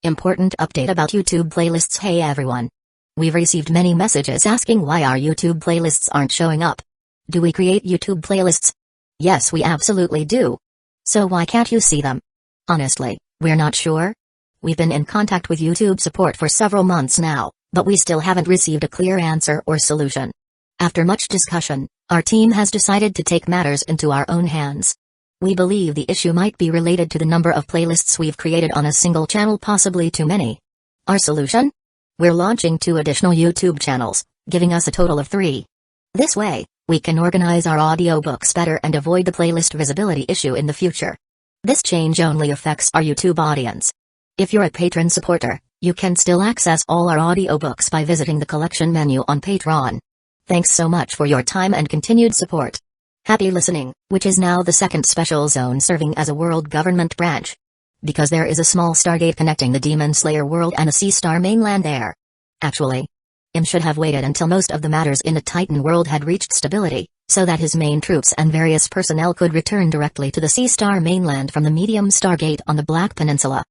Important update about YouTube playlists. Hey everyone. We've received many messages asking why our YouTube playlists aren't showing up. Do we create YouTube playlists? Yes, we absolutely do. So why can't you see them? Honestly, we're not sure. We've been in contact with YouTube support for several months now, but we still haven't received a clear answer or solution. After much discussion, our team has decided to take matters into our own hands. We believe the issue might be related to the number of playlists we've created on a single channel, possibly too many. Our solution? We're launching 2 additional YouTube channels, giving us a total of 3. This way, we can organize our audiobooks better and avoid the playlist visibility issue in the future. This change only affects our YouTube audience. If you're a patron supporter, you can still access all our audiobooks by visiting the collection menu on Patreon. Thanks so much for your time and continued support. Happy listening, which is now the second special zone serving as a world government branch. Because there is a small stargate connecting the Demon Slayer world and the Sea Star mainland there. Actually, Im should have waited until most of the matters in the Titan world had reached stability, so that his main troops and various personnel could return directly to the Sea Star mainland from the medium stargate on the Black Peninsula.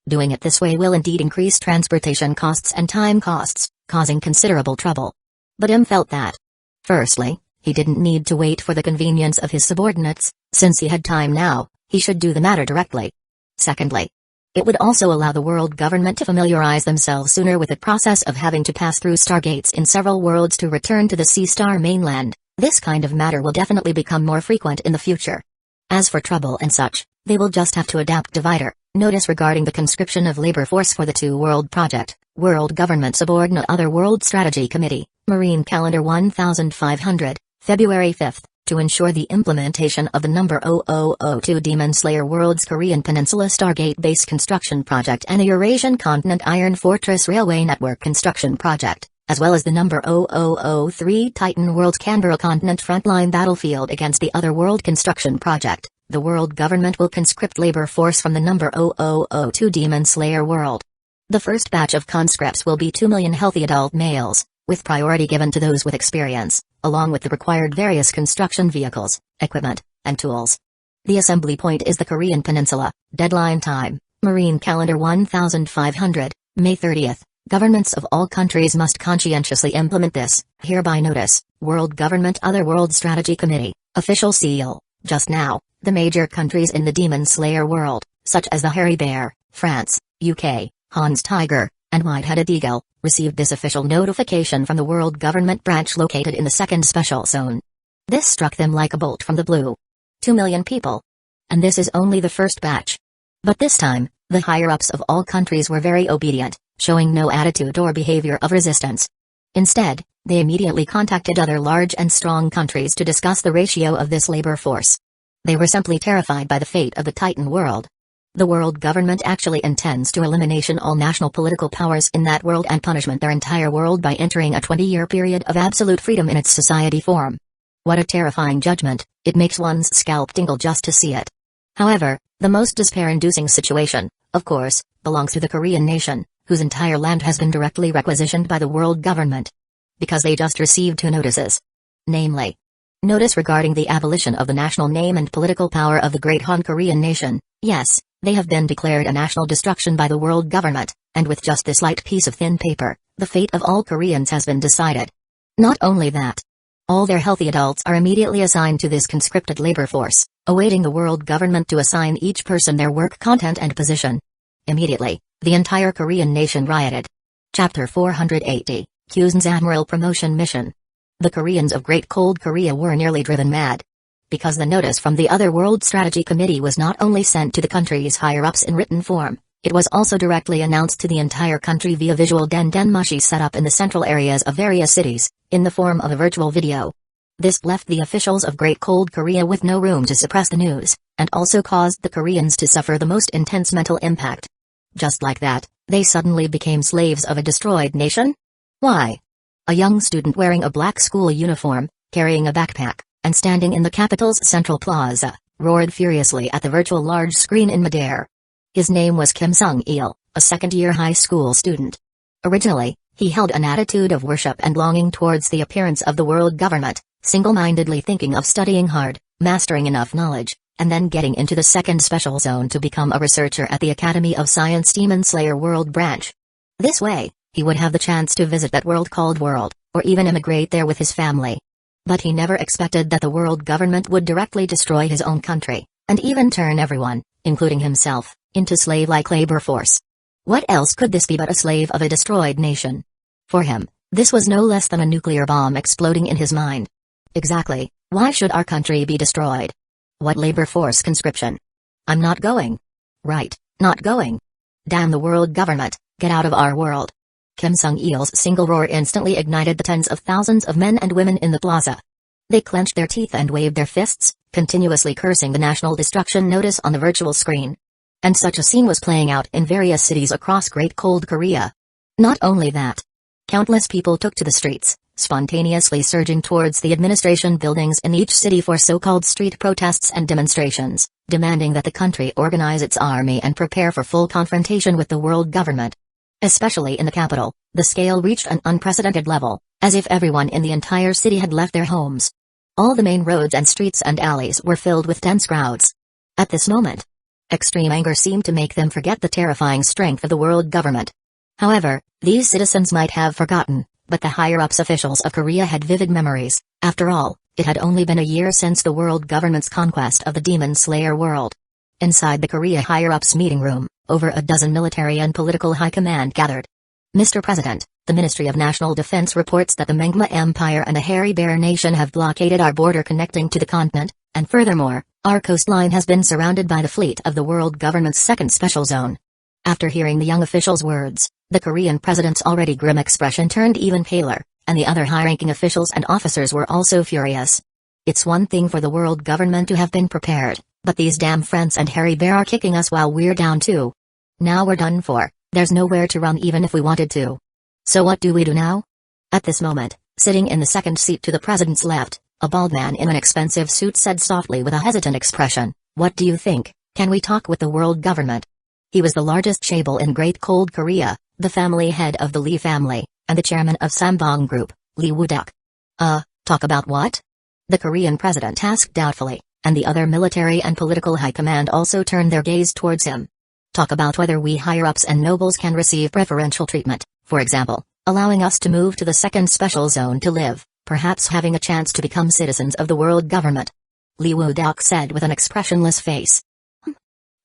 Doing it this way will indeed increase transportation costs and time costs, causing considerable trouble. But Im felt that, firstly, he didn't need to wait for the convenience of his subordinates, since he had time now, he should do the matter directly. Secondly, it would also allow the world government to familiarize themselves sooner with the process of having to pass through stargates in several worlds to return to the Sea Star mainland. This kind of matter will definitely become more frequent in the future. As for trouble and such, they will just have to adapt divider. Notice regarding the conscription of labor force for the 2-world project, World Government Subordinate Other World Strategy Committee, Marine Calendar 1500. February 5, to ensure the implementation of the number 0002 Demon Slayer World's Korean Peninsula Stargate Base Construction Project and the Eurasian Continent Iron Fortress Railway Network Construction Project, as well as the number 0003 Titan World Canberra Continent Frontline Battlefield against the Other World Construction Project, the world government will conscript labor force from the number 0002 Demon Slayer World. The first batch of conscripts will be 2 million healthy adult males, with priority given to those with experience, along with the required various construction vehicles, equipment, and tools. The assembly point is the Korean Peninsula. Deadline time, Marine Calendar 1500, May 30th. Governments of all countries must conscientiously implement this. Hereby notice, World Government Other World Strategy Committee, official seal. Just now, the major countries in the Demon Slayer world, such as the Hairy Bear, France, UK, Hans Tiger, and White-Headed Eagle, received this official notification from the World Government branch located in the 2nd Special Zone. This struck them like a bolt from the blue. 2 million people. And this is only the first batch. But this time, the higher-ups of all countries were very obedient, showing no attitude or behavior of resistance. Instead, they immediately contacted other large and strong countries to discuss the ratio of this labor force. They were simply terrified by the fate of the Titan world. The world government actually intends to elimination all national political powers in that world and punishment their entire world by entering a 20-year period of absolute freedom in its society form. What a terrifying judgment, it makes one's scalp tingle just to see it. However, the most despair-inducing situation, of course, belongs to the Korean nation, whose entire land has been directly requisitioned by the world government. Because they just received 2 notices. Namely, notice regarding the abolition of the national name and political power of the Great Han Korean nation. Yes, they have been declared a national destruction by the world government, and with just this light piece of thin paper, the fate of all Koreans has been decided. Not only that, all their healthy adults are immediately assigned to this conscripted labor force, awaiting the world government to assign each person their work content and position. Immediately, the entire Korean nation rioted. Chapter 480, Kyusen's Admiral Promotion Mission. The Koreans of Great Cold Korea were nearly driven mad. Because the notice from the Other World Strategy Committee was not only sent to the country's higher-ups in written form, it was also directly announced to the entire country via visual den-den-mushi set up in the central areas of various cities, in the form of a virtual video. This left the officials of Great Cold Korea with no room to suppress the news, and also caused the Koreans to suffer the most intense mental impact. Just like that, they suddenly became slaves of a destroyed nation? Why? A young student wearing a black school uniform, carrying a backpack, and standing in the capital's central plaza, roared furiously at the virtual large screen in midair. His name was Kim Sung-il, a second-year high school student. Originally, he held an attitude of worship and longing towards the appearance of the world government, single-mindedly thinking of studying hard, mastering enough knowledge, and then getting into the second special zone to become a researcher at the Academy of Science Demon Slayer World Branch. This way, he would have the chance to visit that world called World, or even immigrate there with his family. But he never expected that the world government would directly destroy his own country, and even turn everyone, including himself, into slave-like labor force. What else could this be but a slave of a destroyed nation? For him, this was no less than a nuclear bomb exploding in his mind. Exactly, why should our country be destroyed? What labor force conscription? I'm not going. Right, not going. Damn the world government, get out of our world. Kim Sung-il's single roar instantly ignited the tens of thousands of men and women in the plaza. They clenched their teeth and waved their fists, continuously cursing the national destruction notice on the virtual screen. And such a scene was playing out in various cities across Great Cold Korea. Not only that, countless people took to the streets, spontaneously surging towards the administration buildings in each city for so-called street protests and demonstrations, demanding that the country organize its army and prepare for full confrontation with the world government. Especially in the capital, the scale reached an unprecedented level, as if everyone in the entire city had left their homes. All the main roads and streets and alleys were filled with dense crowds. At this moment, extreme anger seemed to make them forget the terrifying strength of the world government. However, these citizens might have forgotten, but the higher-ups officials of Korea had vivid memories. After all, it had only been a year since the world government's conquest of the Demon Slayer world. Inside the Korea higher-ups meeting room, over a dozen military and political high command gathered. Mr. President, the Ministry of National Defense reports that the Mengma Empire and the Hairy Bear Nation have blockaded our border connecting to the continent, and furthermore, our coastline has been surrounded by the fleet of the world government's second special zone. After hearing the young official's words, the Korean president's already grim expression turned even paler, and the other high-ranking officials and officers were also furious. It's one thing for the world government to have been prepared, but these damn friends and Hairy Bear are kicking us while we're down too. Now we're done for, there's nowhere to run even if we wanted to. So what do we do now? At this moment, sitting in the second seat to the president's left, a bald man in an expensive suit said softly with a hesitant expression, "What do you think, can we talk with the world government?" He was the largest chaebol in Great Cold Korea, the family head of the Lee family, and the chairman of Sambong Group, Lee Woo-duk. Talk about what? The Korean president asked doubtfully, and the other military and political high command also turned their gaze towards him. Talk about whether we higher-ups and nobles can receive preferential treatment, for example, allowing us to move to the second special zone to live, perhaps having a chance to become citizens of the world government. Lee Woo-duk said with an expressionless face.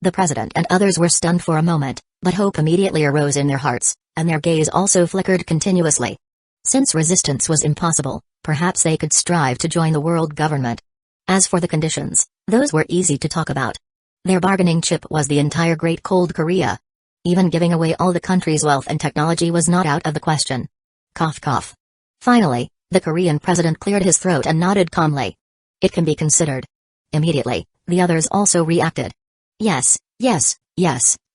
The president and others were stunned for a moment, but hope immediately arose in their hearts, and their gaze also flickered continuously. Since resistance was impossible, perhaps they could strive to join the world government. As for the conditions, those were easy to talk about. Their bargaining chip was the entire Great Cold Korea. Even giving away all the country's wealth and technology was not out of the question. Cough cough. Finally, the Korean president cleared his throat and nodded calmly. It can be considered. Immediately, the others also reacted. Yes,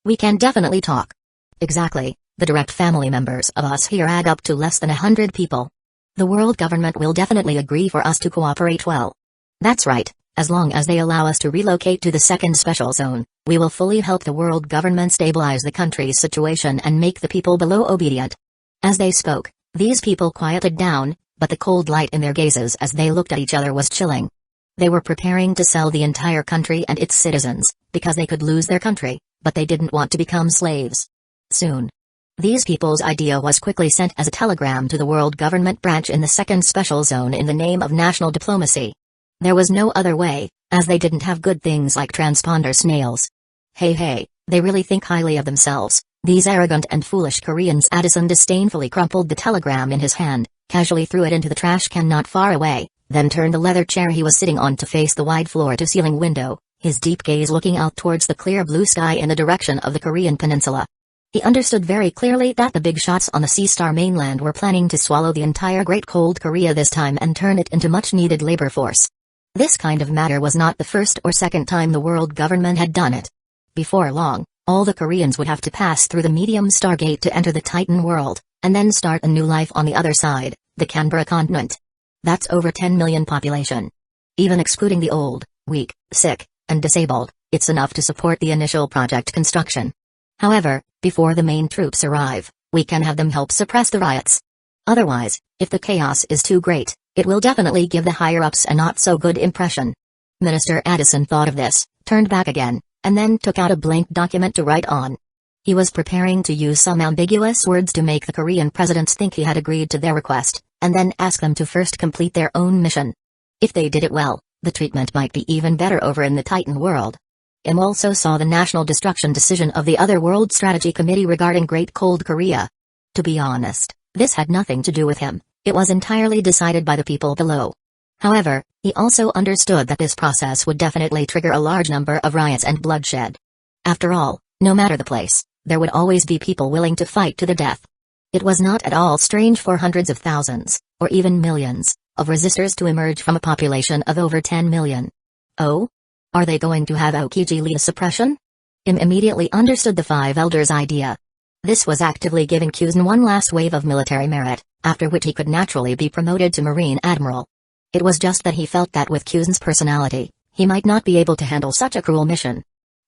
we can definitely talk. Exactly, the direct family members of us here add up to less than 100 people. The world government will definitely agree for us to cooperate well. That's right, as long as they allow us to relocate to the second special zone, we will fully help the world government stabilize the country's situation and make the people below obedient. As they spoke, these people quieted down, but the cold light in their gazes as they looked at each other was chilling. They were preparing to sell the entire country and its citizens, because they could lose their country, but they didn't want to become slaves. Soon. These people's idea was quickly sent as a telegram to the world government branch in the second special zone in the name of national diplomacy. There was no other way, as they didn't have good things like transponder snails. Hey, they really think highly of themselves, these arrogant and foolish Koreans. Addison disdainfully crumpled the telegram in his hand, casually threw it into the trash can not far away, then turned the leather chair he was sitting on to face the wide floor-to-ceiling window, his deep gaze looking out towards the clear blue sky in the direction of the Korean peninsula. He understood very clearly that the big shots on the Sea Star mainland were planning to swallow the entire Great Cold Korea this time and turn it into much-needed labor force. This kind of matter was not the first or second time the world government had done it. Before long, all the Koreans would have to pass through the medium stargate to enter the Titan world, and then start a new life on the other side, the Canberra continent. That's over 10 million population. Even excluding the old, weak, sick, and disabled, it's enough to support the initial project construction. However, before the main troops arrive, we can have them help suppress the riots. Otherwise, if the chaos is too great, it will definitely give the higher-ups a not-so-good impression. Minister Addison thought of this, turned back again, and then took out a blank document to write on. He was preparing to use some ambiguous words to make the Korean presidents think he had agreed to their request, and then ask them to first complete their own mission. If they did it well, the treatment might be even better over in the Titan world. Im also saw the national destruction decision of the Other World Strategy Committee regarding Great Cold Korea. To be honest, this had nothing to do with him, it was entirely decided by the people below. However, he also understood that this process would definitely trigger a large number of riots and bloodshed. After all, no matter the place, there would always be people willing to fight to the death. It was not at all strange for hundreds of thousands, or even millions, of resistors to emerge from a population of over 10 million. Oh? Are they going to have Aokiji suppression? Im immediately understood the Five Elders' idea. This was actively giving Kuzan one last wave of military merit, after which he could naturally be promoted to Marine Admiral. It was just that he felt that with Kuzan's personality, he might not be able to handle such a cruel mission.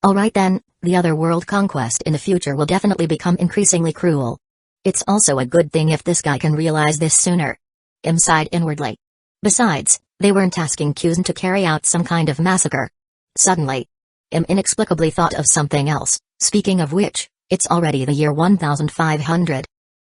Alright then, the other world conquest in the future will definitely become increasingly cruel. It's also a good thing if this guy can realize this sooner. Im sighed inwardly. Besides, they weren't asking Kuzan to carry out some kind of massacre. Suddenly, Im inexplicably thought of something else. Speaking of which, it's already the year 1500.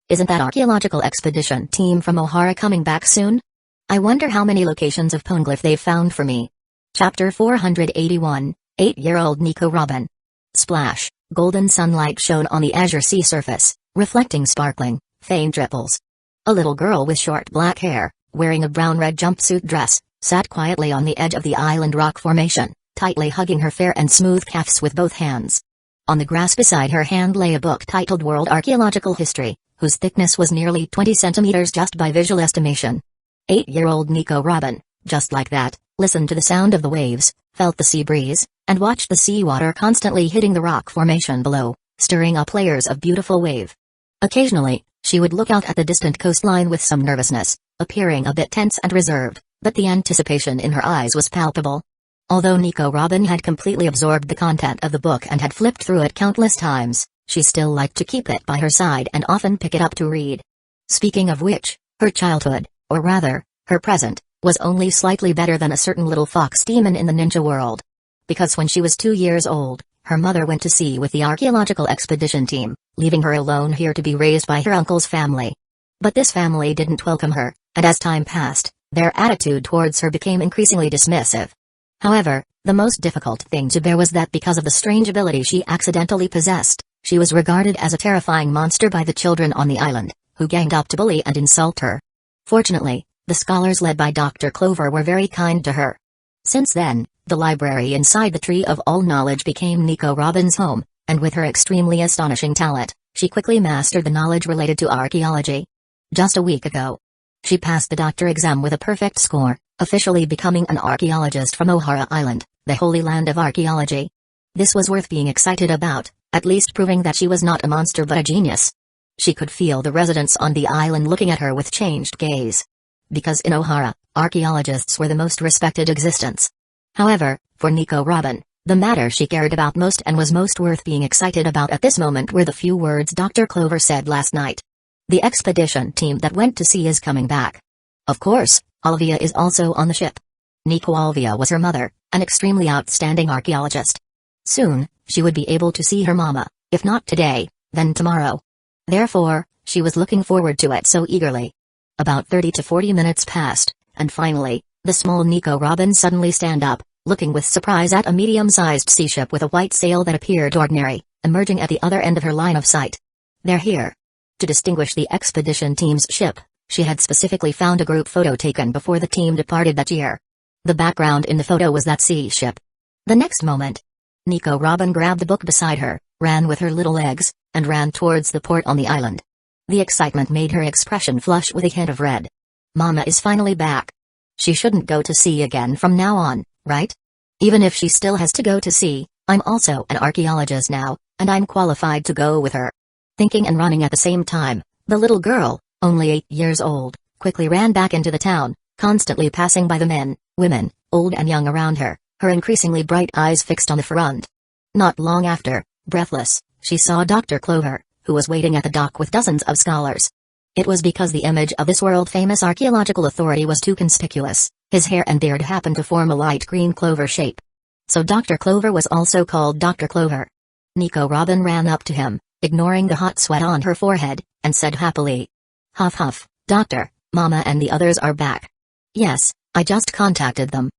Isn't that archaeological expedition team from Ohara coming back soon? I wonder how many locations of Poneglyph they've found for me. Chapter 481, 8-year-old Nico Robin. Splash, golden sunlight shone on the azure sea surface, reflecting sparkling, faint ripples. A little girl with short black hair, wearing a brown-red jumpsuit dress, sat quietly on the edge of the island rock formation, tightly hugging her fair and smooth calves with both hands. On the grass beside her hand lay a book titled World Archaeological History, whose thickness was nearly 20 centimeters just by visual estimation. 8-year-old Nico Robin, just like that, listened to the sound of the waves, felt the sea breeze, and watched the seawater constantly hitting the rock formation below, stirring up layers of beautiful wave. Occasionally, she would look out at the distant coastline with some nervousness, appearing a bit tense and reserved, but the anticipation in her eyes was palpable. Although Nico Robin had completely absorbed the content of the book and had flipped through it countless times, she still liked to keep it by her side and often pick it up to read. Speaking of which, her childhood, or rather, her present, was only slightly better than a certain little fox demon in the ninja world. Because when she was 2 years old, her mother went to sea with the archaeological expedition team, leaving her alone here to be raised by her uncle's family. But this family didn't welcome her, and as time passed, their attitude towards her became increasingly dismissive. However, the most difficult thing to bear was that because of the strange ability she accidentally possessed, she was regarded as a terrifying monster by the children on the island, who ganged up to bully and insult her. Fortunately, the scholars led by Dr. Clover were very kind to her. Since then, the library inside the Tree of All Knowledge became Nico Robin's home, and with her extremely astonishing talent, she quickly mastered the knowledge related to archaeology. Just a week ago, she passed the doctor exam with a perfect score, officially becoming an archaeologist from Ohara Island, the holy land of archaeology. This was worth being excited about, at least proving that she was not a monster but a genius. She could feel the residents on the island looking at her with changed gaze. Because in Ohara, archaeologists were the most respected existence. However, for Nico Robin, the matter she cared about most and was most worth being excited about at this moment were the few words Dr. Clover said last night. The expedition team that went to sea is coming back. Of course, Olivia is also on the ship. Nico Olivia was her mother, an extremely outstanding archaeologist. Soon, she would be able to see her mama, if not today, then tomorrow. Therefore, she was looking forward to it so eagerly. About 30 to 40 minutes passed, and finally, the small Nico Robin suddenly stand up, looking with surprise at a medium-sized sea ship with a white sail that appeared ordinary, emerging at the other end of her line of sight. They're here. To distinguish the expedition team's ship, she had specifically found a group photo taken before the team departed that year. The background in the photo was that sea ship. The next moment, Nico Robin grabbed the book beside her, ran with her little legs, and ran towards the port on the island. The excitement made her expression flush with a hint of red. Mama is finally back. She shouldn't go to sea again from now on, right? Even if she still has to go to sea, I'm also an archaeologist now, and I'm qualified to go with her. Thinking and running at the same time, the little girl, only 8 years old, quickly ran back into the town, constantly passing by the men, women, old and young around her, her increasingly bright eyes fixed on the front. Not long after, breathless, she saw Dr. Clover, who was waiting at the dock with dozens of scholars. It was because the image of this world-famous archaeological authority was too conspicuous. His hair and beard happened to form a light green clover shape. So Dr. Clover was also called Dr. Clover. Nico Robin ran up to him, ignoring the hot sweat on her forehead, and said happily. Huff huff, Doctor, Mama and the others are back. Yes, I just contacted them.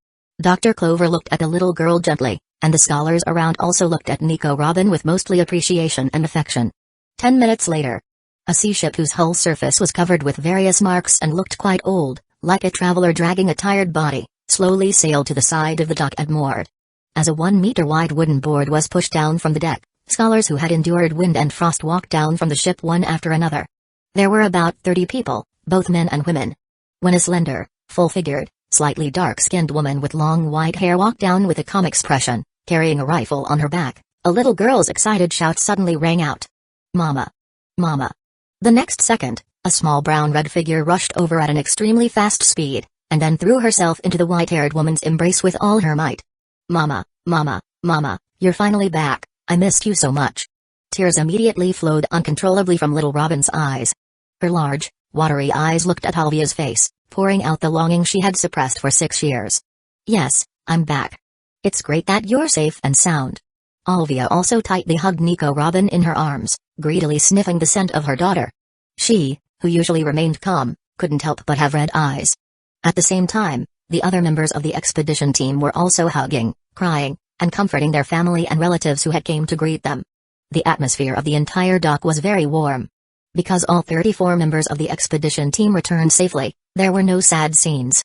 Dr. Clover looked at the little girl gently, and the scholars around also looked at Nico Robin with mostly appreciation and affection. 10 minutes later, a sea ship whose hull surface was covered with various marks and looked quite old, like a traveler dragging a tired body, slowly sailed to the side of the dock and moored. As a 1-meter-wide wooden board was pushed down from the deck, scholars who had endured wind and frost walked down from the ship one after another. There were about 30 people, both men and women. When a slender, full-figured, slightly dark-skinned woman with long white hair walked down with a calm expression, carrying a rifle on her back, a little girl's excited shout suddenly rang out. Mama! Mama! The next second, a small brown-red figure rushed over at an extremely fast speed, and then threw herself into the white-haired woman's embrace with all her might. Mama, Mama, Mama, you're finally back, I missed you so much. Tears immediately flowed uncontrollably from little Robin's eyes. Her large, watery eyes looked at Alvia's face, pouring out the longing she had suppressed for 6 years. Yes, I'm back. It's great that you're safe and sound. Alvia also tightly hugged Nico Robin in her arms, greedily sniffing the scent of her daughter. She, who usually remained calm, couldn't help but have red eyes. At the same time, the other members of the expedition team were also hugging, crying, and comforting their family and relatives who had came to greet them. The atmosphere of the entire dock was very warm. Because all 34 members of the expedition team returned safely, there were no sad scenes.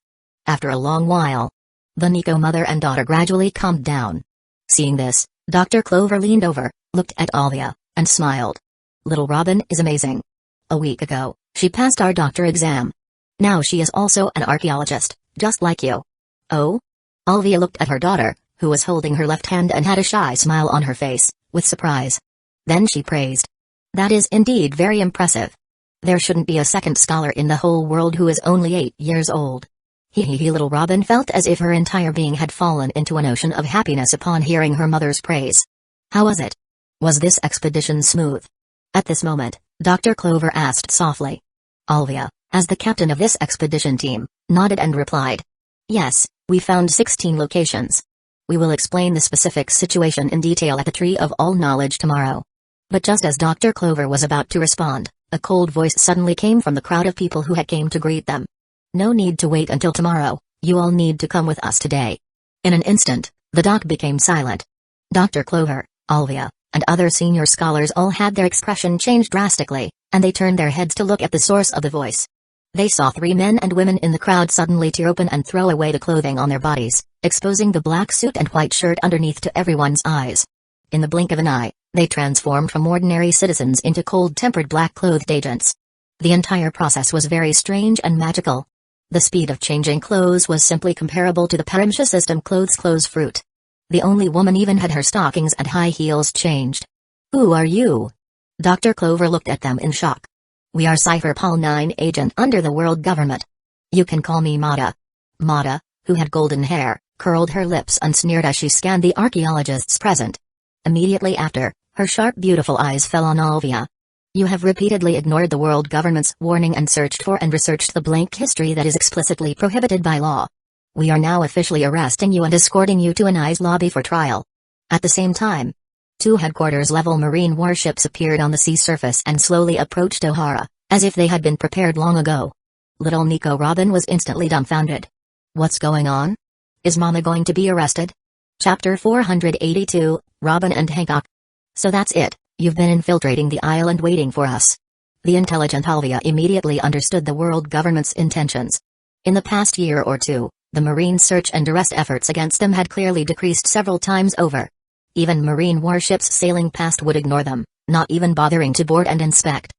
After a long while, the Nico mother and daughter gradually calmed down. Seeing this, Dr. Clover leaned over, looked at Alvia, and smiled. Little Robin is amazing. A week ago, she passed our doctor exam. Now she is also an archaeologist, just like you. Oh? Alvia looked at her daughter, who was holding her left hand and had a shy smile on her face, with surprise. Then she praised. That is indeed very impressive. There shouldn't be a second scholar in the whole world who is only 8 years old. Little Robin felt as if her entire being had fallen into an ocean of happiness upon hearing her mother's praise. How was it? Was this expedition smooth? At this moment, Dr. Clover asked softly. Alvia, as the captain of this expedition team, nodded and replied. Yes, we found 16 locations. We will explain the specific situation in detail at the Tree of All Knowledge tomorrow. But just as Dr. Clover was about to respond, a cold voice suddenly came from the crowd of people who had came to greet them. No need to wait until tomorrow, you all need to come with us today. In an instant, the dock became silent. Dr. Clover, Alvia, and other senior scholars all had their expression changed drastically, and they turned their heads to look at the source of the voice. They saw 3 men and women in the crowd suddenly tear open and throw away the clothing on their bodies, exposing the black suit and white shirt underneath to everyone's eyes. In the blink of an eye, they transformed from ordinary citizens into cold-tempered black-clothed agents. The entire process was very strange and magical. The speed of changing clothes was simply comparable to the Paramsha system clothes fruit. The only woman even had her stockings and high heels changed. Who are you? Dr. Clover looked at them in shock. We are Cypher Pal 9 agent under the world government. You can call me Mata. Mata, who had golden hair, curled her lips and sneered as she scanned the archaeologists present. Immediately after, her sharp beautiful eyes fell on Alvia. You have repeatedly ignored the world government's warning and searched for and researched the blank history that is explicitly prohibited by law. We are now officially arresting you and escorting you to an ICE lobby for trial. At the same time, 2 headquarters-level marine warships appeared on the sea surface and slowly approached O'Hara, as if they had been prepared long ago. Little Nico Robin was instantly dumbfounded. What's going on? Is Mama going to be arrested? Chapter 482, Robin and Hancock. So that's it, you've been infiltrating the island waiting for us. The intelligent Alvia immediately understood the world government's intentions. In the past year or two, the marine search and arrest efforts against them had clearly decreased several times over. Even marine warships sailing past would ignore them, not even bothering to board and inspect.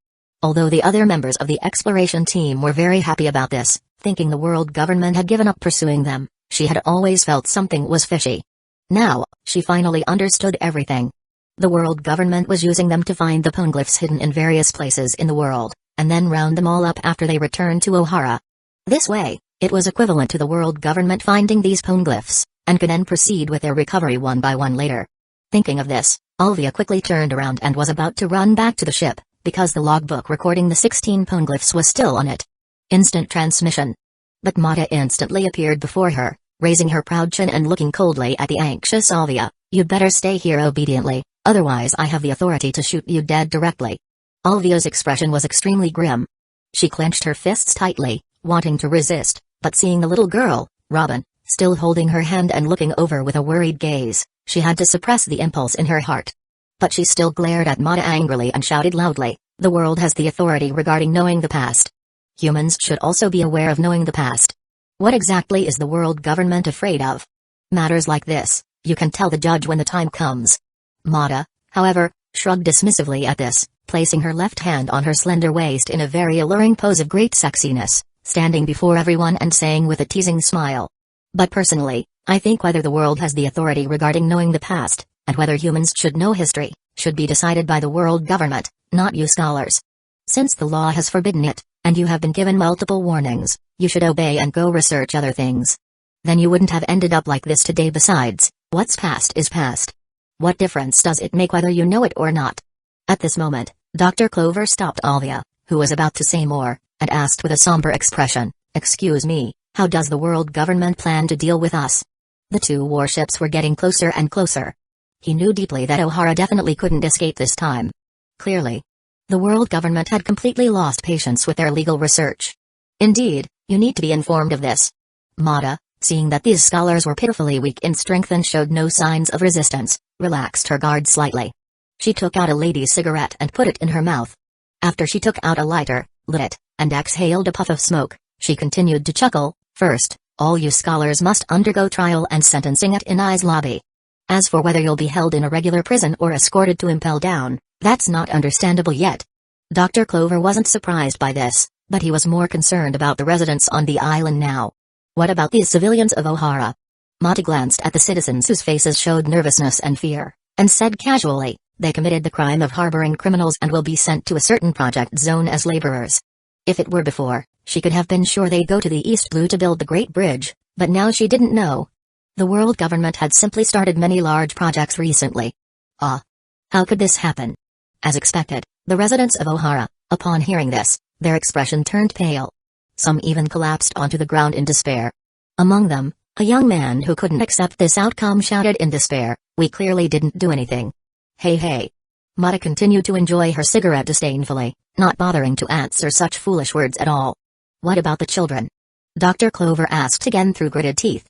Although the other members of the exploration team were very happy about this, thinking the world government had given up pursuing them, she had always felt something was fishy. Now, she finally understood everything. The world government was using them to find the poneglyphs hidden in various places in the world, and then round them all up after they returned to O'Hara. This way, it was equivalent to the world government finding these poneglyphs, and could then proceed with their recovery one by one later. Thinking of this, Alvia quickly turned around and was about to run back to the ship, because the logbook recording the 16 poneglyphs was still on it. Instant transmission. But Mata instantly appeared before her, Raising her proud chin and looking coldly at the anxious Alvia, "You'd better stay here obediently, otherwise I have the authority to shoot you dead directly." Alvia's expression was extremely grim. She clenched her fists tightly, wanting to resist, but seeing the little girl, Robin, still holding her hand and looking over with a worried gaze, she had to suppress the impulse in her heart. But she still glared at Mata angrily and shouted loudly, "The world has the authority regarding knowing the past. Humans should also be aware of knowing the past. What exactly is the world government afraid of? Matters like this, you can tell the judge when the time comes." Mata, however, shrugged dismissively at this, placing her left hand on her slender waist in a very alluring pose of great sexiness, standing before everyone and saying with a teasing smile, "But personally, I think whether the world has the authority regarding knowing the past, and whether humans should know history, should be decided by the world government, not you scholars. Since the law has forbidden it, and you have been given multiple warnings, you should obey and go research other things. Then you wouldn't have ended up like this today. Besides, what's past is past. What difference does it make whether you know it or not?" At this moment, Dr. Clover stopped Alvia, who was about to say more, and asked with a somber expression, "Excuse me, how does the world government plan to deal with us?" The two warships were getting closer and closer. He knew deeply that O'Hara definitely couldn't escape this time. Clearly, the world government had completely lost patience with their legal research. "Indeed, you need to be informed of this." Mata, seeing that these scholars were pitifully weak in strength and showed no signs of resistance, relaxed her guard slightly. She took out a lady's cigarette and put it in her mouth. After she took out a lighter, lit it, and exhaled a puff of smoke, she continued to chuckle, "First, all you scholars must undergo trial and sentencing at Inai's lobby. As for whether you'll be held in a regular prison or escorted to Impel Down, that's not understandable yet." Dr. Clover wasn't surprised by this, but he was more concerned about the residents on the island now. "What about these civilians of O'Hara?" Mata glanced at the citizens whose faces showed nervousness and fear, and said casually, "They committed the crime of harboring criminals and will be sent to a certain project zone as laborers." If it were before, she could have been sure they'd go to the East Blue to build the Great Bridge, but now she didn't know. The world government had simply started many large projects recently. How could this happen? As expected, the residents of O'Hara, upon hearing this, their expression turned pale. Some even collapsed onto the ground in despair. Among them, a young man who couldn't accept this outcome shouted in despair, "We clearly didn't do anything." Hey. Mata continued to enjoy her cigarette disdainfully, not bothering to answer such foolish words at all. "What about the children?" Dr. Clover asked again through gritted teeth.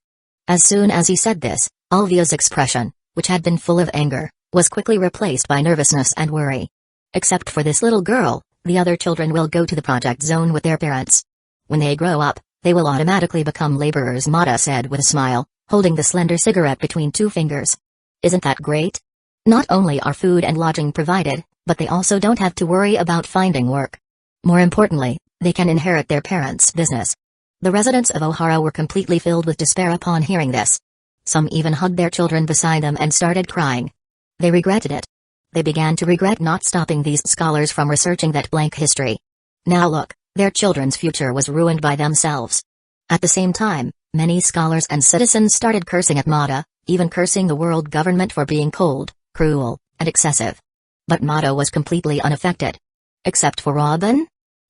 As soon as he said this, Alvia's expression, which had been full of anger, was quickly replaced by nervousness and worry. "Except for this little girl, the other children will go to the project zone with their parents. When they grow up, they will automatically become laborers," Mata said with a smile, holding the slender cigarette between two fingers. "Isn't that great? Not only are food and lodging provided, but they also don't have to worry about finding work. More importantly, they can inherit their parents' business." The residents of O'Hara were completely filled with despair upon hearing this. Some even hugged their children beside them and started crying. They regretted it. They began to regret not stopping these scholars from researching that blank history. Now look, their children's future was ruined by themselves. At the same time, many scholars and citizens started cursing at Mata, even cursing the world government for being cold, cruel, and excessive. But Mata was completely unaffected. "Except for Robin?"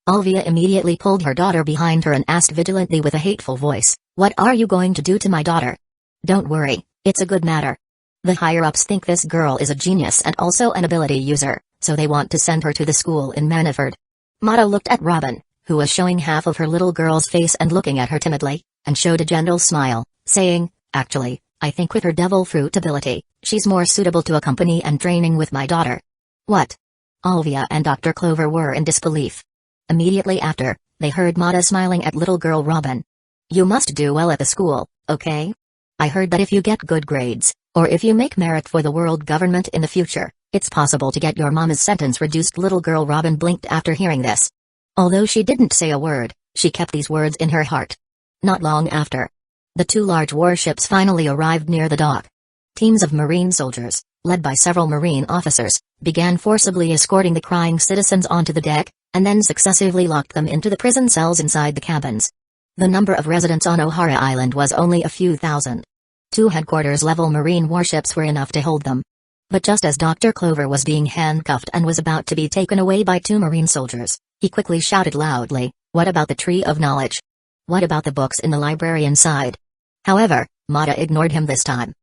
Alvia immediately pulled her daughter behind her and asked vigilantly with a hateful voice, "What are you going to do to my daughter?" "Don't worry, it's a good matter. The higher-ups think this girl is a genius and also an ability user, so they want to send her to the school in Maniford." Mata looked at Robin, who was showing half of her little girl's face and looking at her timidly, and showed a gentle smile, saying, "Actually, I think with her devil fruit ability, she's more suitable to accompany and training with my daughter." "What?" Alvia and Dr. Clover were in disbelief. Immediately after, they heard Mata smiling at little girl Robin. "You must do well at the school, okay? I heard that if you get good grades, or if you make merit for the world government in the future, it's possible to get your mama's sentence reduced." Little girl Robin blinked after hearing this. Although she didn't say a word, she kept these words in her heart. Not long after, the two large warships finally arrived near the dock. Teams of Marine soldiers, led by several Marine officers, began forcibly escorting the crying citizens onto the deck, and then successively locked them into the prison cells inside the cabins. The number of residents on O'Hara Island was only a few thousand. 2 headquarters-level Marine warships were enough to hold them. But just as Dr. Clover was being handcuffed and was about to be taken away by 2 Marine soldiers, he quickly shouted loudly, "What about the Tree of Knowledge? What about the books in the library inside?" However, Mata ignored him this time.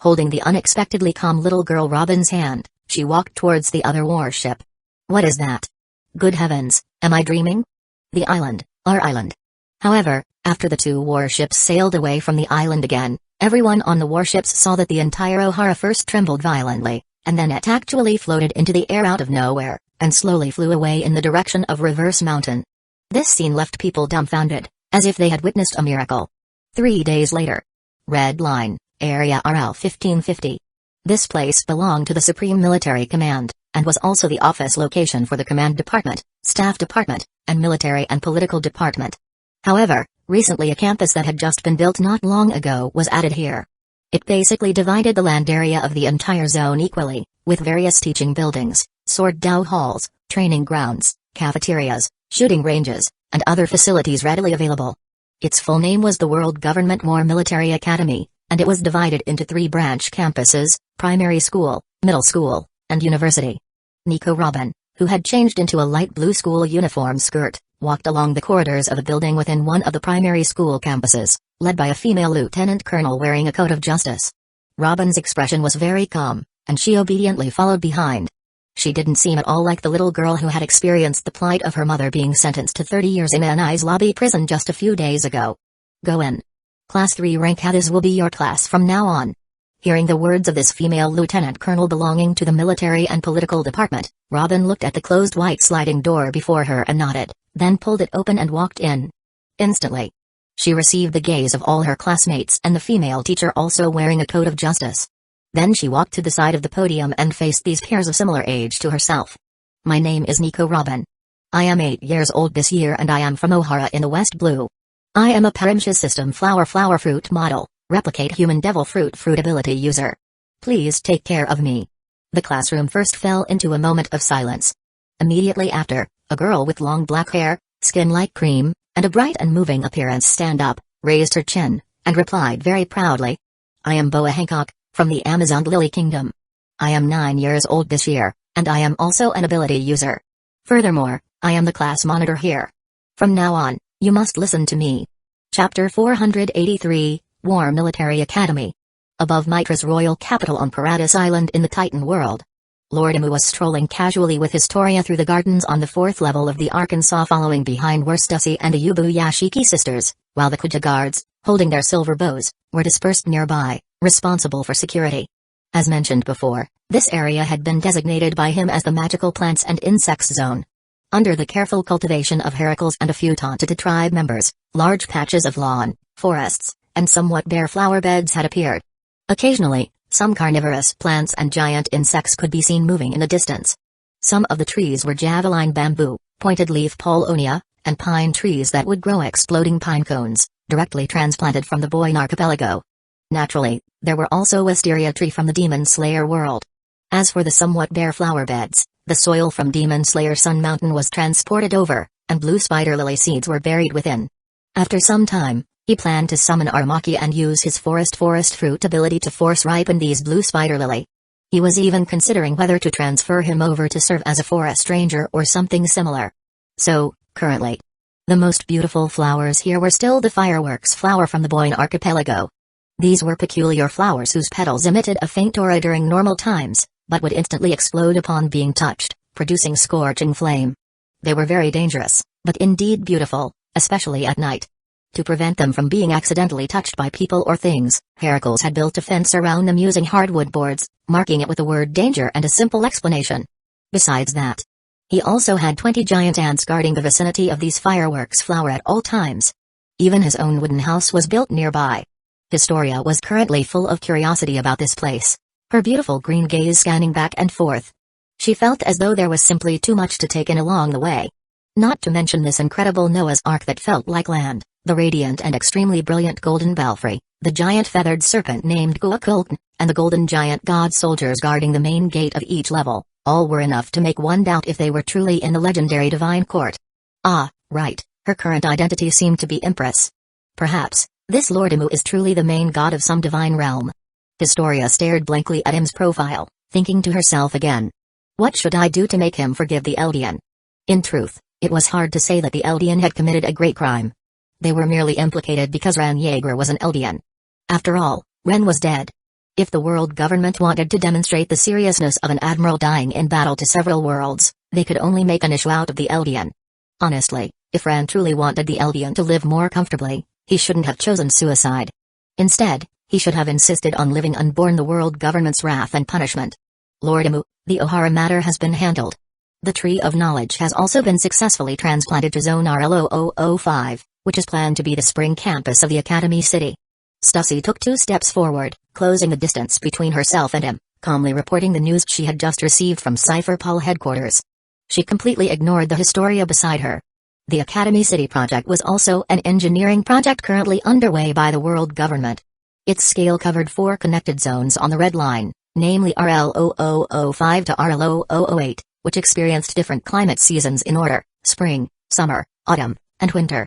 Holding the unexpectedly calm little girl Robin's hand, she walked towards the other warship. What is that? Good heavens, am I dreaming? The island, our island. However, after the two warships sailed away from the island again, everyone on the warships saw that the entire O'Hara first trembled violently, and then it actually floated into the air out of nowhere, and slowly flew away in the direction of Reverse Mountain. This scene left people dumbfounded, as if they had witnessed a miracle. 3 days later. Red Line, Area RL 1550. This place belonged to the Supreme Military Command, and was also the office location for the Command Department, Staff Department, and Military and Political Department. However, recently a campus that had just been built not long ago was added here. It basically divided the land area of the entire zone equally, with various teaching buildings, sword dao halls, training grounds, cafeterias, shooting ranges, and other facilities readily available. Its full name was the World Government War Military Academy, and it was divided into 3 branch campuses: primary school, middle school, and university. Nico Robin, who had changed into a light blue school uniform skirt, walked along the corridors of a building within one of the primary school campuses, led by a female lieutenant colonel wearing a coat of justice. Robin's expression was very calm, and she obediently followed behind. She didn't seem at all like the little girl who had experienced the plight of her mother being sentenced to 30 years in Anai's lobby prison just a few days ago. Go in. Class 3 rank Hathis will be your class from now on. Hearing the words of this female lieutenant colonel belonging to the military and political department, Robin looked at the closed white sliding door before her and nodded, then pulled it open and walked in. Instantly, she received the gaze of all her classmates and the female teacher also wearing a coat of justice. Then she walked to the side of the podium and faced these peers of similar age to herself. My name is Nico Robin. I am 8 years old this year and I am from O'Hara in the West Blue. I am a Parimshas system flower fruit model, replicate human devil fruit ability user. Please take care of me. The classroom first fell into a moment of silence. Immediately after, a girl with long black hair, skin like cream, and a bright and moving appearance stand up, raised her chin, and replied very proudly. I am Boa Hancock, from the Amazon Lily Kingdom. I am 9 years old this year, and I am also an ability user. Furthermore, I am the class monitor here. From now on, you must listen to me. Chapter 483, War Military Academy. Above Mitra's royal capital on Paradis Island in the Titan world. Lord Imu was strolling casually with Historia through the gardens on the 4th level of the Arkansas, following behind were Stussy and the Yubu Yashiki sisters, while the Kuja guards, holding their silver bows, were dispersed nearby, responsible for security. As mentioned before, this area had been designated by him as the Magical Plants and Insects Zone. Under the careful cultivation of Heracles and a few Tontata tribe members, large patches of lawn, forests, and somewhat bare flower beds had appeared. Occasionally, some carnivorous plants and giant insects could be seen moving in the distance. Some of the trees were javelin bamboo, pointed leaf paulownia, and pine trees that would grow exploding pine cones, directly transplanted from the Boyne archipelago. Naturally, there were also wisteria tree from the Demon Slayer world. As for the somewhat bare flower beds, the soil from Demon Slayer Sun Mountain was transported over, and blue spider lily seeds were buried within. After some time, he planned to summon Armaki and use his forest fruit ability to force ripen these blue spider lily. He was even considering whether to transfer him over to serve as a forest ranger or something similar. So, currently, the most beautiful flowers here were still the fireworks flower from the Boyne archipelago. These were peculiar flowers whose petals emitted a faint aura during normal times, but would instantly explode upon being touched, producing scorching flame. They were very dangerous, but indeed beautiful, especially at night. To prevent them from being accidentally touched by people or things, Heracles had built a fence around them using hardwood boards, marking it with the word danger and a simple explanation. Besides that, he also had 20 giant ants guarding the vicinity of these fireworks flower at all times. Even his own wooden house was built nearby. Historia was currently full of curiosity about this place, her beautiful green gaze scanning back and forth. She felt as though there was simply too much to take in along the way. Not to mention this incredible Noah's Ark that felt like land, the radiant and extremely brilliant golden belfry, the giant feathered serpent named Guakulkn, and the golden giant god soldiers guarding the main gate of each level, all were enough to make one doubt if they were truly in the legendary divine court. Ah, right, her current identity seemed to be Empress. Perhaps, this Lord Imu is truly the main god of some divine realm. Historia stared blankly at Im's profile, thinking to herself again. What should I do to make him forgive the Eldian? In truth, it was hard to say that the Eldian had committed a great crime. They were merely implicated because Ran Yeager was an Eldian. After all, Ren was dead. If the world government wanted to demonstrate the seriousness of an admiral dying in battle to several worlds, they could only make an issue out of the Eldian. Honestly, if Ren truly wanted the Eldian to live more comfortably, he shouldn't have chosen suicide. Instead, he should have insisted on living and borne the world government's wrath and punishment. Lord Amu, the O'Hara matter has been handled. The Tree of Knowledge has also been successfully transplanted to Zone RL0005, which is planned to be the spring campus of the Academy City. Stussy took 2 steps forward, closing the distance between herself and him, calmly reporting the news she had just received from Cypher Paul headquarters. She completely ignored the Historia beside her. The Academy City project was also an engineering project currently underway by the world government. Its scale covered 4 connected zones on the Red Line, namely RL0005 to RL0008, which experienced different climate seasons in order: spring, summer, autumn, and winter.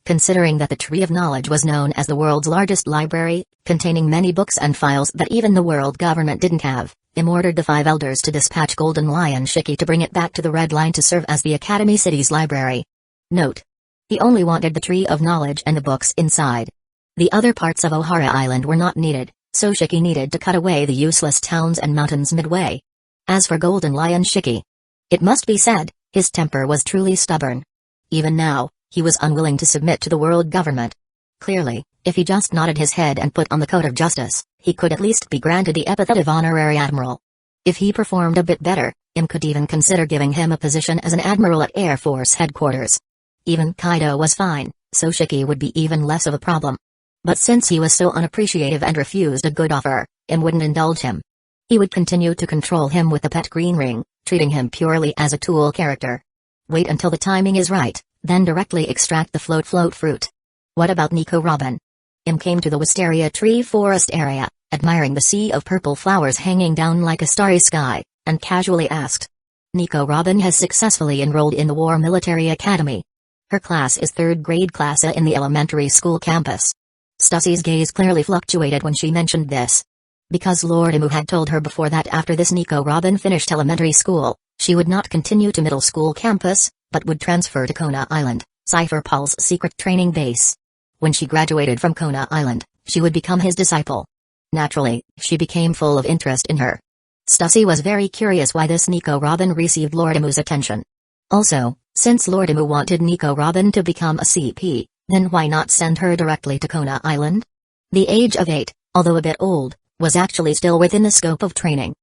Considering that the Tree of Knowledge was known as the world's largest library, containing many books and files that even the world government didn't have, Im ordered the 5 elders to dispatch Golden Lion Shiki to bring it back to the Red Line to serve as the Academy City's library. Note: he only wanted the Tree of Knowledge and the books inside. The other parts of O'Hara Island were not needed, so Shiki needed to cut away the useless towns and mountains midway. As for Golden Lion Shiki, it must be said, his temper was truly stubborn. Even now, he was unwilling to submit to the world government. Clearly, if he just nodded his head and put on the coat of justice, he could at least be granted the epithet of honorary admiral. If he performed a bit better, Im could even consider giving him a position as an admiral at Air Force headquarters. Even Kaido was fine, so Shiki would be even less of a problem. But since he was so unappreciative and refused a good offer, Im wouldn't indulge him. He would continue to control him with the pet green ring, treating him purely as a tool character. Wait until the timing is right, then directly extract the float fruit. What about Nico Robin? Im came to the wisteria tree forest area, admiring the sea of purple flowers hanging down like a starry sky, and casually asked. Nico Robin has successfully enrolled in the War Military Academy. Her class is 3rd grade class A in the elementary school campus. Stussy's gaze clearly fluctuated when she mentioned this. Because Lord Amu had told her before that after this Nico Robin finished elementary school, she would not continue to middle school campus, but would transfer to Kona Island, Cypher Paul's secret training base. When she graduated from Kona Island, she would become his disciple. Naturally, she became full of interest in her. Stussy was very curious why this Nico Robin received Lord Amu's attention. Also, since Lord Amu wanted Nico Robin to become a CP, then why not send her directly to Kona Island? The age of 8, although a bit old, was actually still within the scope of training.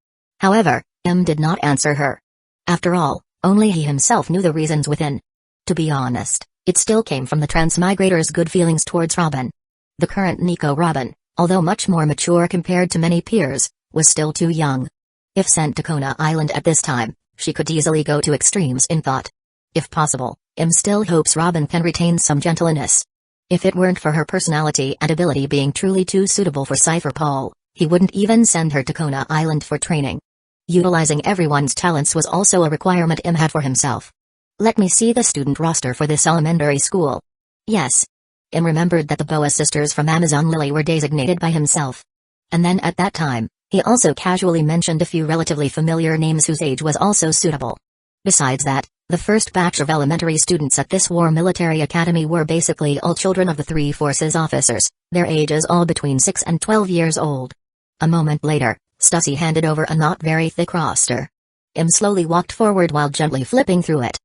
However, M did not answer her. After all, only he himself knew the reasons within. To be honest, it still came from the transmigrator's good feelings towards Robin. The current Nico Robin, although much more mature compared to many peers, was still too young. If sent to Kona Island at this time, she could easily go to extremes in thought. If possible, M still hopes Robin can retain some gentleness. If it weren't for her personality and ability being truly too suitable for Cypher Paul, he wouldn't even send her to Kona Island for training. Utilizing everyone's talents was also a requirement M had for himself. Let me see the student roster for this elementary school. Yes. M remembered that the Boa sisters from Amazon Lily were designated by himself. And then at that time, he also casually mentioned a few relatively familiar names whose age was also suitable. Besides that, the first batch of elementary students at this War Military Academy were basically all children of the 3 forces officers, their ages all between 6 and 12 years old. A moment later, Stussy handed over a not very thick roster. M slowly walked forward while gently flipping through it.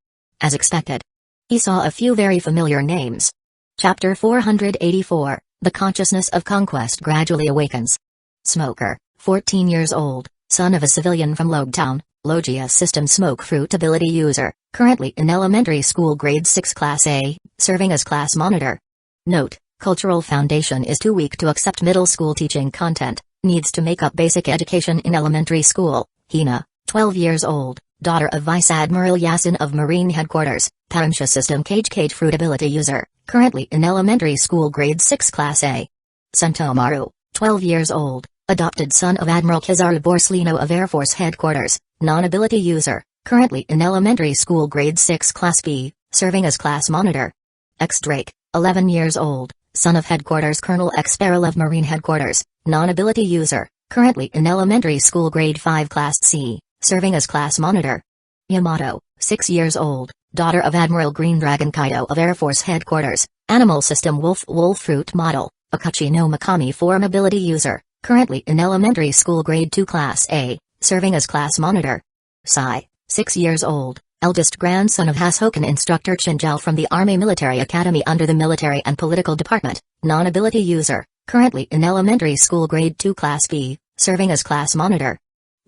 As expected, he saw a few very familiar names. Chapter 484, The Consciousness of Conquest Gradually Awakens. Smoker, 14 years old, son of a civilian from Logetown, Logia System Smoke Fruit Ability User, currently in elementary school grade 6 Class A, serving as class monitor. Note: Cultural Foundation is too weak to accept middle school teaching content, needs to make up basic education in elementary school. Hina, 12 years old, daughter of Vice Admiral Yasin of Marine Headquarters, Paramsha System Cage Fruit Ability User, currently in elementary school grade 6 Class A. Sentomaru, 12 years old, adopted son of Admiral Kizaru Borslino of Air Force Headquarters, non-ability user, currently in elementary school grade 6 Class B, serving as class monitor. X Drake, 11 years old, son of Headquarters Colonel X Beryl of Marine Headquarters, non-ability user, currently in elementary school grade 5 Class C, serving as class monitor. Yamato, 6 years old, daughter of Admiral Green Dragon Kaido of Air Force Headquarters, Animal System Wolf Fruit Model, Akachi no Makami 4 mobility user, currently in elementary school grade 2 class A, serving as class monitor. Sai, 6 years old, eldest grandson of Hasoken instructor Chinjal from the Army Military Academy under the Military and Political Department, non-ability user, currently in elementary school grade 2 class B, serving as class monitor.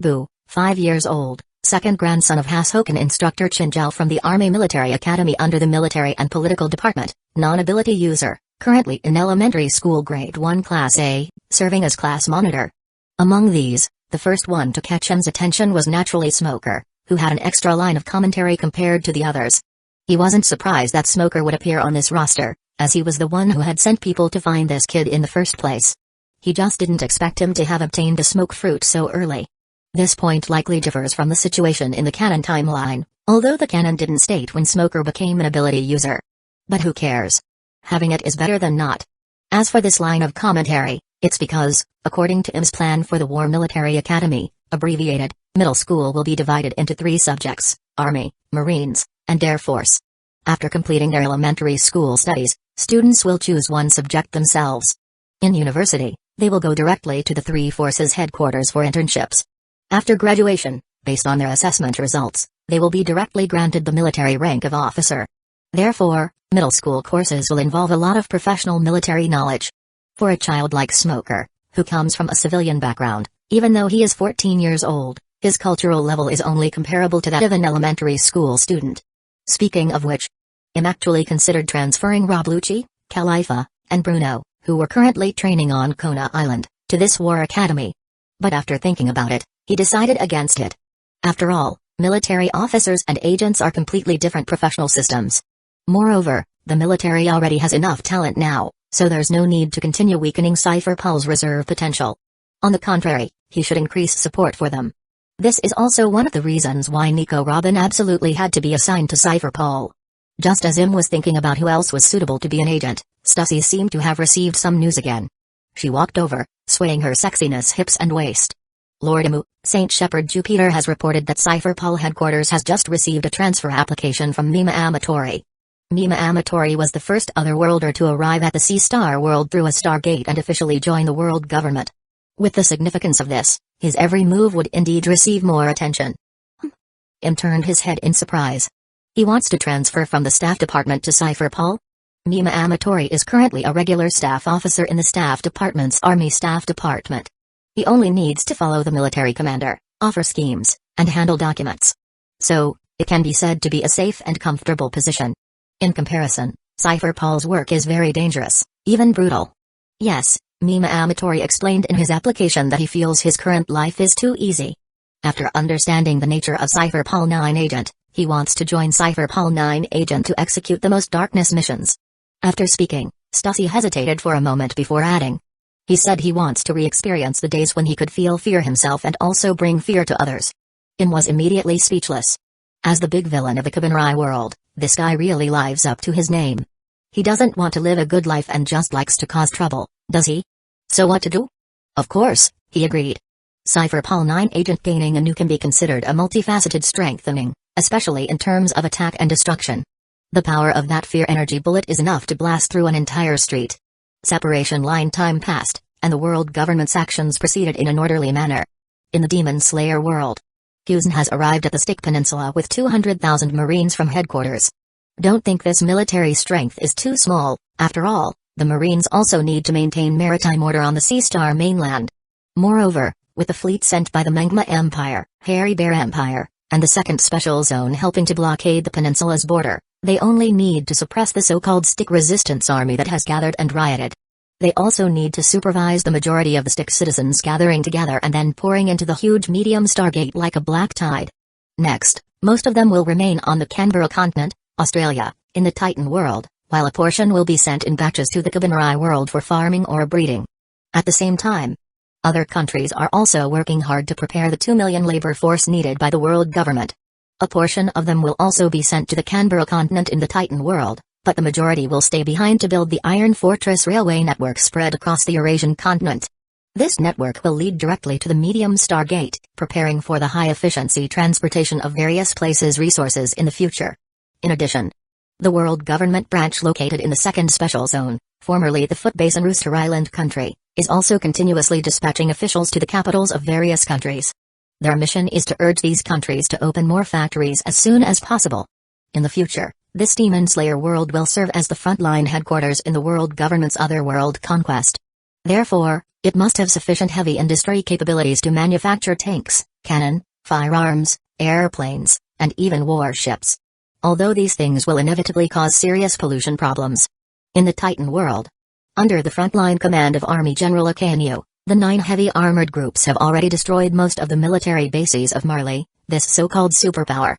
Bu, 5 years old, second grandson of Hasoken instructor Chinjal from the Army Military Academy under the Military and Political Department, non-ability user, currently in elementary school grade 1 class A, serving as class monitor. Among these, the first one to catch M's attention was naturally Smoker, who had an extra line of commentary compared to the others. He wasn't surprised that Smoker would appear on this roster, as he was the one who had sent people to find this kid in the first place. He just didn't expect him to have obtained a smoke fruit so early. This point likely differs from the situation in the canon timeline, although the canon didn't state when Smoker became an ability user. But who cares? Having it is better than not. As for this line of commentary, it's because, according to M's plan for the War Military Academy, abbreviated, middle school will be divided into 3 subjects: Army, Marines, and Air Force. After completing their elementary school studies, students will choose one subject themselves. In university, they will go directly to the 3 forces headquarters for internships. After graduation, based on their assessment results, they will be directly granted the military rank of officer. Therefore, middle school courses will involve a lot of professional military knowledge. For a child like Smoker, who comes from a civilian background, even though he is 14 years old, his cultural level is only comparable to that of an elementary school student. Speaking of which, I'm actually considered transferring Rob Lucci, Khalifa, and Bruno, who were currently training on Kona Island, to this war academy. But after thinking about it, he decided against it. After all, military officers and agents are completely different professional systems. Moreover, the military already has enough talent now, so there's no need to continue weakening Cypher Paul's reserve potential. On the contrary, he should increase support for them. This is also one of the reasons why Nico Robin absolutely had to be assigned to Cypher Paul. Just as Im was thinking about who else was suitable to be an agent, Stussy seemed to have received some news again. She walked over, swaying her sexiness hips and waist. Lord Imu, Saint Shepherd Jupiter has reported that Cypher Paul headquarters has just received a transfer application from Mima Amatori. Mima Amatori was the first otherworlder to arrive at the Sea Star world through a Stargate and officially join the world government. With the significance of this, his every move would indeed receive more attention. Im turned his head in surprise. He wants to transfer from the staff department to Cypher Paul? Mima Amatori is currently a regular staff officer in the staff department's Army Staff Department. He only needs to follow the military commander, offer schemes, and handle documents. So, it can be said to be a safe and comfortable position. In comparison, Cypher Paul's work is very dangerous, even brutal. Yes, Mima Amatori explained in his application that he feels his current life is too easy. After understanding the nature of Cypher Paul 9 agent, he wants to join Cypher Paul 9 agent to execute the most darkness missions. After speaking, Stussy hesitated for a moment before adding. He said he wants to re-experience the days when he could feel fear himself and also bring fear to others. Im was immediately speechless. As the big villain of the Kabanrai world, this guy really lives up to his name. He doesn't want to live a good life and just likes to cause trouble, does he? So what to do? Of course, he agreed. Cypher Paul 9 agent gaining a new can be considered a multifaceted strengthening, especially in terms of attack and destruction. The power of that fear energy bullet is enough to blast through an entire street. Separation line time passed, and the world government's actions proceeded in an orderly manner. In the Demon Slayer world, Fusen has arrived at the Stick Peninsula with 200,000 Marines from headquarters. Don't think this military strength is too small. After all, the Marines also need to maintain maritime order on the Sea Star mainland. Moreover, with the fleet sent by the Mangma Empire, Hairy Bear Empire, and the Second Special Zone helping to blockade the peninsula's border, they only need to suppress the so-called Stick Resistance Army that has gathered and rioted. They also need to supervise the majority of the Stick citizens gathering together and then pouring into the huge medium Stargate like a black tide. Next, most of them will remain on the Canberra continent, Australia, in the Titan world, while a portion will be sent in batches to the Kabanrai world for farming or breeding. At the same time, other countries are also working hard to prepare the 2 million labor force needed by the world government. A portion of them will also be sent to the Canberra continent in the Titan world, but the majority will stay behind to build the Iron Fortress railway network spread across the Eurasian continent. This network will lead directly to the medium Stargate, preparing for the high-efficiency transportation of various places' resources in the future. In addition, The world government branch located in the second special zone, formerly the Footbase and Rooster Island country, is also continuously dispatching officials to the capitals of various countries. Their mission is to urge these countries to open more factories as soon as possible. In the future, this Demon Slayer world will serve as the frontline headquarters in the world government's other world conquest. Therefore, it must have sufficient heavy industry capabilities to manufacture tanks, cannon, firearms, airplanes, and even warships. Although these things will inevitably cause serious pollution problems. In the Titan world, under the frontline command of Army General Akainu, the 9 heavy armored groups have already destroyed most of the military bases of Marley, this so-called superpower.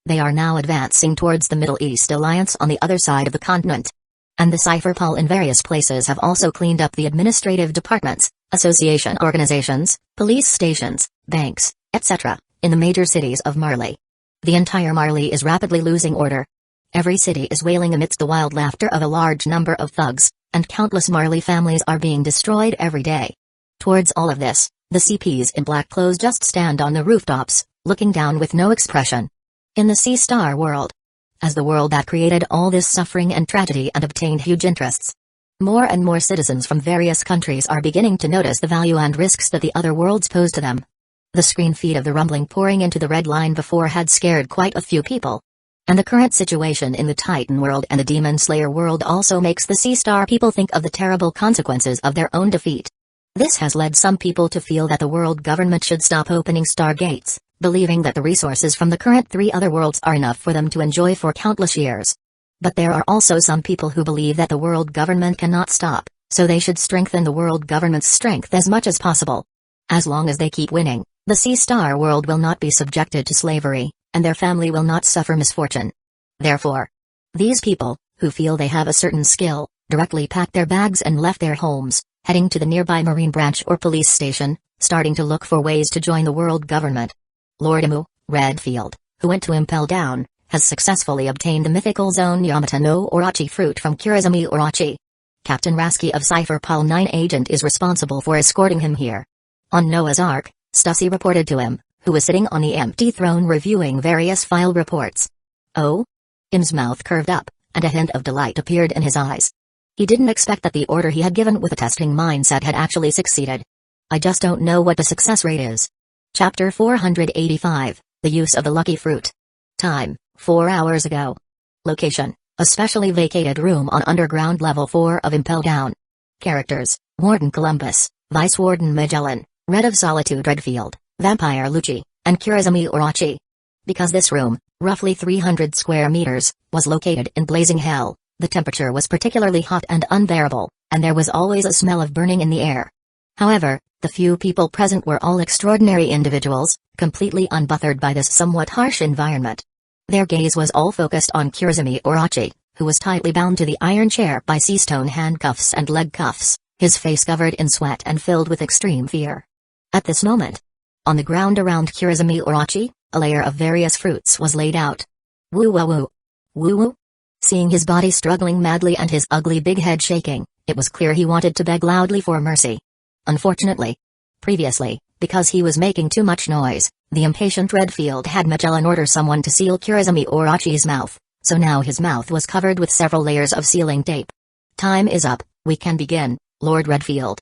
They are now advancing towards the Middle East Alliance on the other side of the continent. And the Cypherpol in various places have also cleaned up the administrative departments, association organizations, police stations, banks, etc., in the major cities of Marley. The entire Marley is rapidly losing order. Every city is wailing amidst the wild laughter of a large number of thugs, and countless Marley families are being destroyed every day. Towards all of this, the CPs in black clothes just stand on the rooftops, looking down with no expression. In the Sea Star world, as the world that created all this suffering and tragedy and obtained huge interests, more and more citizens from various countries are beginning to notice the value and risks that the other worlds pose to them. The screen feed of the rumbling pouring into the red line before had scared quite a few people. And the current situation in the Titan world and the Demon Slayer world also makes the Sea Star people think of the terrible consequences of their own defeat. This has led some people to feel that the world government should stop opening stargates, believing that the resources from the current 3 other worlds are enough for them to enjoy for countless years. But there are also some people who believe that the world government cannot stop, so they should strengthen the world government's strength as much as possible. As long as they keep winning, the Sea Star world will not be subjected to slavery, and their family will not suffer misfortune. Therefore, these people, who feel they have a certain skill, directly packed their bags and left their homes, heading to the nearby marine branch or police station, starting to look for ways to join the world government. Lord Imu, Redfield, who went to Impel Down, has successfully obtained the mythical zone Yamata no Orochi fruit from Kurizumi Orochi. Captain Rasky of Cypherpol 9 agent is responsible for escorting him here. On Noah's Ark, Stussy reported to him, who was sitting on the empty throne reviewing various file reports. Oh? Im's mouth curved up, and a hint of delight appeared in his eyes. He didn't expect that the order he had given with a testing mindset had actually succeeded. I just don't know what the success rate is. Chapter 485, The Use of the Lucky Fruit. Time, 4 hours ago. Location, a specially vacated room on underground level 4 of Impel Down. Characters, Warden Columbus, Vice Warden Magellan, Red of Solitude Redfield, Vampire Lucci, and Kurizumi Orochi. Because this room, roughly 300 square meters, was located in blazing hell, the temperature was particularly hot and unbearable, and there was always a smell of burning in the air. However, the few people present were all extraordinary individuals, completely unbothered by this somewhat harsh environment. Their gaze was all focused on Kurizumi Orochi, who was tightly bound to the iron chair by sea-stone handcuffs and leg cuffs, his face covered in sweat and filled with extreme fear. At this moment, on the ground around Kurizumi Orochi, a layer of various fruits was laid out. Woo-woo-woo. Woo-woo. Seeing his body struggling madly and his ugly big head shaking, it was clear he wanted to beg loudly for mercy. Unfortunately, previously, because he was making too much noise, the impatient Redfield had Magellan order someone to seal Kurizumi Orochi's mouth, so now his mouth was covered with several layers of sealing tape. Time is up, we can begin, Lord Redfield.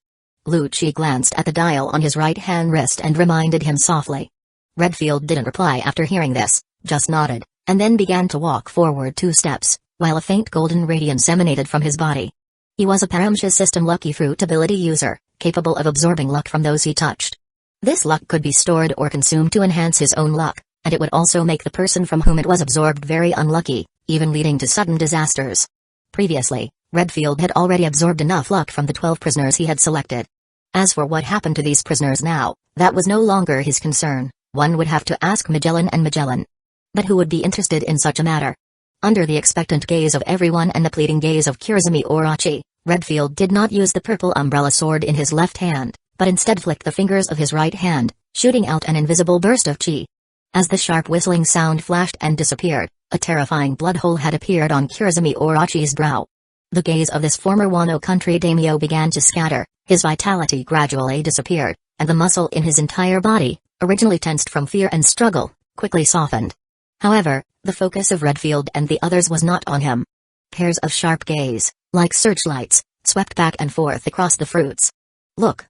Lucci glanced at the dial on his right-hand wrist and reminded him softly. Redfield didn't reply after hearing this, just nodded, and then began to walk forward 2 steps, while a faint golden radiance emanated from his body. He was a Paramsha system lucky fruit ability user, capable of absorbing luck from those he touched. This luck could be stored or consumed to enhance his own luck, and it would also make the person from whom it was absorbed very unlucky, even leading to sudden disasters. Previously, Redfield had already absorbed enough luck from the 12 prisoners he had selected. As for what happened to these prisoners now, that was no longer his concern. One would have to ask Magellan and Magellan. But who would be interested in such a matter? Under the expectant gaze of everyone and the pleading gaze of Kurizumi Orochi, Redfield did not use the purple umbrella sword in his left hand, but instead flicked the fingers of his right hand, shooting out an invisible burst of chi. As the sharp whistling sound flashed and disappeared, a terrifying blood hole had appeared on Kurizumi Orochi's brow. The gaze of this former Wano country daimyo began to scatter, his vitality gradually disappeared, and the muscle in his entire body, originally tensed from fear and struggle, quickly softened. However, the focus of Redfield and the others was not on him. Pairs of sharp gaze, like searchlights, swept back and forth across the fruits. Look!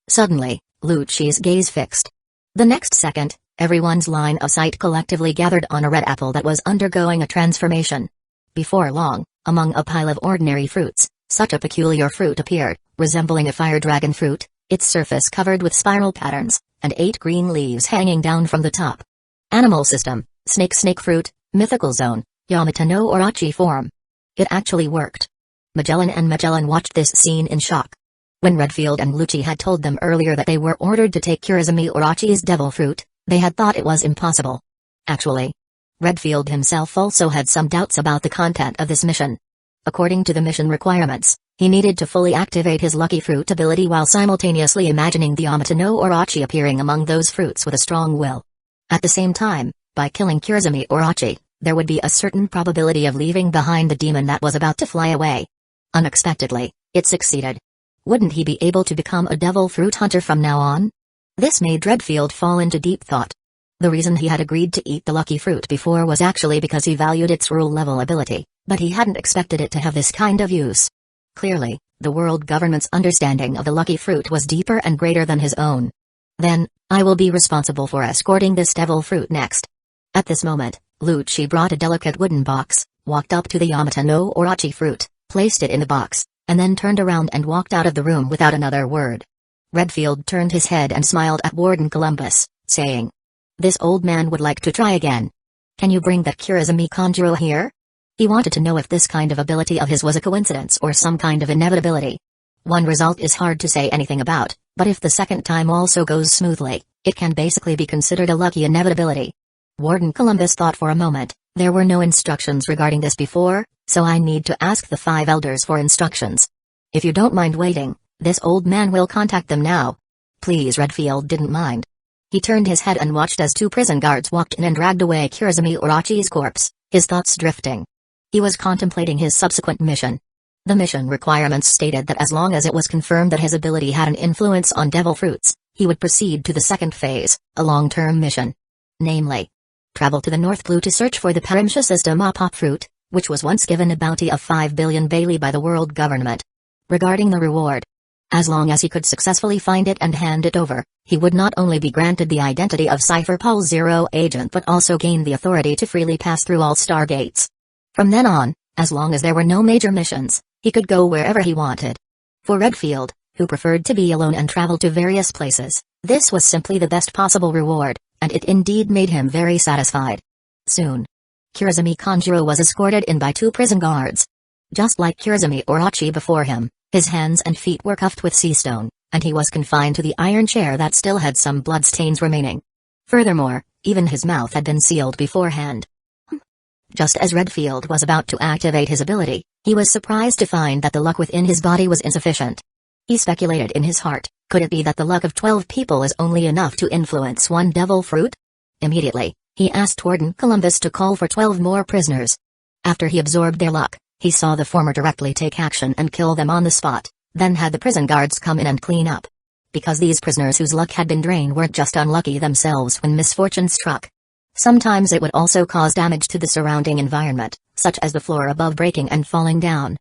Suddenly, Lucci's gaze fixed. The next second, everyone's line of sight collectively gathered on a red apple that was undergoing a transformation. Before long, among a pile of ordinary fruits, such a peculiar fruit appeared, resembling a fire dragon fruit, its surface covered with spiral patterns, and 8 green leaves hanging down from the top. Animal system, snake fruit, mythical zone, Yamata no Orochi form. It actually worked. Magellan watched this scene in shock. When Redfield and Lucci had told them earlier that they were ordered to take Kurizumi Orochi's devil fruit, they had thought it was impossible. Actually, Redfield himself also had some doubts about the content of this mission. According to the mission requirements, he needed to fully activate his lucky fruit ability while simultaneously imagining the Yamata no Orochi appearing among those fruits with a strong will. At the same time, by killing Kurizumi Orochi, there would be a certain probability of leaving behind the demon that was about to fly away. Unexpectedly, it succeeded. Wouldn't he be able to become a devil fruit hunter from now on? This made Redfield fall into deep thought. The reason he had agreed to eat the lucky fruit before was actually because he valued its rule-level ability, but he hadn't expected it to have this kind of use. Clearly, the world government's understanding of the lucky fruit was deeper and greater than his own. Then, I will be responsible for escorting this devil fruit next. At this moment, Lucci brought a delicate wooden box, walked up to the Yamata no Orochi fruit, placed it in the box, and then turned around and walked out of the room without another word. Redfield turned his head and smiled at Warden Columbus, saying, "This old man would like to try again. Can you bring that Kurizumi Kanjuro here?" He wanted to know if this kind of ability of his was a coincidence or some kind of inevitability. One result is hard to say anything about, but if the second time also goes smoothly, it can basically be considered a lucky inevitability. Warden Columbus thought for a moment. There were no instructions regarding this before, so I need to ask the 5 elders for instructions. If you don't mind waiting, this old man will contact them now. Please. Redfield didn't mind. He turned his head and watched as 2 prison guards walked in and dragged away Kurizumi Orochi's corpse, his thoughts drifting. He was contemplating his subsequent mission. The mission requirements stated that as long as it was confirmed that his ability had an influence on devil fruits, he would proceed to the second phase, a long-term mission. Namely, travel to the North Blue to search for the Parimsha system Apop fruit, which was once given a bounty of 5 billion Bailey by the world government. Regarding the reward, as long as he could successfully find it and hand it over, he would not only be granted the identity of Cypher Pulse Zero agent but also gain the authority to freely pass through all stargates. From then on, as long as there were no major missions, he could go wherever he wanted. For Redfield, who preferred to be alone and travel to various places, this was simply the best possible reward, and it indeed made him very satisfied. Soon, Kurizumi Kanjuro was escorted in by 2 prison guards. Just like Kurizumi Orochi before him, his hands and feet were cuffed with sea stone, and he was confined to the iron chair that still had some bloodstains remaining. Furthermore, even his mouth had been sealed beforehand. Just as Redfield was about to activate his ability, he was surprised to find that the luck within his body was insufficient. He speculated in his heart, could it be that the luck of 12 people is only enough to influence one devil fruit? Immediately, he asked Warden Columbus to call for 12 more prisoners. After he absorbed their luck, he saw the former directly take action and kill them on the spot, then had the prison guards come in and clean up. Because these prisoners whose luck had been drained weren't just unlucky themselves when misfortune struck. Sometimes it would also cause damage to the surrounding environment, such as the floor above breaking and falling down.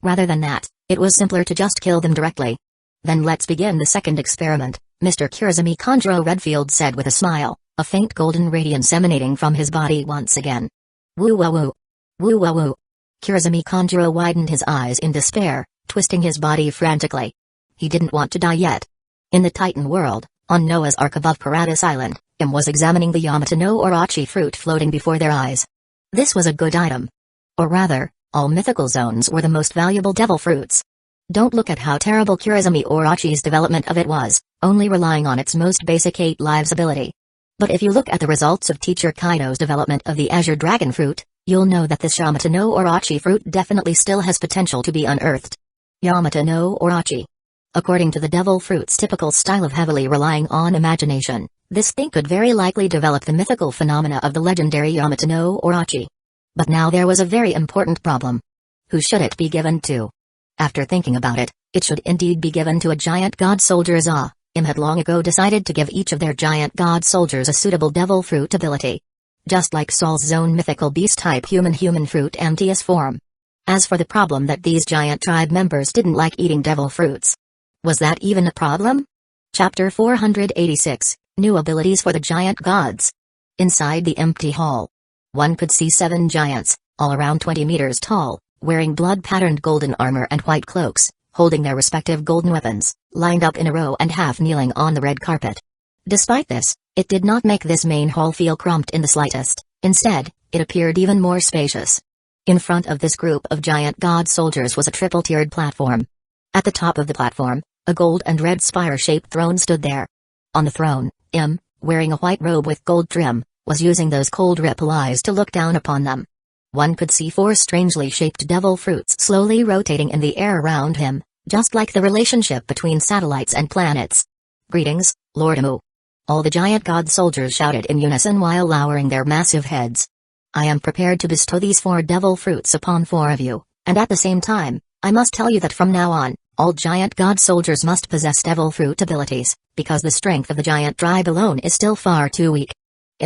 Rather than that, it was simpler to just kill them directly. Then let's begin the second experiment, Mr. Kurizumi Kanjuro, Redfield said with a smile, a faint golden radiance emanating from his body once again. Woo-wah-woo. Woo-wah-woo. Kurizumi Kanjuro widened his eyes in despair, twisting his body frantically. He didn't want to die yet. In the Titan world, on Noah's Ark above Paradise Island, Im was examining the Yamata no Orochi fruit floating before their eyes. This was a good item. Or rather, all mythical zones were the most valuable devil fruits. Don't look at how terrible Kurizumi Orochi's development of it was, only relying on its most basic 8 lives ability. But if you look at the results of Teacher Kaido's development of the Azure Dragon fruit, you'll know that this Yamata no Orochi fruit definitely still has potential to be unearthed. Yamata no Orochi. According to the devil fruit's typical style of heavily relying on imagination, this thing could very likely develop the mythical phenomena of the legendary Yamata no Orochi. But now there was a very important problem. Who should it be given to? After thinking about it, it should indeed be given to a giant god soldier. Im had long ago decided to give each of their giant god soldiers a suitable devil fruit ability. just like Saul's own mythical beast-type human fruit Antaeus form. As for the problem that these giant tribe members didn't like eating devil fruits. Was that even a problem? Chapter 486, New Abilities for the Giant Gods. Inside the empty hall, one could see 7 giants, all around 20 meters tall, wearing blood-patterned golden armor and white cloaks, holding their respective golden weapons, lined up in a row and half kneeling on the red carpet. Despite this, it did not make this main hall feel cramped in the slightest. Instead, it appeared even more spacious. In front of this group of giant god soldiers was a triple-tiered platform. At the top of the platform, a gold and red spire-shaped throne stood there. On the throne, wearing a white robe with gold trim, was using those cold ripple eyes to look down upon them. One could see 4 strangely shaped devil fruits slowly rotating in the air around him, just like the relationship between satellites and planets. "Greetings, Lord Amu." All the giant god soldiers shouted in unison while lowering their massive heads. "I am prepared to bestow these 4 devil fruits upon 4 of you, and at the same time, I must tell you that from now on, all giant god soldiers must possess devil fruit abilities, because the strength of the giant tribe alone is still far too weak."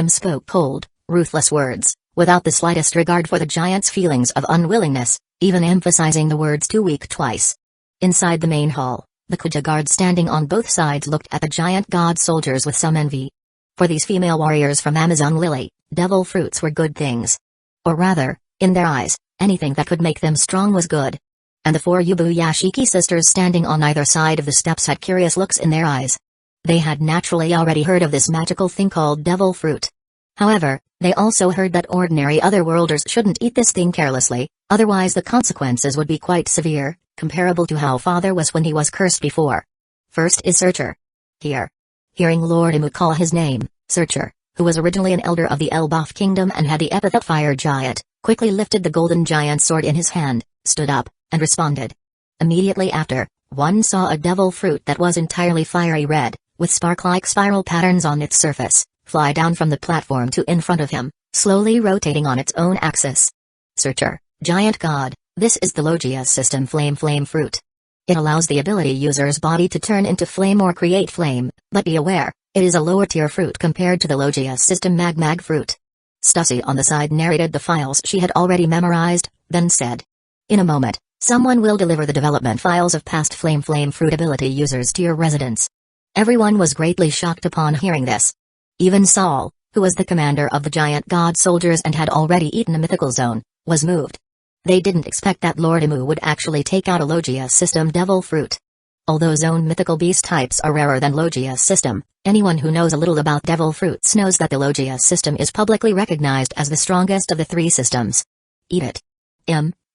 Spoke cold, ruthless words, without the slightest regard for the giant's feelings of unwillingness, even emphasizing the words "too weak" twice. Inside the main hall, the Kuja guards standing on both sides looked at the giant god soldiers with some envy. For these female warriors from Amazon Lily, devil fruits were good things. Or rather, in their eyes, anything that could make them strong was good. And the 4 Yubuyashiki sisters standing on either side of the steps had curious looks in their eyes. They had naturally already heard of this magical thing called devil fruit. However, they also heard that ordinary otherworlders shouldn't eat this thing carelessly, otherwise the consequences would be quite severe, comparable to how Father was when he was cursed before. First is Searcher. Hearing Lord Amu call his name, Searcher, who was originally an elder of the Elbaf kingdom and had the epithet Fire Giant, quickly lifted the golden giant sword in his hand, stood up, and responded. Immediately after, one saw a devil fruit that was entirely fiery red, with spark-like spiral patterns on its surface, fly down from the platform to in front of him, slowly rotating on its own axis. Searcher, Giant God, this is the Logia system Flame Fruit. It allows the ability user's body to turn into flame or create flame, but be aware, it is a lower-tier fruit compared to the Logia system Mag Fruit. Stussy on the side narrated the files she had already memorized, then said. In a moment, someone will deliver the development files of past Flame Fruit ability users to your residence. Everyone was greatly shocked upon hearing this. Even Saul, who was the commander of the giant god soldiers and had already eaten a mythical zone, was moved. They didn't expect that Lord Amu would actually take out a Logia system devil fruit. Although zone mythical beast types are rarer than Logia system, anyone who knows a little about devil fruits knows that the Logia system is publicly recognized as the strongest of the 3 systems. Eat it.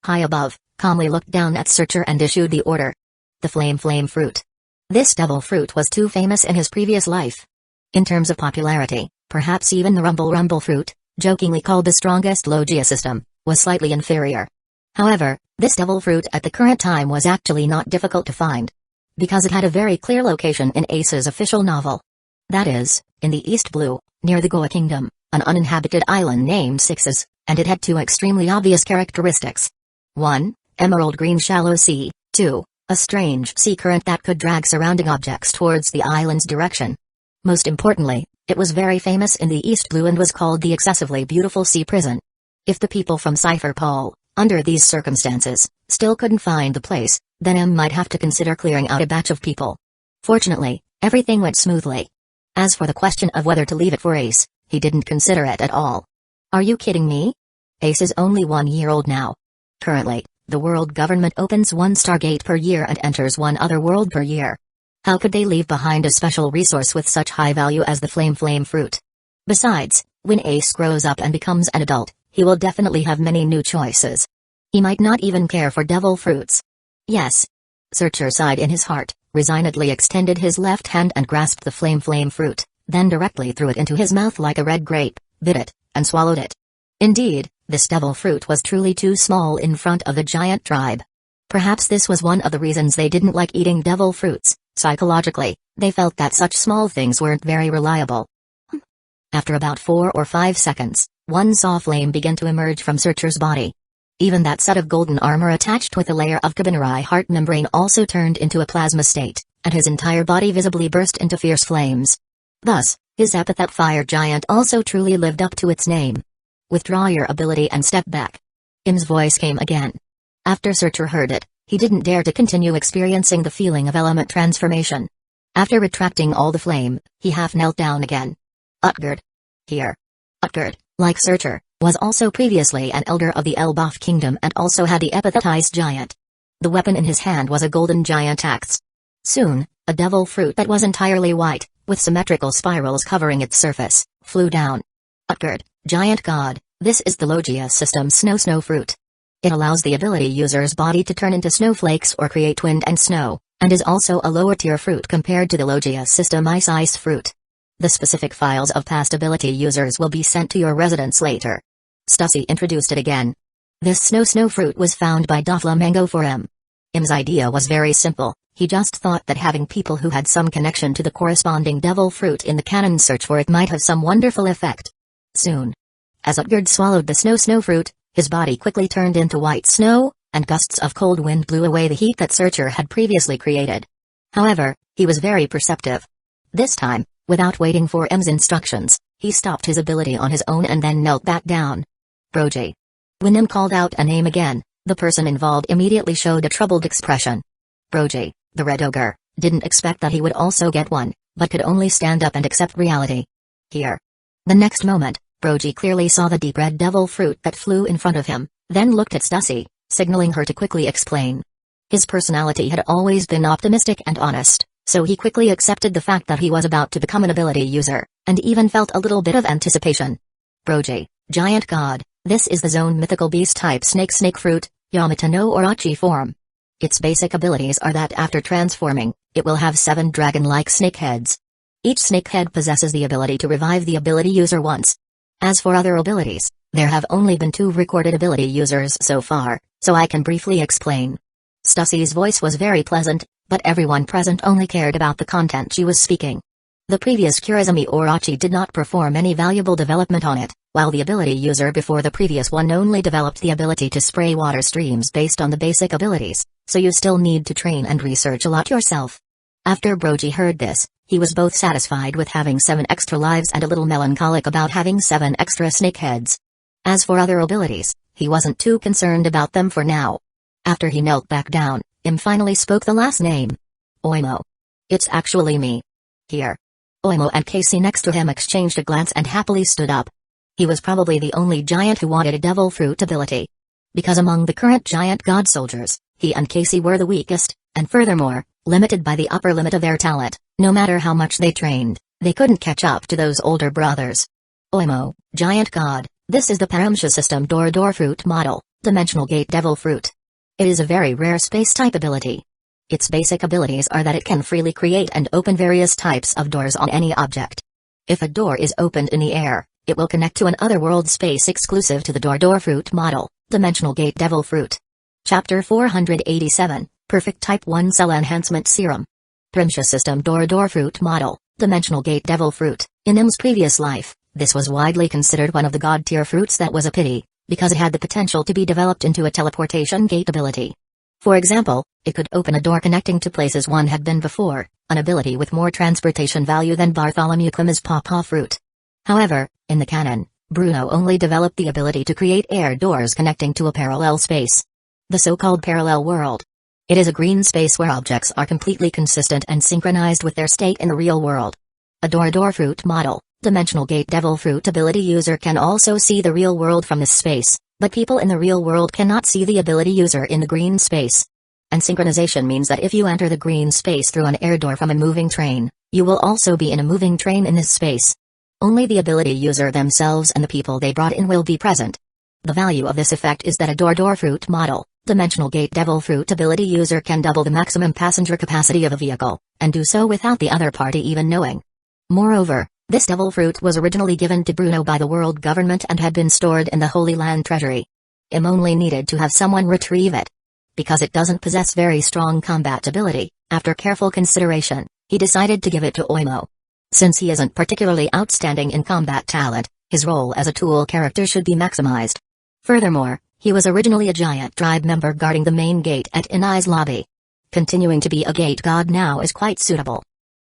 High above, calmly looked down at Searcher and issued the order. The Flame Fruit. This devil fruit was too famous in his previous life. In terms of popularity, perhaps even the Rumble fruit, jokingly called the strongest Logia system, was slightly inferior. However, this devil fruit at the current time was actually not difficult to find. Because it had a very clear location in Ace's official novel. That is, in the East Blue, near the Goa Kingdom, an uninhabited island named Sixes, and it had 2 extremely obvious characteristics. 1. Emerald green shallow sea. 2. A strange sea current that could drag surrounding objects towards the island's direction. Most importantly, it was very famous in the East Blue and was called the excessively beautiful sea prison. If the people from Cypher Paul, under these circumstances, still couldn't find the place, then M might have to consider clearing out a batch of people. Fortunately, everything went smoothly. As for the question of whether to leave it for Ace, he didn't consider it at all. Are you kidding me? Ace is only 1 year old now. Currently, the world government opens 1 stargate per year and enters 1 other world per year. How could they leave behind a special resource with such high value as the Flame Fruit? Besides, when Ace grows up and becomes an adult, he will definitely have many new choices. He might not even care for devil fruits. Yes. Searcher sighed in his heart, resignedly extended his left hand and grasped the Flame Fruit, then directly threw it into his mouth like a red grape, bit it, and swallowed it. Indeed, this devil fruit was truly too small in front of the giant tribe. Perhaps this was one of the reasons they didn't like eating devil fruits. Psychologically, they felt that such small things weren't very reliable. After about 4 or 5 seconds, one saw flame begin to emerge from Searcher's body. Even that set of golden armor attached with a layer of Kabinari heart membrane also turned into a plasma state, and his entire body visibly burst into fierce flames. Thus, His epithet Fire Giant also truly lived up to its name. Withdraw your ability and step back. Im's voice came again. After Searcher heard it, he didn't dare to continue experiencing the feeling of element transformation. After retracting all the flame, he half knelt down again. Utgard. Here. Utgard, like Searcher, was also previously an elder of the Elbaf kingdom and also had the epithet Ice Giant. The weapon in his hand was a golden giant axe. Soon, a devil fruit that was entirely white, with symmetrical spirals covering its surface, flew down. Utgard, giant god, this is the Logia system snow fruit. It allows the ability user's body to turn into snowflakes or create wind and snow, and is also a lower tier fruit compared to the Logia system ice fruit. The specific files of past ability users will be sent to your residence later. Stussy introduced it again. This snow fruit was found by Doflamingo for M. Im's idea was very simple. He just thought that having people who had some connection to the corresponding devil fruit in the canon search for it might have some wonderful effect. Soon, as Utgard swallowed the snow fruit, his body quickly turned into white snow, and gusts of cold wind blew away the heat that Searcher had previously created. However, he was very perceptive. This time, without waiting for M's instructions, he stopped his ability on his own and then knelt back down. Broji. When M called out a name again, the person involved immediately showed a troubled expression. Broji, the Red Ogre, didn't expect that he would also get one, but could only stand up and accept reality. Here. The next moment, Broji clearly saw the deep red devil fruit that flew in front of him, then looked at Stussy, signaling her to quickly explain. His personality had always been optimistic and honest, so he quickly accepted the fact that he was about to become an ability user, and even felt a little bit of anticipation. Broji, giant god, this is the zone mythical beast type snake fruit, Yamata no Orochi form. Its basic abilities are that after transforming, it will have 7 dragon-like snake heads. Each snake head possesses the ability to revive the ability user once. As for other abilities, there have only been 2 recorded ability users so far, so I can briefly explain. Stussy's voice was very pleasant, but everyone present only cared about the content she was speaking. The previous Kurizumi Orochi did not perform any valuable development on it, while the ability user before the previous one only developed the ability to spray water streams based on the basic abilities, so you still need to train and research a lot yourself. After Broji heard this, he was both satisfied with having 7 extra lives and a little melancholic about having 7 extra snake heads. As for other abilities, he wasn't too concerned about them for now. After he knelt back down, Im finally spoke the last name. Oimo. It's actually me. Here. Oimo and Casey next to him exchanged a glance and happily stood up. He was probably the only giant who wanted a devil fruit ability. Because among the current giant god soldiers, he and Casey were the weakest, and furthermore, limited by the upper limit of their talent. No matter how much they trained, they couldn't catch up to those older brothers. Oimo, giant god, this is the Paramsha system door fruit model, dimensional gate devil fruit. It is a very rare space-type ability. Its basic abilities are that it can freely create and open various types of doors on any object. If a door is opened in the air, it will connect to an otherworld space exclusive to the door fruit model, dimensional gate devil fruit. Chapter 487, Perfect Type 1 Cell Enhancement Serum. Paramsha system door fruit model, dimensional gate devil fruit. In Im's previous life, this was widely considered one of the god-tier fruits that was a pity, because it had the potential to be developed into a teleportation gate ability. For example, it could open a door connecting to places one had been before, an ability with more transportation value than Bartholomew Klima's pawpaw fruit. However, in the canon, Bruno only developed the ability to create air doors connecting to a parallel space. The so-called parallel world. It is a green space where objects are completely consistent and synchronized with their state in the real world. A door fruit model, dimensional gate devil fruit ability user can also see the real world from this space, but people in the real world cannot see the ability user in the green space. And synchronization means that if you enter the green space through an air door from a moving train, you will also be in a moving train in this space. Only the ability user themselves and the people they brought in will be present. The value of this effect is that a door fruit model, dimensional gate devil fruit ability user can double the maximum passenger capacity of a vehicle, and do so without the other party even knowing. Moreover, this devil fruit was originally given to Bruno by the world government and had been stored in the Holy Land treasury. Im only needed to have someone retrieve it. Because it doesn't possess very strong combat ability, after careful consideration, he decided to give it to Oimo. Since he isn't particularly outstanding in combat talent, his role as a tool character should be maximized. Furthermore, he was originally a giant tribe member guarding the main gate at Inai's lobby. Continuing to be a gate god now is quite suitable.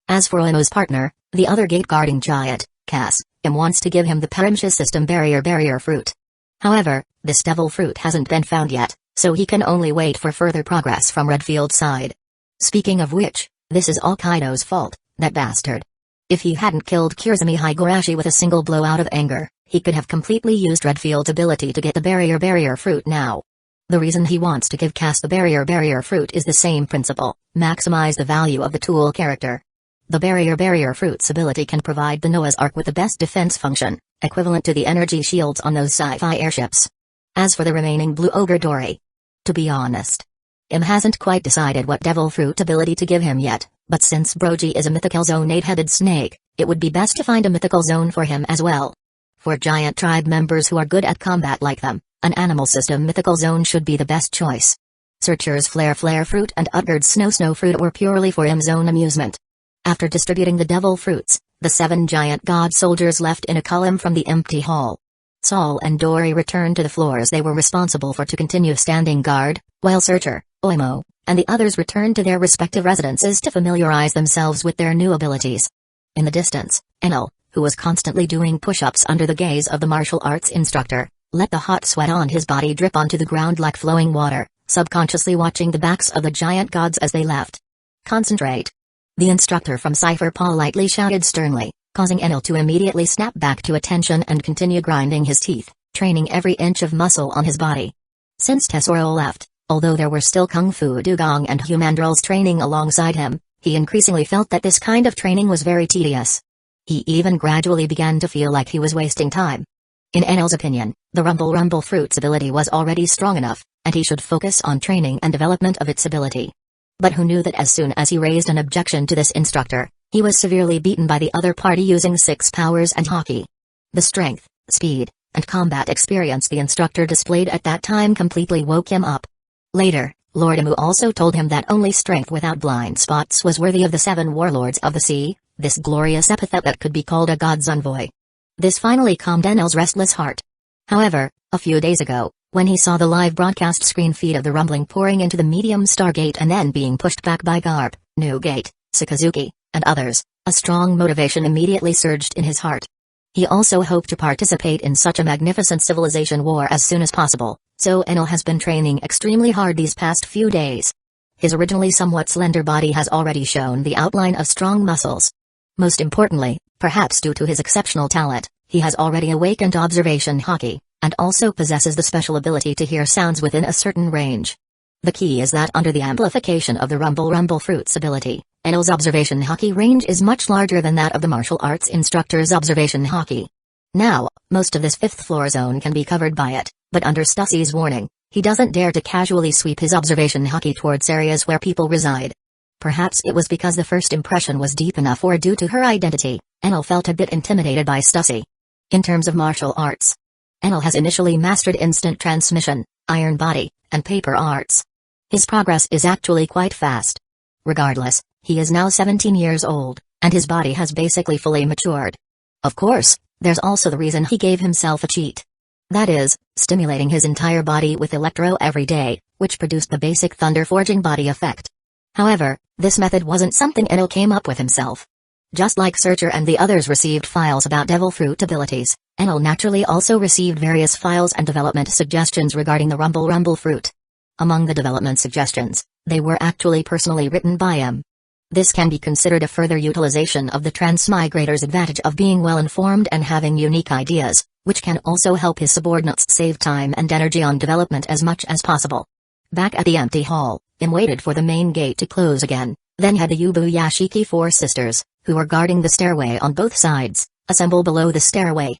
As for Oimo's partner, the other gate-guarding giant, Cass, Im wants to give him the Parimshas system barrier fruit. However, this devil fruit hasn't been found yet, so he can only wait for further progress from Redfield's side. Speaking of which, this is all Kaido's fault, that bastard. If he hadn't killed Kurzumi Higurashi with a single blow out of anger, he could have completely used Redfield's ability to get the barrier fruit now. The reason he wants to give Cass the barrier fruit is the same principle: maximize the value of the tool character. The barrier fruit's ability can provide the Noah's Ark with the best defense function, equivalent to the energy shields on those sci-fi airships. As for the remaining Blue Ogre Dory, to be honest, Im hasn't quite decided what devil fruit ability to give him yet, but since Brogy is a mythical zone 8-headed snake, it would be best to find a mythical zone for him as well. For giant tribe members who are good at combat like them, an animal system mythical zone should be the best choice. Searcher's Flare fruit and Utgard's Snow fruit were purely for Im's own amusement. After distributing the devil fruits, the 7 giant god soldiers left in a column from the empty hall. Saul and Dory returned to the floors they were responsible for to continue standing guard, while Searcher, Oimo, and the others returned to their respective residences to familiarize themselves with their new abilities. In the distance, Enel, who was constantly doing push-ups under the gaze of the martial arts instructor, let the hot sweat on his body drip onto the ground like flowing water, subconsciously watching the backs of the giant gods as they left. Concentrate. The instructor from Cypher politely shouted sternly, causing Enel to immediately snap back to attention and continue grinding his teeth, training every inch of muscle on his body. Since Tesoro left, although there were still Kung Fu Dugong and Humandrels training alongside him, he increasingly felt that this kind of training was very tedious. He even gradually began to feel like he was wasting time. In Enel's opinion, the Rumble fruit's ability was already strong enough, and he should focus on training and development of its ability. But who knew that as soon as he raised an objection to this instructor, he was severely beaten by the other party using 6 powers and hockey. The strength, speed, and combat experience the instructor displayed at that time completely woke him up. Later, Lord Amu also told him that only strength without blind spots was worthy of the 7 warlords of the sea, this glorious epithet that could be called a god's envoy. This finally calmed Enel's restless heart. However, a few days ago, when he saw the live broadcast screen feed of the rumbling pouring into the medium Stargate and then being pushed back by Garp, Newgate, Sakazuki, and others, a strong motivation immediately surged in his heart. He also hoped to participate in such a magnificent civilization war as soon as possible, so Enel has been training extremely hard these past few days. His originally somewhat slender body has already shown the outline of strong muscles. Most importantly, perhaps due to his exceptional talent, he has already awakened observation hockey, and also possesses the special ability to hear sounds within a certain range. The key is that under the amplification of the Rumble fruit's ability, Enel's observation hockey range is much larger than that of the martial arts instructor's observation hockey. Now, most of this 5th floor zone can be covered by it, but under Stussy's warning, he doesn't dare to casually sweep his observation hockey towards areas where people reside. Perhaps it was because the first impression was deep enough, or due to her identity, Enel felt a bit intimidated by Stussy. In terms of martial arts, Enel has initially mastered instant transmission, iron body, and paper arts. His progress is actually quite fast. Regardless, he is now 17 years old, and his body has basically fully matured. Of course, there's also the reason he gave himself a cheat. That is, stimulating his entire body with electro every day, which produced the basic thunder-forging body effect. However, this method wasn't something Enel came up with himself. Just like Searcher and the others received files about devil fruit abilities, Enel naturally also received various files and development suggestions regarding the Rumble fruit. Among the development suggestions, they were actually personally written by him. This can be considered a further utilization of the transmigrator's advantage of being well-informed and having unique ideas, which can also help his subordinates save time and energy on development as much as possible. Back at the empty hall, Im waited for the main gate to close again, then had the Yubuyashiki 4 sisters, who were guarding the stairway on both sides, assemble below the stairway.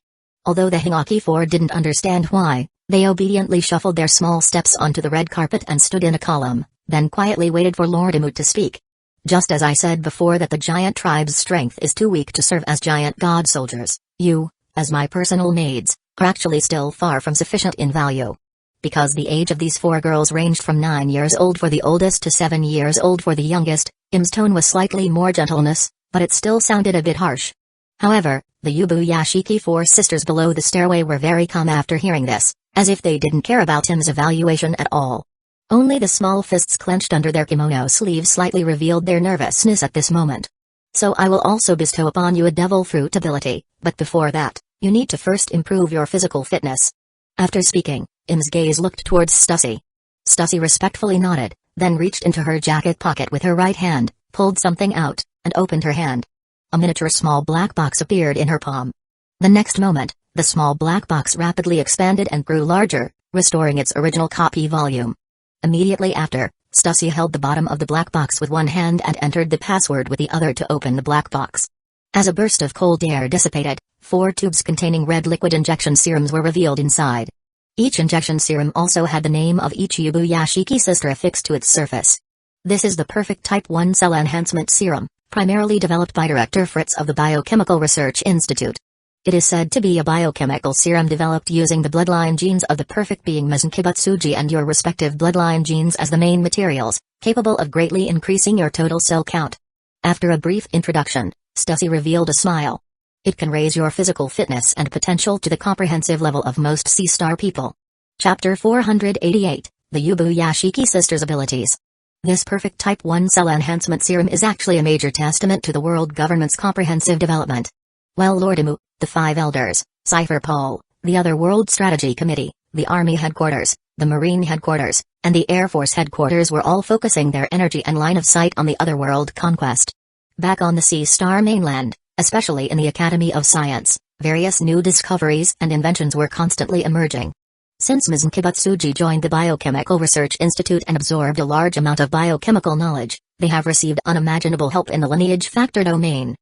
Although the Hingaki 4 didn't understand why, they obediently shuffled their small steps onto the red carpet and stood in a column, then quietly waited for Lord Imut to speak. Just as I said before that the giant tribe's strength is too weak to serve as giant god soldiers, you, as my personal maids, are actually still far from sufficient in value. Because the age of these 4 girls ranged from 9 years old for the oldest to 7 years old for the youngest, Im's tone was slightly more gentleness, but it still sounded a bit harsh. However, the Yubuyashiki 4 sisters below the stairway were very calm after hearing this, as if they didn't care about Im's evaluation at all. Only the small fists clenched under their kimono sleeves slightly revealed their nervousness at this moment. So I will also bestow upon you a devil fruit ability, but before that, you need to first improve your physical fitness. After speaking, Im's gaze looked towards Stussy. Stussy respectfully nodded, then reached into her jacket pocket with her right hand, pulled something out, and opened her hand. A miniature small black box appeared in her palm. The next moment, the small black box rapidly expanded and grew larger, restoring its original copy volume. Immediately after, Stussy held the bottom of the black box with one hand and entered the password with the other to open the black box. As a burst of cold air dissipated, 4 tubes containing red liquid injection serums were revealed inside. Each injection serum also had the name of each Yubuyashiki sister affixed to its surface. This is the perfect Type 1 Cell Enhancement Serum, primarily developed by Director Fritz of the Biochemical Research Institute. It is said to be a biochemical serum developed using the bloodline genes of the perfect being Mizunkibutsuji and your respective bloodline genes as the main materials, capable of greatly increasing your total cell count. After a brief introduction, Stussy revealed a smile. It can raise your physical fitness and potential to the comprehensive level of most C-star people. Chapter 488, The Yubuyashiki Sisters' Abilities. This perfect Type 1 Cell Enhancement Serum is actually a major testament to the world government's comprehensive development. While Lord Imu, the 5 elders, Cypher Paul, the other World Strategy Committee, the Army Headquarters, the Marine Headquarters, and the Air Force Headquarters were all focusing their energy and line of sight on the otherworld conquest. Back on the C-Star mainland, especially in the Academy of Science, various new discoveries and inventions were constantly emerging. Since Mizunkibutsuji joined the Biochemical Research Institute and absorbed a large amount of biochemical knowledge, they have received unimaginable help in the lineage factor domain.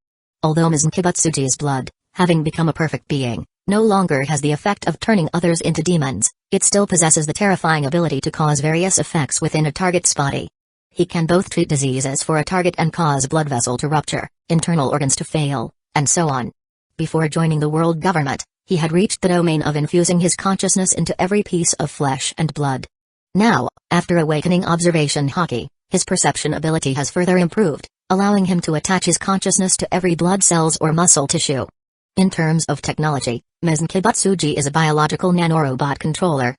Although Mizunkibutsuji's blood, having become a perfect being, no longer has the effect of turning others into demons, it still possesses the terrifying ability to cause various effects within a target's body. He can both treat diseases for a target and cause blood vessel to rupture, internal organs to fail, and so on. Before joining the world government, he had reached the domain of infusing his consciousness into every piece of flesh and blood. Now, after awakening observation Haki, his perception ability has further improved, allowing him to attach his consciousness to every blood cells or muscle tissue. In terms of technology, Mizunkibutsuji is a biological nanorobot controller.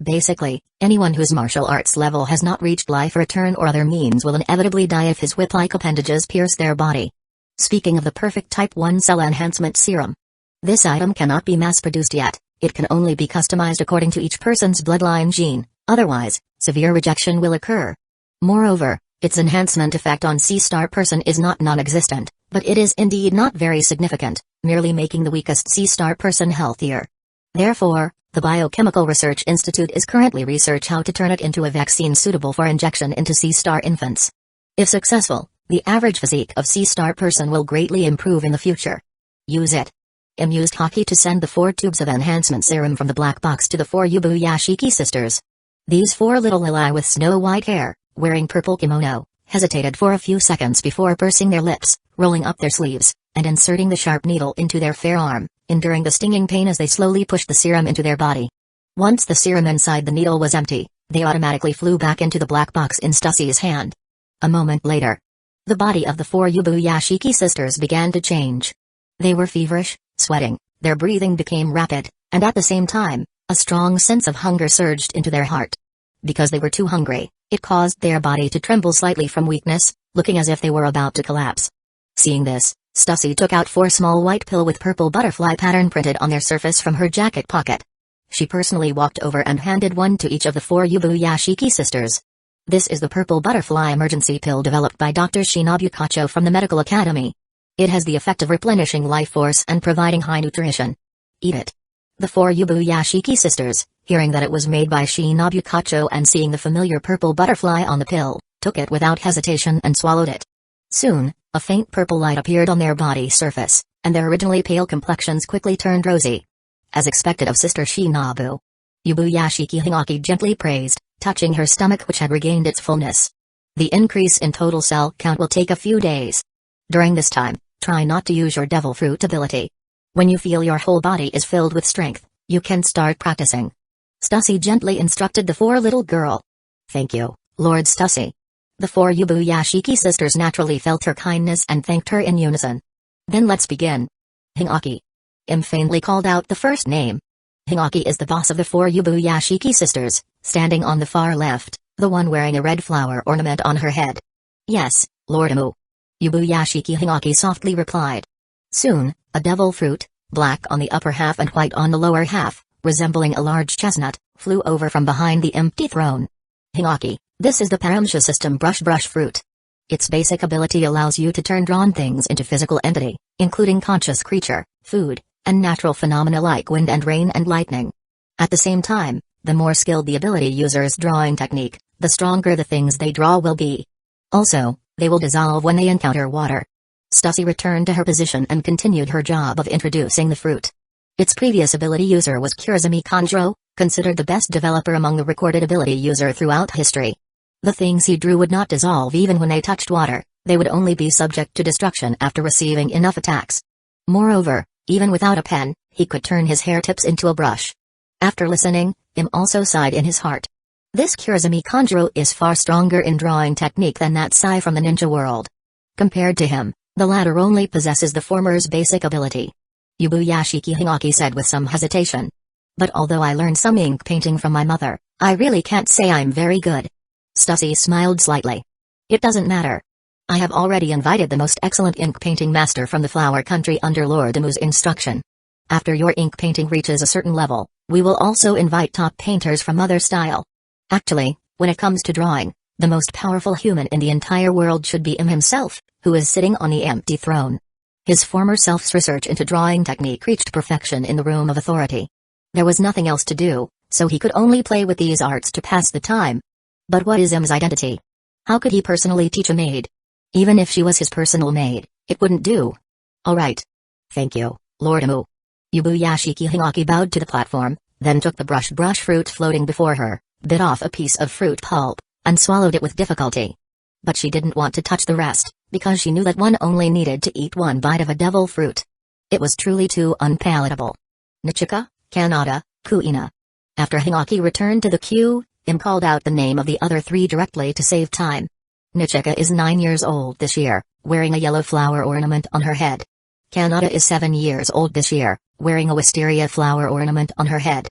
Basically, anyone whose martial arts level has not reached life return or other means will inevitably die if his whip-like appendages pierce their body. Speaking of the perfect Type 1 Cell Enhancement Serum. This item cannot be mass-produced yet, it can only be customized according to each person's bloodline gene, otherwise, severe rejection will occur. Moreover, its enhancement effect on C-star person is not non-existent, but it is indeed not very significant, merely making the weakest C-star person healthier. Therefore, the Biochemical Research Institute is currently researching how to turn it into a vaccine suitable for injection into C-star infants. If successful, the average physique of C-star person will greatly improve in the future. Use it. Im used Haki to send the 4 tubes of enhancement serum from the black box to the 4 Yubuyashiki sisters. These 4 little lili with snow-white hair, wearing purple kimono, hesitated for a few seconds before pursing their lips, rolling up their sleeves, and inserting the sharp needle into their fair arm, enduring the stinging pain as they slowly pushed the serum into their body. Once the serum inside the needle was empty, they automatically flew back into the black box in Stussy's hand. A moment later, the body of the 4 Yubuyashiki sisters began to change. They were feverish, sweating, their breathing became rapid, and at the same time, a strong sense of hunger surged into their heart. Because they were too hungry, it caused their body to tremble slightly from weakness, looking as if they were about to collapse. Seeing this, Stussy took out 4 small white pills with purple butterfly pattern printed on their surface from her jacket pocket. She personally walked over and handed one to each of the 4 Yubuyashiki sisters. This is the purple butterfly emergency pill developed by Dr. Shinobu Kacho from the Medical Academy. It has the effect of replenishing life force and providing high nutrition. Eat it. The 4 Yubuyashiki sisters, hearing that it was made by Shinobu Kacho and seeing the familiar purple butterfly on the pill, took it without hesitation and swallowed it. Soon, a faint purple light appeared on their body surface, and their originally pale complexions quickly turned rosy. As expected of Sister Shinobu, Yubuyashiki Hinaki gently praised, touching her stomach which had regained its fullness. The increase in total cell count will take a few days. During this time, try not to use your devil fruit ability. When you feel your whole body is filled with strength, you can start practicing. Stussy gently instructed the 4 little girl. Thank you, Lord Stussy. The 4 Yubuyashiki sisters naturally felt her kindness and thanked her in unison. Then let's begin. Hinaki. Im faintly called out the first name. Hinaki is the boss of the 4 Yubuyashiki sisters, standing on the far left, the one wearing a red flower ornament on her head. Yes, Lord Imu. Yubuyashiki Hinaki softly replied. Soon, a devil fruit, black on the upper half and white on the lower half, resembling a large chestnut, flew over from behind the empty throne. Hinaki, this is the Paramsha system brush fruit. Its basic ability allows you to turn drawn things into physical entity, including conscious creature, food, and natural phenomena like wind and rain and lightning. At the same time, the more skilled the ability user's drawing technique, the stronger the things they draw will be. Also, they will dissolve when they encounter water. Stussy returned to her position and continued her job of introducing the fruit. Its previous ability user was Kurizumi Kanjuro, considered the best developer among the recorded ability user throughout history. The things he drew would not dissolve even when they touched water, they would only be subject to destruction after receiving enough attacks. Moreover, even without a pen, he could turn his hair tips into a brush. After listening, Im also sighed in his heart. This Kurizumi Kanjuro is far stronger in drawing technique than that Sai from the ninja world. Compared to him, the latter only possesses the former's basic ability. Yubuyashiki Hinaki said with some hesitation. But although I learned some ink painting from my mother, I really can't say I'm very good. Stussy smiled slightly. It doesn't matter. I have already invited the most excellent ink painting master from the Flower Country under Lord Amu's instruction. After your ink painting reaches a certain level, we will also invite top painters from other style. Actually, when it comes to drawing, the most powerful human in the entire world should be Im himself, who is sitting on the empty throne. His former self's research into drawing technique reached perfection in the room of authority. There was nothing else to do, so he could only play with these arts to pass the time. But what is Im's identity? How could he personally teach a maid? Even if she was his personal maid, it wouldn't do. Alright. Thank you, Lord Amu. Yubuyashiki Hinaki bowed to the platform, then took the brush fruit floating before her, bit off a piece of fruit pulp, and swallowed it with difficulty. But she didn't want to touch the rest, because she knew that one only needed to eat one bite of a devil fruit. It was truly too unpalatable. Nichika, Kanata, Kuina. After Hinaki returned to the queue, Im called out the name of the other three directly to save time. Nichika is 9 years old this year, wearing a yellow flower ornament on her head. Kanata is 7 years old this year, wearing a wisteria flower ornament on her head.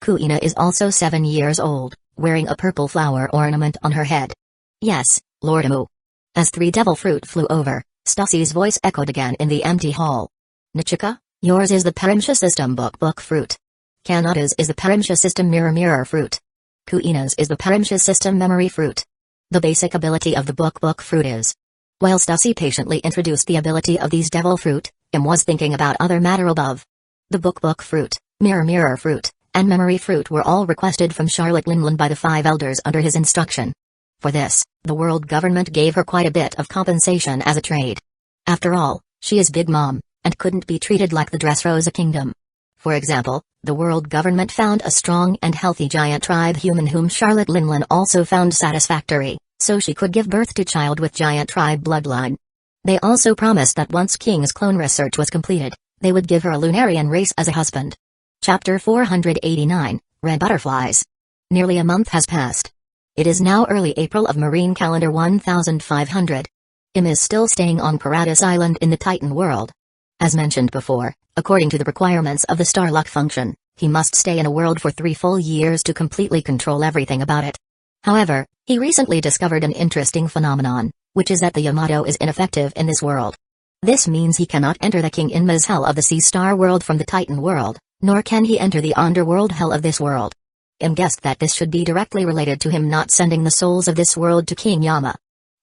Kuina is also 7 years old, wearing a purple flower ornament on her head. Yes, Lord Amu. As 3 devil fruit flew over, Stussy's voice echoed again in the empty hall. Nichika, yours is the Paramsha system book fruit. Kanata's is the Paramsha system mirror fruit. Kuina's is the Paramsha system memory fruit. The basic ability of the book fruit is. While Stussy patiently introduced the ability of these devil fruit, Im was thinking about other matter above. The book fruit, mirror fruit, and memory fruit were all requested from Charlotte Linlin by the 5 elders under his instruction. For this, the world government gave her quite a bit of compensation as a trade. After all, she is Big Mom, and couldn't be treated like the Dressrosa Kingdom. For example, the world government found a strong and healthy giant tribe human whom Charlotte Linlin also found satisfactory, so she could give birth to child with giant tribe bloodline. They also promised that once King's clone research was completed, they would give her a Lunarian race as a husband. Chapter 489, Red Butterflies. Nearly a month has passed. It is now early April of Marine Calendar 1500. Im is still staying on Paradis Island in the Titan world. As mentioned before, according to the requirements of the Starluck function, he must stay in a world for 3 full years to completely control everything about it. However, he recently discovered an interesting phenomenon, which is that the Yamato is ineffective in this world. This means he cannot enter the King Inma's hell of the Sea Star world from the Titan world, nor can he enter the underworld hell of this world. Im guessed that this should be directly related to him not sending the souls of this world to King Yama.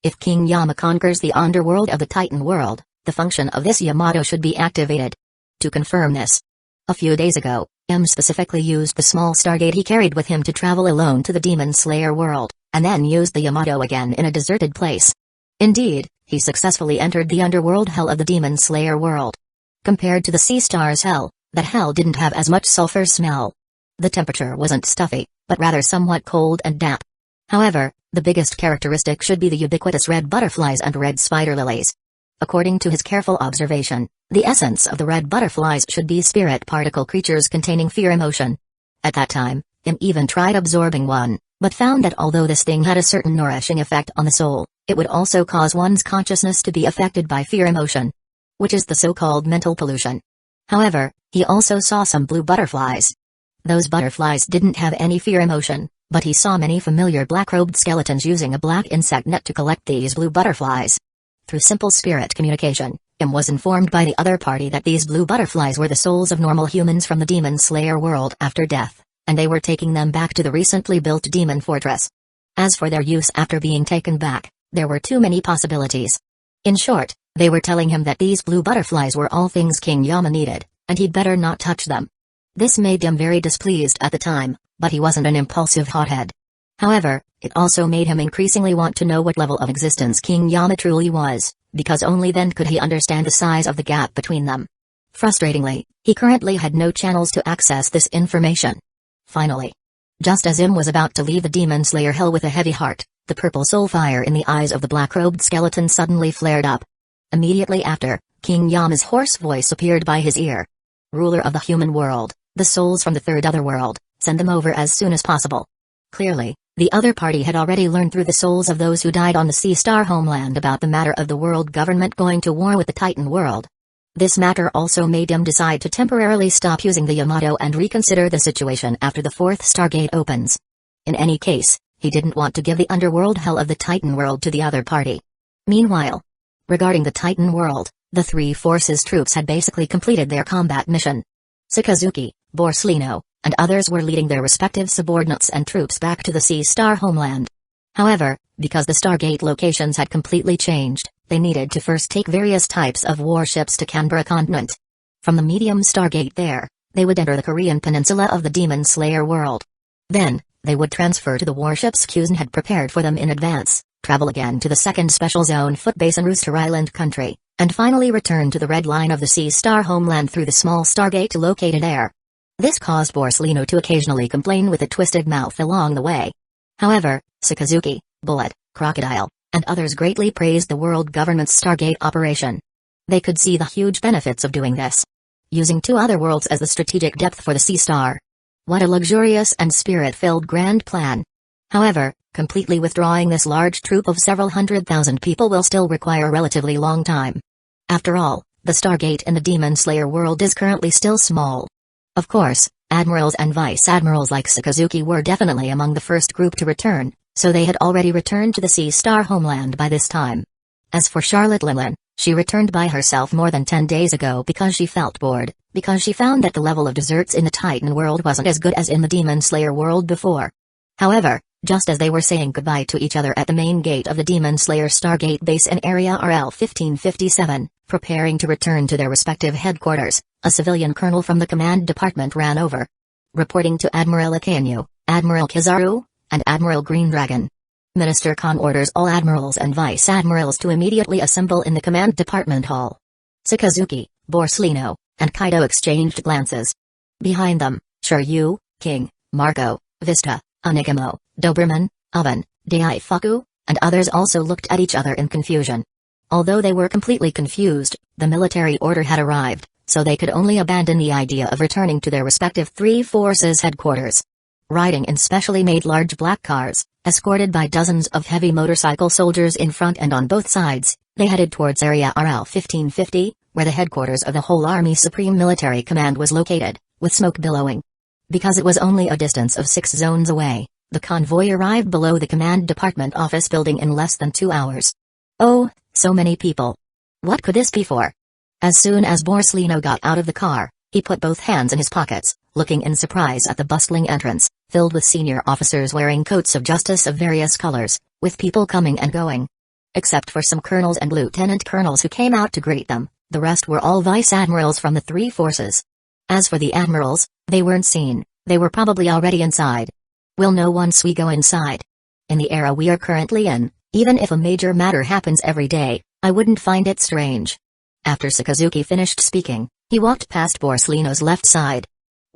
If King Yama conquers the underworld of the Titan world, the function of this Yamato should be activated. To confirm this, a few days ago, Im specifically used the small stargate he carried with him to travel alone to the Demon Slayer world, and then used the Yamato again in a deserted place. Indeed, he successfully entered the underworld hell of the Demon Slayer world. Compared to the Sea Star's hell, that hell didn't have as much sulfur smell. The temperature wasn't stuffy, but rather somewhat cold and damp. However, the biggest characteristic should be the ubiquitous red butterflies and red spider lilies. According to his careful observation, the essence of the red butterflies should be spirit particle creatures containing fear emotion. At that time, Im even tried absorbing one, but found that although this thing had a certain nourishing effect on the soul, it would also cause one's consciousness to be affected by fear emotion, which is the so-called mental pollution. However, he also saw some blue butterflies. Those butterflies didn't have any fear emotion, but he saw many familiar black-robed skeletons using a black insect net to collect these blue butterflies. Through simple spirit communication, Im was informed by the other party that these blue butterflies were the souls of normal humans from the Demon Slayer world after death, and they were taking them back to the recently built demon fortress. As for their use after being taken back, there were too many possibilities. In short, they were telling him that these blue butterflies were all things King Yama needed, and he'd better not touch them. This made him very displeased at the time, but he wasn't an impulsive hothead. However, it also made him increasingly want to know what level of existence King Yama truly was, because only then could he understand the size of the gap between them. Frustratingly, he currently had no channels to access this information. Finally, just as Im was about to leave the Demon Slayer hell with a heavy heart, the purple soul fire in the eyes of the black-robed skeleton suddenly flared up. Immediately after, King Yama's hoarse voice appeared by his ear. Ruler of the human world, the souls from the third otherworld, send them over as soon as possible. Clearly, the other party had already learned through the souls of those who died on the Sea Star homeland about the matter of the world government going to war with the Titan world. This matter also made him decide to temporarily stop using the Yamato and reconsider the situation after the fourth Stargate opens. In any case, he didn't want to give the underworld hell of the Titan world to the other party. Meanwhile, regarding the Titan world, the three forces troops had basically completed their combat mission. Sakazuki, Borsellino, and others were leading their respective subordinates and troops back to the Sea Star homeland. However, because the Stargate locations had completely changed, they needed to first take various types of warships to Canberra continent. From the medium Stargate there, they would enter the Korean peninsula of the Demon Slayer world. Then, they would transfer to the warships Kuzen had prepared for them in advance, travel again to the second special zone footbase in Rooster Island country, and finally return to the red line of the Sea Star homeland through the small Stargate located there. This caused Borsellino to occasionally complain with a twisted mouth along the way. However, Sakazuki, Bullet, Crocodile, and others greatly praised the world government's Stargate operation. They could see the huge benefits of doing this. Using two other worlds as the strategic depth for the Sea Star. What a luxurious and spirit-filled grand plan. However, completely withdrawing this large troop of several 100,000 people will still require a relatively long time. After all, the Stargate in the Demon Slayer world is currently still small. Of course, admirals and vice-admirals like Sakazuki were definitely among the first group to return, so they had already returned to the Sea Star homeland by this time. As for Charlotte Linlin, she returned by herself more than 10 days ago because she felt bored, because she found that the level of desserts in the Titan world wasn't as good as in the Demon Slayer world before. However, just as they were saying goodbye to each other at the main gate of the Demon Slayer Stargate base in Area RL 1557, preparing to return to their respective headquarters, a civilian colonel from the command department ran over. Reporting to Admiral Akanyu, Admiral Kizaru, and Admiral Green Dragon. Minister Khan orders all admirals and vice-admirals to immediately assemble in the command department hall. Sakazuki, Borsellino, and Kaido exchanged glances. Behind them, Shiryu, King, Marco, Vista, Onigamo, Doberman, Oven, Daifuku, and others also looked at each other in confusion. Although they were completely confused, the military order had arrived, so they could only abandon the idea of returning to their respective three forces' headquarters. Riding in specially made large black cars, escorted by dozens of heavy motorcycle soldiers in front and on both sides, they headed towards Area RL 1550, where the headquarters of the whole Army Supreme Military Command was located, with smoke billowing. Because it was only a distance of 6 zones away, the convoy arrived below the command department office building in less than 2 hours. Oh, so many people. What could this be for? As soon as Borsellino got out of the car, he put both hands in his pockets, looking in surprise at the bustling entrance, filled with senior officers wearing coats of justice of various colors, with people coming and going. Except for some colonels and lieutenant colonels who came out to greet them, the rest were all vice-admirals from the three forces. As for the admirals, they weren't seen, they were probably already inside. We'll know once we go inside. In the era we are currently in, even if a major matter happens every day, I wouldn't find it strange. After Sakazuki finished speaking, he walked past Borsellino's left side.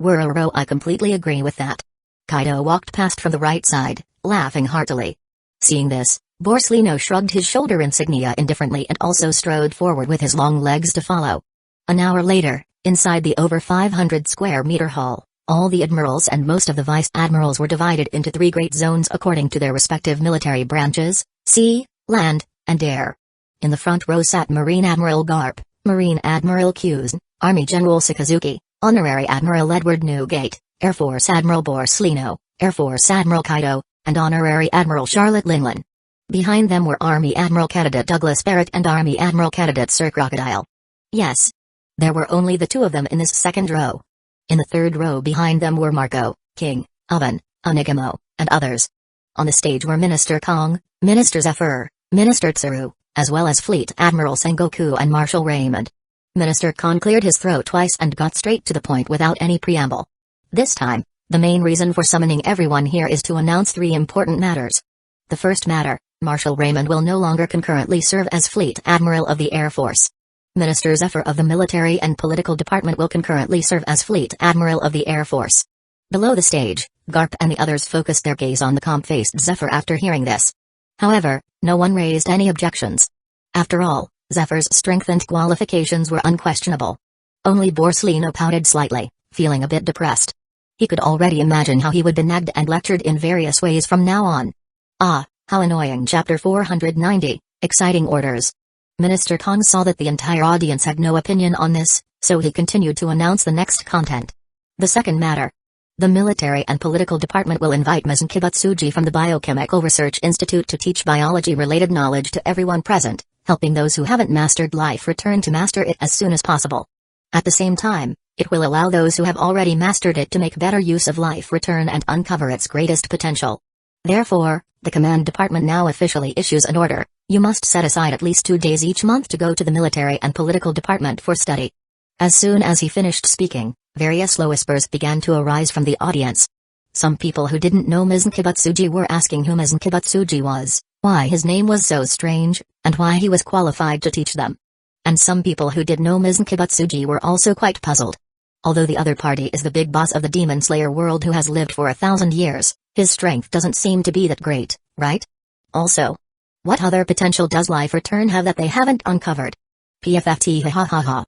Whirro, I completely agree with that. Kaido walked past from the right side, laughing heartily. Seeing this, Borsellino shrugged his shoulder insignia indifferently and also strode forward with his long legs to follow. An hour later, inside the over 500 square meter hall, all the admirals and most of the vice-admirals were divided into 3 great zones according to their respective military branches: sea, land, and air. In the front row sat Marine Admiral Garp, Marine Admiral Kuzen, Army General Sakazuki, Honorary Admiral Edward Newgate, Air Force Admiral Borsellino, Air Force Admiral Kaido, and Honorary Admiral Charlotte Linlin. Behind them were Army Admiral Candidate Douglas Barrett and Army Admiral Candidate Sir Crocodile. Yes. There were only the two of them in this second row. In the third row behind them were Marco, King, Oven, Onigamo, and others. On the stage were Minister Kong, Minister Zephyr, Minister Tsuru, as well as Fleet Admiral Sengoku and Marshal Raymond. Minister Kong cleared his throat twice and got straight to the point without any preamble. This time, the main reason for summoning everyone here is to announce 3 important matters. The first matter, Marshal Raymond will no longer concurrently serve as Fleet Admiral of the Air Force. Minister Zephyr of the Military and Political Department will concurrently serve as Fleet Admiral of the Air Force. Below the stage, Garp and the others focused their gaze on the calm-faced Zephyr after hearing this. However, no one raised any objections. After all, Zephyr's strength and qualifications were unquestionable. Only Borsellino pouted slightly, feeling a bit depressed. He could already imagine how he would be nagged and lectured in various ways from now on. Ah, how annoying. Chapter 490, Exciting Orders. Minister Kong saw that the entire audience had no opinion on this, so he continued to announce the next content. The second matter. The Military and Political Department will invite Ms. Nkibatsuji from the Biochemical Research Institute to teach biology-related knowledge to everyone present, helping those who haven't mastered life return to master it as soon as possible. At the same time, it will allow those who have already mastered it to make better use of life return and uncover its greatest potential. Therefore, the Command Department now officially issues an order: you must set aside at least 2 days each month to go to the Military and Political Department for study. As soon as he finished speaking, various low whispers began to arise from the audience. Some people who didn't know Ms. Nkibatsuji were asking who Ms. Nkibatsuji was, why his name was so strange, and why he was qualified to teach them. And some people who did know Ms. Nkibatsuji were also quite puzzled. Although the other party is the big boss of the Demon Slayer world who has lived for 1,000 years, his strength doesn't seem to be that great, right? Also, what other potential does life return have that they haven't uncovered? PFFT ha ha ha.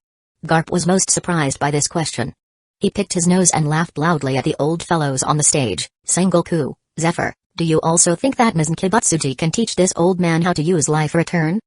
Garp was most surprised by this question. He picked his nose and laughed loudly at the old fellows on the stage. Sengoku, Zephyr, do you also think that Ms. Nkibatsuji can teach this old man how to use life return?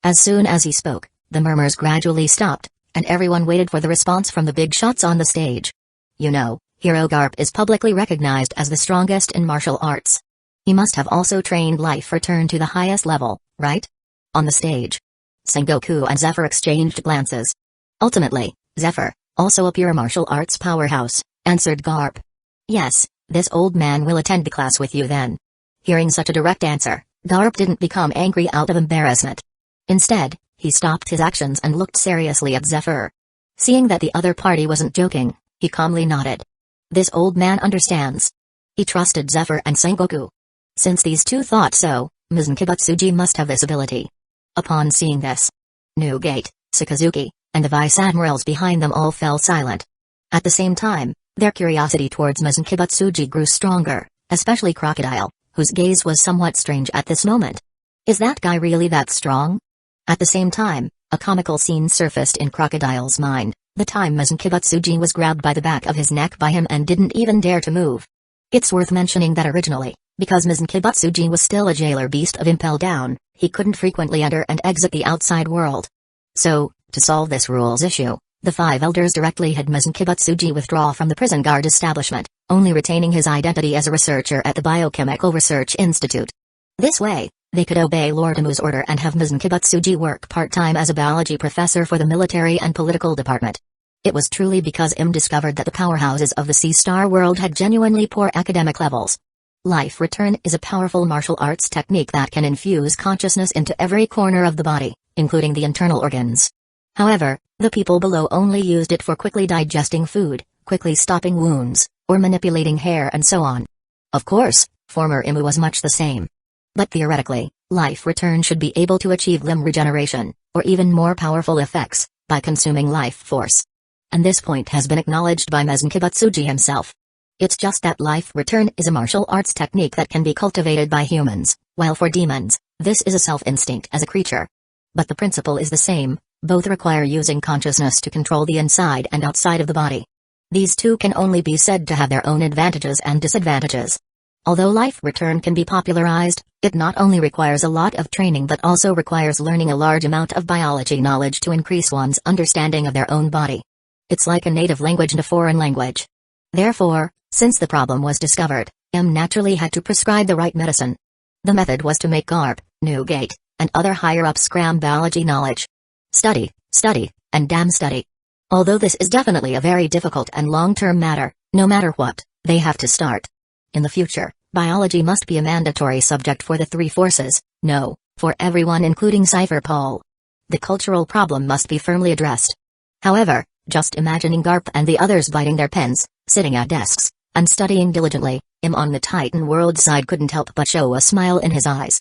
As soon as he spoke, the murmurs gradually stopped, and everyone waited for the response from the big shots on the stage. You know, Hero Garp is publicly recognized as the strongest in martial arts. He must have also trained life return to the highest level, right? On the stage, Sengoku and Zephyr exchanged glances. Ultimately, Zephyr, also a pure martial arts powerhouse, answered Garp. Yes, this old man will attend the class with you then. Hearing such a direct answer, Garp didn't become angry out of embarrassment. Instead, he stopped his actions and looked seriously at Zephyr. Seeing that the other party wasn't joking, he calmly nodded. This old man understands. He trusted Zephyr and Sengoku. Since these two thought so, Ms. Nkibatsuji must have this ability. Upon seeing this, Newgate, Sakazuki, and the vice admirals behind them all fell silent. At the same time, their curiosity towards Ms. Nkibatsuji grew stronger, especially Crocodile, whose gaze was somewhat strange at this moment. Is that guy really that strong? At the same time, a comical scene surfaced in Crocodile's mind, the time Ms. Nkibatsuji was grabbed by the back of his neck by him and didn't even dare to move. It's worth mentioning that originally, because Ms. Nkibatsuji was still a jailer beast of Impel Down, he couldn't frequently enter and exit the outside world. So, to solve this rules issue, the 5 elders directly had Ms. Nkibatsuji withdraw from the prison guard establishment, only retaining his identity as a researcher at the Biochemical Research Institute. This way, they could obey Lord Amu's order and have Ms. Nkibatsuji work part-time as a biology professor for the Military and Political Department. It was truly because Im discovered that the powerhouses of the Sea-Star world had genuinely poor academic levels. Life return is a powerful martial arts technique that can infuse consciousness into every corner of the body, including the internal organs. However, the people below only used it for quickly digesting food, quickly stopping wounds, or manipulating hair and so on. Of course, former Imu was much the same. But theoretically, life return should be able to achieve limb regeneration, or even more powerful effects, by consuming life force. And this point has been acknowledged by Ms. Nkibatsuji himself. It's just that life return is a martial arts technique that can be cultivated by humans, while for demons, this is a self-instinct as a creature. But the principle is the same, both require using consciousness to control the inside and outside of the body. These two can only be said to have their own advantages and disadvantages. Although life return can be popularized, it not only requires a lot of training but also requires learning a large amount of biology knowledge to increase one's understanding of their own body. It's like a native language and a foreign language. Therefore, since the problem was discovered, M naturally had to prescribe the right medicine. The method was to make Garp, Newgate, and other higher-ups cram biology knowledge. Study, study, and damn study. Although this is definitely a very difficult and long-term matter, no matter what, they have to start. In the future, biology must be a mandatory subject for the three forces, no, for everyone including Cypher Paul. The cultural problem must be firmly addressed. However, just imagining Garp and the others biting their pens, sitting at desks, and studying diligently, him on the Titan world side couldn't help but show a smile in his eyes.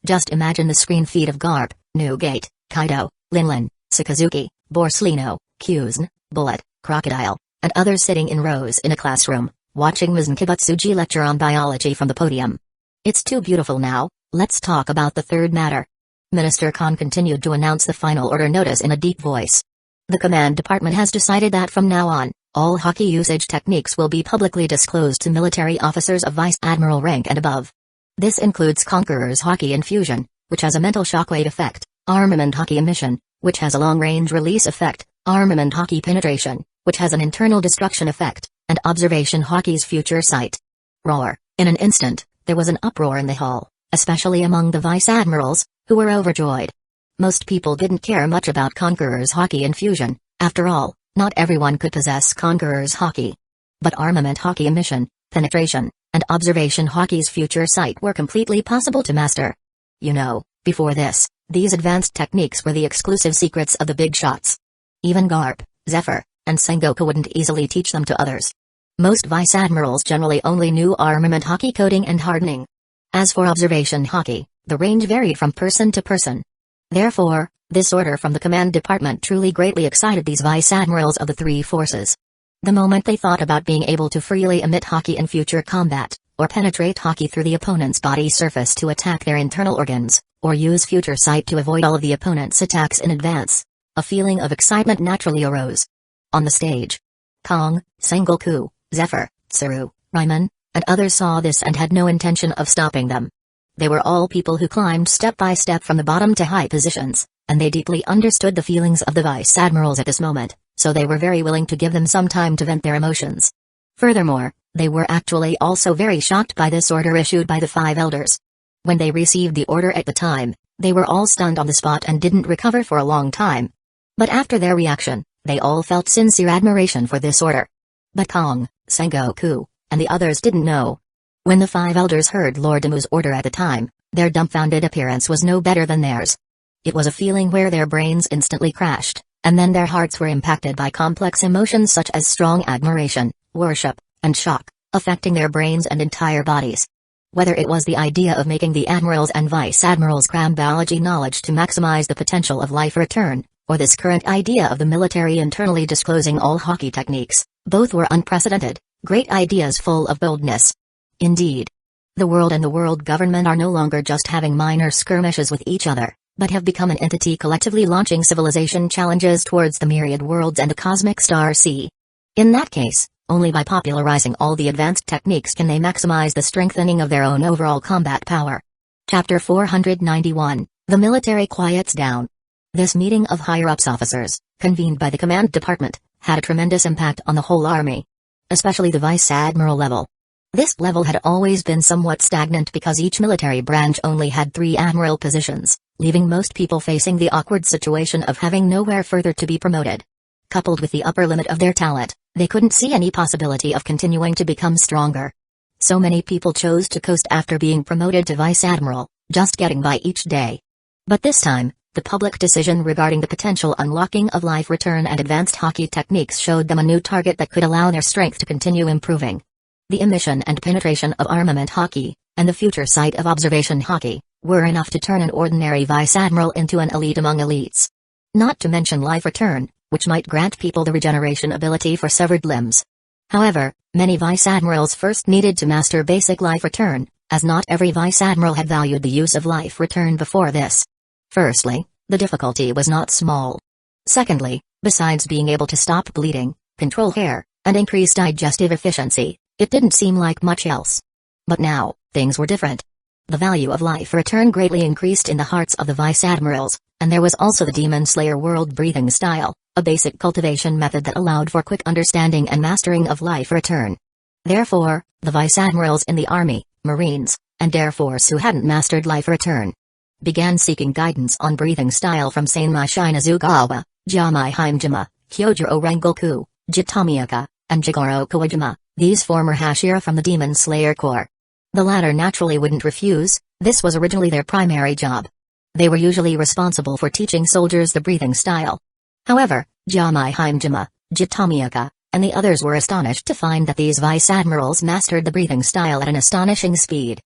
Just imagine the screen feed of Garp, Newgate, Kaido, Linlin, Sakazuki, Borslino, Kyuzn, Bullet, Crocodile, and others sitting in rows in a classroom, watching Ms. Nkibutsuji lecture on biology from the podium. It's too beautiful now, let's talk about the third matter. Minister Khan continued to announce the final order notice in a deep voice. The command department has decided that from now on, all hockey usage techniques will be publicly disclosed to military officers of vice admiral rank and above. This includes Conqueror's hockey infusion, which has a mental shockwave effect, armament hockey emission, which has a long-range release effect, armament hockey penetration, which has an internal destruction effect, and observation hockey's future sight. Roar. In an instant, there was an uproar in the hall, especially among the vice admirals, who were overjoyed. Most people didn't care much about Conqueror's hockey infusion, after all, not everyone could possess Conqueror's hockey. But armament hockey emission, penetration, and observation hockey's future sight were completely possible to master. You know, before this, these advanced techniques were the exclusive secrets of the big shots. Even Garp, Zephyr, and Sengoku wouldn't easily teach them to others. Most vice admirals generally only knew armament hockey coding and hardening. As for observation hockey, the range varied from person to person. Therefore, this order from the command department truly greatly excited these vice admirals of the three forces. The moment they thought about being able to freely emit hockey in future combat, or penetrate hockey through the opponent's body surface to attack their internal organs, or use future sight to avoid all of the opponent's attacks in advance, a feeling of excitement naturally arose. On the stage, Kong, Sengoku, Zephyr, Tsuru, Ryman, and others saw this and had no intention of stopping them. They were all people who climbed step by step from the bottom to high positions, and they deeply understood the feelings of the vice admirals at this moment, so they were very willing to give them some time to vent their emotions. Furthermore, they were actually also very shocked by this order issued by the five elders. When they received the order at the time, they were all stunned on the spot and didn't recover for a long time. But after their reaction, they all felt sincere admiration for this order. But Kong, Sengoku, and the others didn't know. When the five elders heard Lord Damu's order at the time, their dumbfounded appearance was no better than theirs. It was a feeling where their brains instantly crashed, and then their hearts were impacted by complex emotions such as strong admiration, worship, and shock, affecting their brains and entire bodies. Whether it was the idea of making the admirals and vice admirals cram biology knowledge to maximize the potential of life return, or this current idea of the military internally disclosing all hockey techniques, both were unprecedented, great ideas full of boldness. Indeed, the world and the world government are no longer just having minor skirmishes with each other, but have become an entity collectively launching civilization challenges towards the myriad worlds and the cosmic star sea. In that case, only by popularizing all the advanced techniques can they maximize the strengthening of their own overall combat power. Chapter 491, The Military Quiets Down. This meeting of higher-ups officers, convened by the command department, had a tremendous impact on the whole army. Especially the vice admiral level. This level had always been somewhat stagnant because each military branch only had 3 admiral positions, leaving most people facing the awkward situation of having nowhere further to be promoted. Coupled with the upper limit of their talent, they couldn't see any possibility of continuing to become stronger. So many people chose to coast after being promoted to vice admiral, just getting by each day. But this time, the public decision regarding the potential unlocking of life return and advanced hockey techniques showed them a new target that could allow their strength to continue improving. The emission and penetration of armament hockey, and the future sight of observation hockey, were enough to turn an ordinary vice admiral into an elite among elites. Not to mention life return, which might grant people the regeneration ability for severed limbs. However, many vice admirals first needed to master basic life return, as not every vice admiral had valued the use of life return before this. Firstly, the difficulty was not small. Secondly, besides being able to stop bleeding, control hair, and increase digestive efficiency, it didn't seem like much else. But now, things were different. The value of life return greatly increased in the hearts of the vice admirals, and there was also the Demon Slayer world breathing style, a basic cultivation method that allowed for quick understanding and mastering of life return. Therefore, the vice admirals in the Army, Marines, and Air Force who hadn't mastered life return began seeking guidance on breathing style from Sanmai Shinazugawa, Jamai Himejima, Kyojiro Rengoku, Jitamiya, and Jigoro Kawajima, these former Hashira from the Demon Slayer Corps. The latter naturally wouldn't refuse, this was originally their primary job. They were usually responsible for teaching soldiers the breathing style. However, Jamai Himejima, Jitamiya, and the others were astonished to find that these vice admirals mastered the breathing style at an astonishing speed.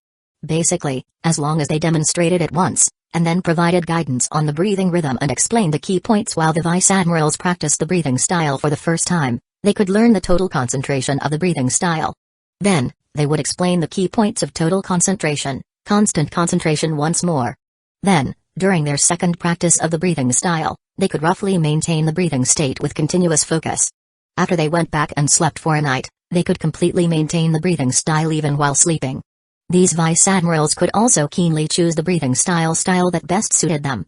Basically, as long as they demonstrated it once, and then provided guidance on the breathing rhythm and explained the key points while the vice admirals practiced the breathing style for the first time, they could learn the total concentration of the breathing style. Then, they would explain the key points of total concentration, constant concentration once more. Then, during their second practice of the breathing style, they could roughly maintain the breathing state with continuous focus. After they went back and slept for a night, they could completely maintain the breathing style even while sleeping. These vice admirals could also keenly choose the breathing style that best suited them.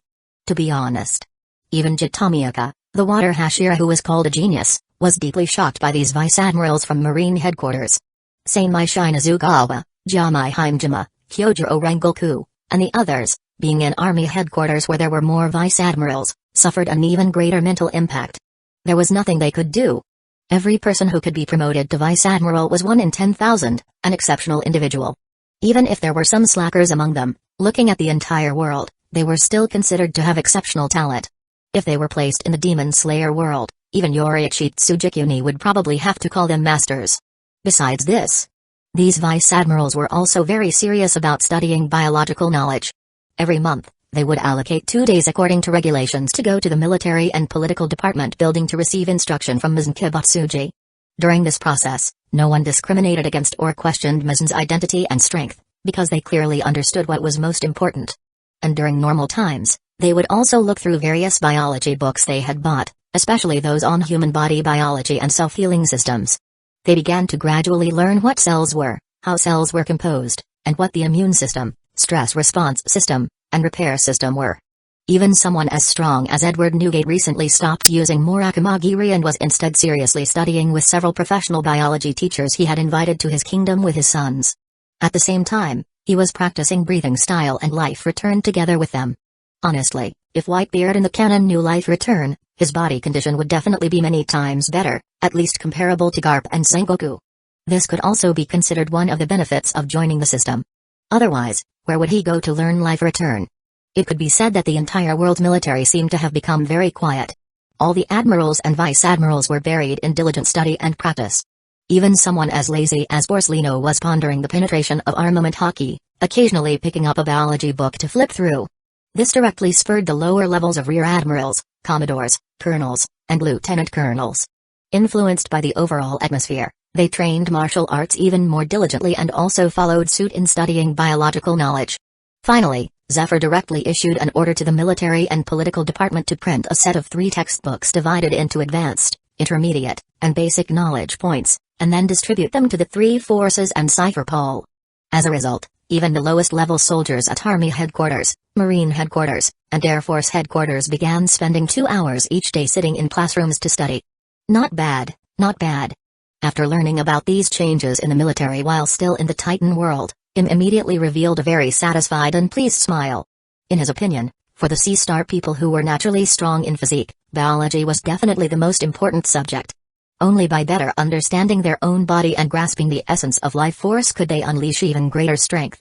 To be honest, even Jitamiya, the water Hashira who was called a genius, was deeply shocked by these vice admirals from Marine headquarters. Sanmai Shinazugawa, Jamai Himejima, Kyojiro Rengoku, and the others, being in army headquarters where there were more vice admirals, suffered an even greater mental impact. There was nothing they could do. Every person who could be promoted to vice admiral was 1 in 10,000, an exceptional individual. Even if there were some slackers among them, looking at the entire world, they were still considered to have exceptional talent. If they were placed in the Demon Slayer world, even Yoriichi Tsujikuni would probably have to call them masters. Besides this, these vice admirals were also very serious about studying biological knowledge. Every month, they would allocate 2 days according to regulations to go to the military and political department building to receive instruction from Mizan Kibutsuji. During this process, no one discriminated against or questioned Mizan's identity and strength, because they clearly understood what was most important. And during normal times, they would also look through various biology books they had bought, especially those on human body biology and self-healing systems. They began to gradually learn what cells were, how cells were composed, and what the immune system, stress response system, and repair system were. Even someone as strong as Edward Newgate recently stopped using Murakamagiri and was instead seriously studying with several professional biology teachers he had invited to his kingdom with his sons. At the same time, he was practicing breathing style and life return together with them. Honestly, if Whitebeard in the canon knew life return, his body condition would definitely be many times better, at least comparable to Garp and Sengoku. This could also be considered one of the benefits of joining the system. Otherwise, where would he go to learn life return? It could be said that the entire world's military seemed to have become very quiet. All the admirals and vice admirals were buried in diligent study and practice. Even someone as lazy as Borsellino was pondering the penetration of armament hockey, occasionally picking up a biology book to flip through. This directly spurred the lower levels of rear admirals, commodores, colonels, and lieutenant colonels. Influenced by the overall atmosphere, they trained martial arts even more diligently and also followed suit in studying biological knowledge. Finally, Zephyr directly issued an order to the military and political department to print a set of 3 textbooks divided into advanced, intermediate, and basic knowledge points, and then distribute them to the 3 forces and Cypher Pole. As a result, even the lowest-level soldiers at Army headquarters, Marine headquarters, and Air Force headquarters began spending 2 hours each day sitting in classrooms to study. Not bad, not bad. After learning about these changes in the military while still in the Titan world, Im immediately revealed a very satisfied and pleased smile. In his opinion, for the C-star people who were naturally strong in physique, biology was definitely the most important subject. Only by better understanding their own body and grasping the essence of life force could they unleash even greater strength.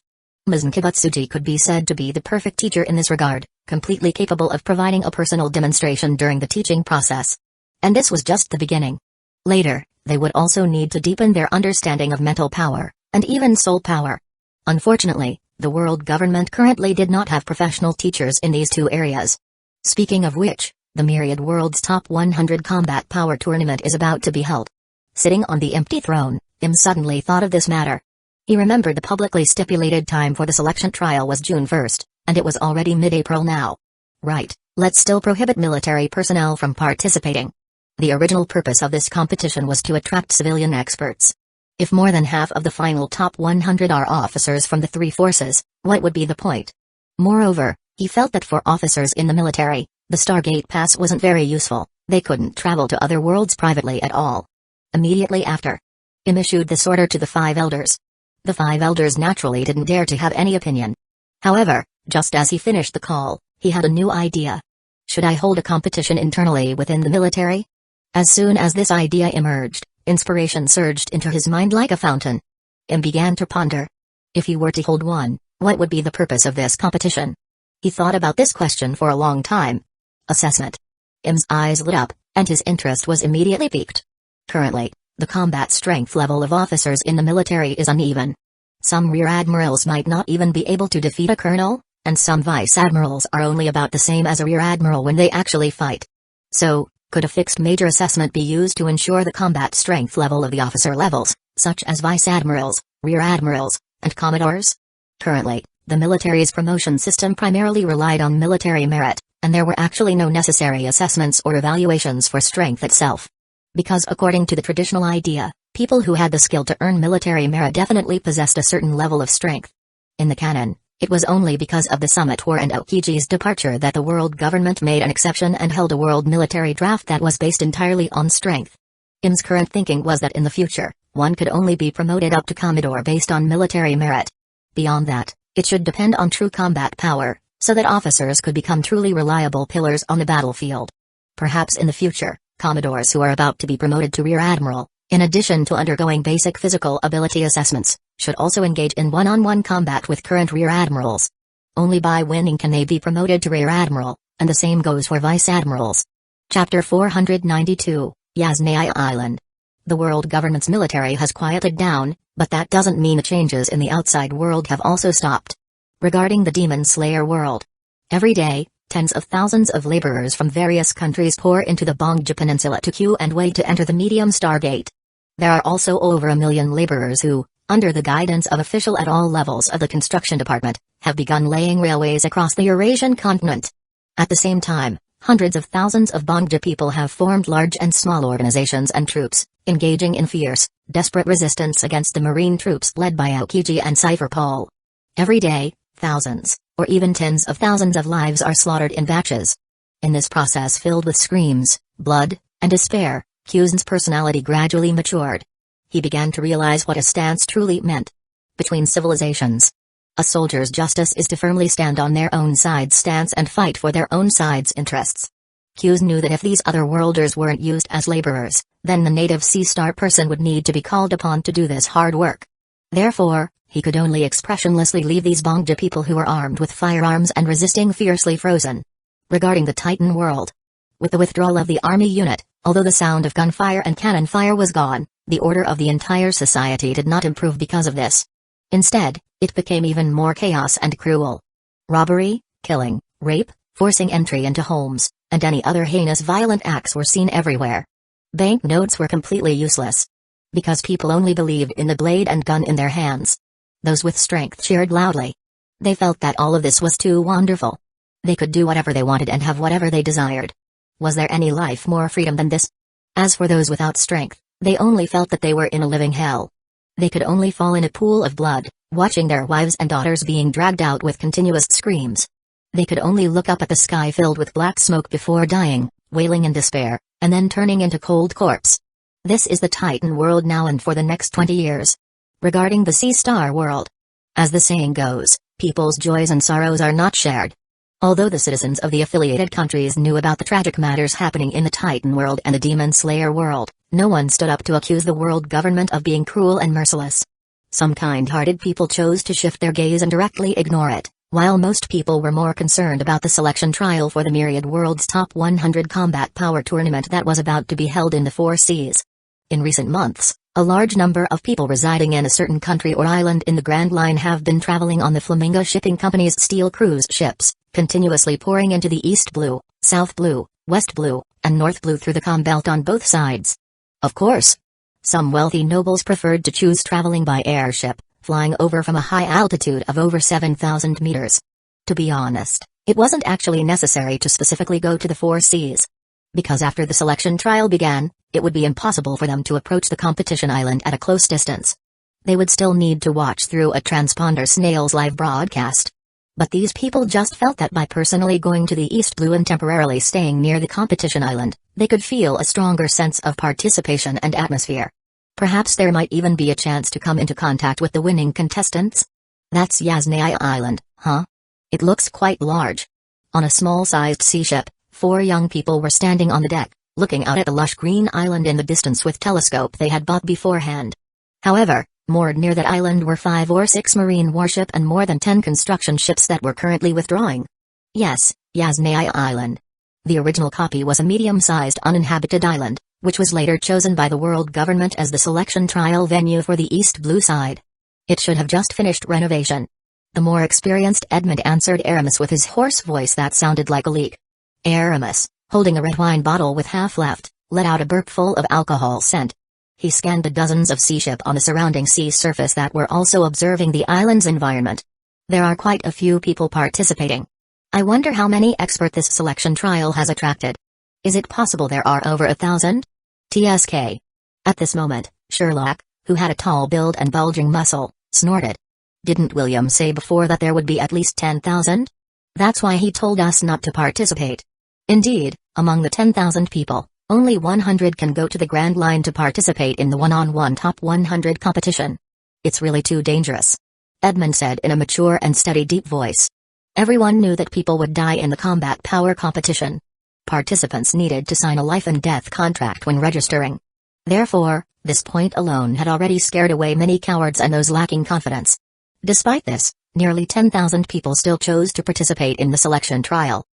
Mizan Kibutsuji could be said to be the perfect teacher in this regard, completely capable of providing a personal demonstration during the teaching process. And this was just the beginning. Later, they would also need to deepen their understanding of mental power, and even soul power. Unfortunately, the world government currently did not have professional teachers in these 2 areas. Speaking of which, the Myriad World's Top 100 Combat Power Tournament is about to be held. Sitting on the empty throne, Im suddenly thought of this matter. He remembered the publicly stipulated time for the selection trial was June 1st, and it was already mid-April now. Right, let's still prohibit military personnel from participating. The original purpose of this competition was to attract civilian experts. If more than half of the final top 100 are officers from the 3 forces, what would be the point? Moreover, he felt that for officers in the military, the Stargate Pass wasn't very useful, they couldn't travel to other worlds privately at all. Immediately after, Im issued this order to the 5 elders. The 5 elders naturally didn't dare to have any opinion. However, Just as he finished the call, he had a new idea. Should I hold a competition internally within the military? As soon as this idea emerged, inspiration surged into his mind like a fountain. Began to ponder. If he were to hold one, what would be the purpose of this competition? He thought about this question for a long time. Assessment. Im's eyes lit up, and his interest was immediately piqued. Currently, the combat strength level of officers in the military is uneven. Some rear admirals might not even be able to defeat a colonel, and some vice admirals are only about the same as a rear admiral when they actually fight. So, could a fixed major assessment be used to ensure the combat strength level of the officer levels, such as vice admirals, rear admirals, and commodores? Currently, the military's promotion system primarily relied on military merit, and there were actually no necessary assessments or evaluations for strength itself. Because according to the traditional idea, people who had the skill to earn military merit definitely possessed a certain level of strength. In the canon, it was only because of the Summit War and Aokiji's departure that the world government made an exception and held a world military draft that was based entirely on strength. Im's current thinking was that in the future, one could only be promoted up to Commodore based on military merit. Beyond that, it should depend on true combat power, so that officers could become truly reliable pillars on the battlefield. Perhaps in the future, Commodores who are about to be promoted to Rear Admiral, in addition to undergoing basic physical ability assessments, should also engage in one-on-one combat with current Rear Admirals. Only by winning can they be promoted to Rear Admiral, and the same goes for Vice Admirals. Chapter 492, Yasnaya Island. The world government's military has quieted down, but that doesn't mean the changes in the outside world have also stopped. Regarding the Demon Slayer world. Every day, tens of thousands of laborers from various countries pour into the Bangja Peninsula to queue and wait to enter the Medium Star Gate. There are also over 1 million laborers who, under the guidance of officials at all levels of the construction department, have begun laying railways across the Eurasian continent. At the same time, hundreds of thousands of Bangja people have formed large and small organizations and troops, engaging in fierce, desperate resistance against the marine troops led by Aokiji and Cypher Paul. Every day, thousands, or even tens of thousands of lives are slaughtered in batches. In this process filled with screams, blood, and despair, Kyuzen's personality gradually matured. He began to realize what a stance truly meant. Between civilizations, a soldier's justice is to firmly stand on their own side's stance and fight for their own side's interests. Kyuzen knew that if these other worlders weren't used as laborers, then the native sea-star person would need to be called upon to do this hard work. Therefore, he could only expressionlessly leave these Bangja people who were armed with firearms and resisting fiercely frozen. Regarding the Titan world. With the withdrawal of the army unit, although the sound of gunfire and cannon fire was gone, the order of the entire society did not improve because of this. Instead, it became even more chaos and cruel. Robbery, killing, rape, forcing entry into homes, and any other heinous violent acts were seen everywhere. Banknotes were completely useless. Because people only believed in the blade and gun in their hands. Those with strength cheered loudly. They felt that all of this was too wonderful. They could do whatever they wanted and have whatever they desired. Was there any life more freedom than this? As for those without strength, they only felt that they were in a living hell. They could only fall in a pool of blood, watching their wives and daughters being dragged out with continuous screams. They could only look up at the sky filled with black smoke before dying, wailing in despair, and then turning into cold corpse. This is the Titan world now and for the next 20 years. Regarding the Sea Star world. As the saying goes, people's joys and sorrows are not shared. Although the citizens of the affiliated countries knew about the tragic matters happening in the Titan world and the Demon Slayer world, no one stood up to accuse the world government of being cruel and merciless. Some kind-hearted people chose to shift their gaze and directly ignore it, while most people were more concerned about the selection trial for the Myriad World's Top 100 Combat Power Tournament that was about to be held in the Four Seas. In recent months, a large number of people residing in a certain country or island in the Grand Line have been traveling on the Flamingo Shipping Company's steel cruise ships, continuously pouring into the East Blue, South Blue, West Blue, and North Blue through the calm belt on both sides. Of course, some wealthy nobles preferred to choose traveling by airship, flying over from a high altitude of over 7,000 meters. To be honest, it wasn't actually necessary to specifically go to the Four Seas. Because after the selection trial began, it would be impossible for them to approach the competition island at a close distance. They would still need to watch through a transponder snail's live broadcast. But these people just felt that by personally going to the East Blue and temporarily staying near the competition island, they could feel a stronger sense of participation and atmosphere. Perhaps there might even be a chance to come into contact with the winning contestants? That's Yasnaya Island, huh? It looks quite large. On a small-sized sea ship, 4 young people were standing on the deck, looking out at the lush green island in the distance with telescope they had bought beforehand. However, moored near that island were 5 or 6 marine warship and more than 10 construction ships that were currently withdrawing. Yes, Yasnaya Island. The original copy was a medium-sized uninhabited island, which was later chosen by the world government as the selection trial venue for the East Blue side. It should have just finished renovation. The more experienced Edmund answered Aramis with his hoarse voice that sounded like a leak. Aramis, holding a red wine bottle with half left, let out a burp full of alcohol scent. He scanned the dozens of sea ships on the surrounding sea surface that were also observing the island's environment. There are quite a few people participating. I wonder how many experts this selection trial has attracted. Is it possible there are over 1,000? TSK. At this moment, Sherlock, who had a tall build and bulging muscle, snorted. Didn't William say before that there would be at least 10,000? That's why he told us not to participate. Indeed, among the 10,000 people, only 100 can go to the Grand Line to participate in the one-on-one top 100 competition. It's really too dangerous. Edmund said in a mature and steady deep voice. Everyone knew that people would die in the combat power competition. Participants needed to sign a life-and-death contract when registering. Therefore, this point alone had already scared away many cowards and those lacking confidence. Despite this, nearly 10,000 people still chose to participate in the selection trial.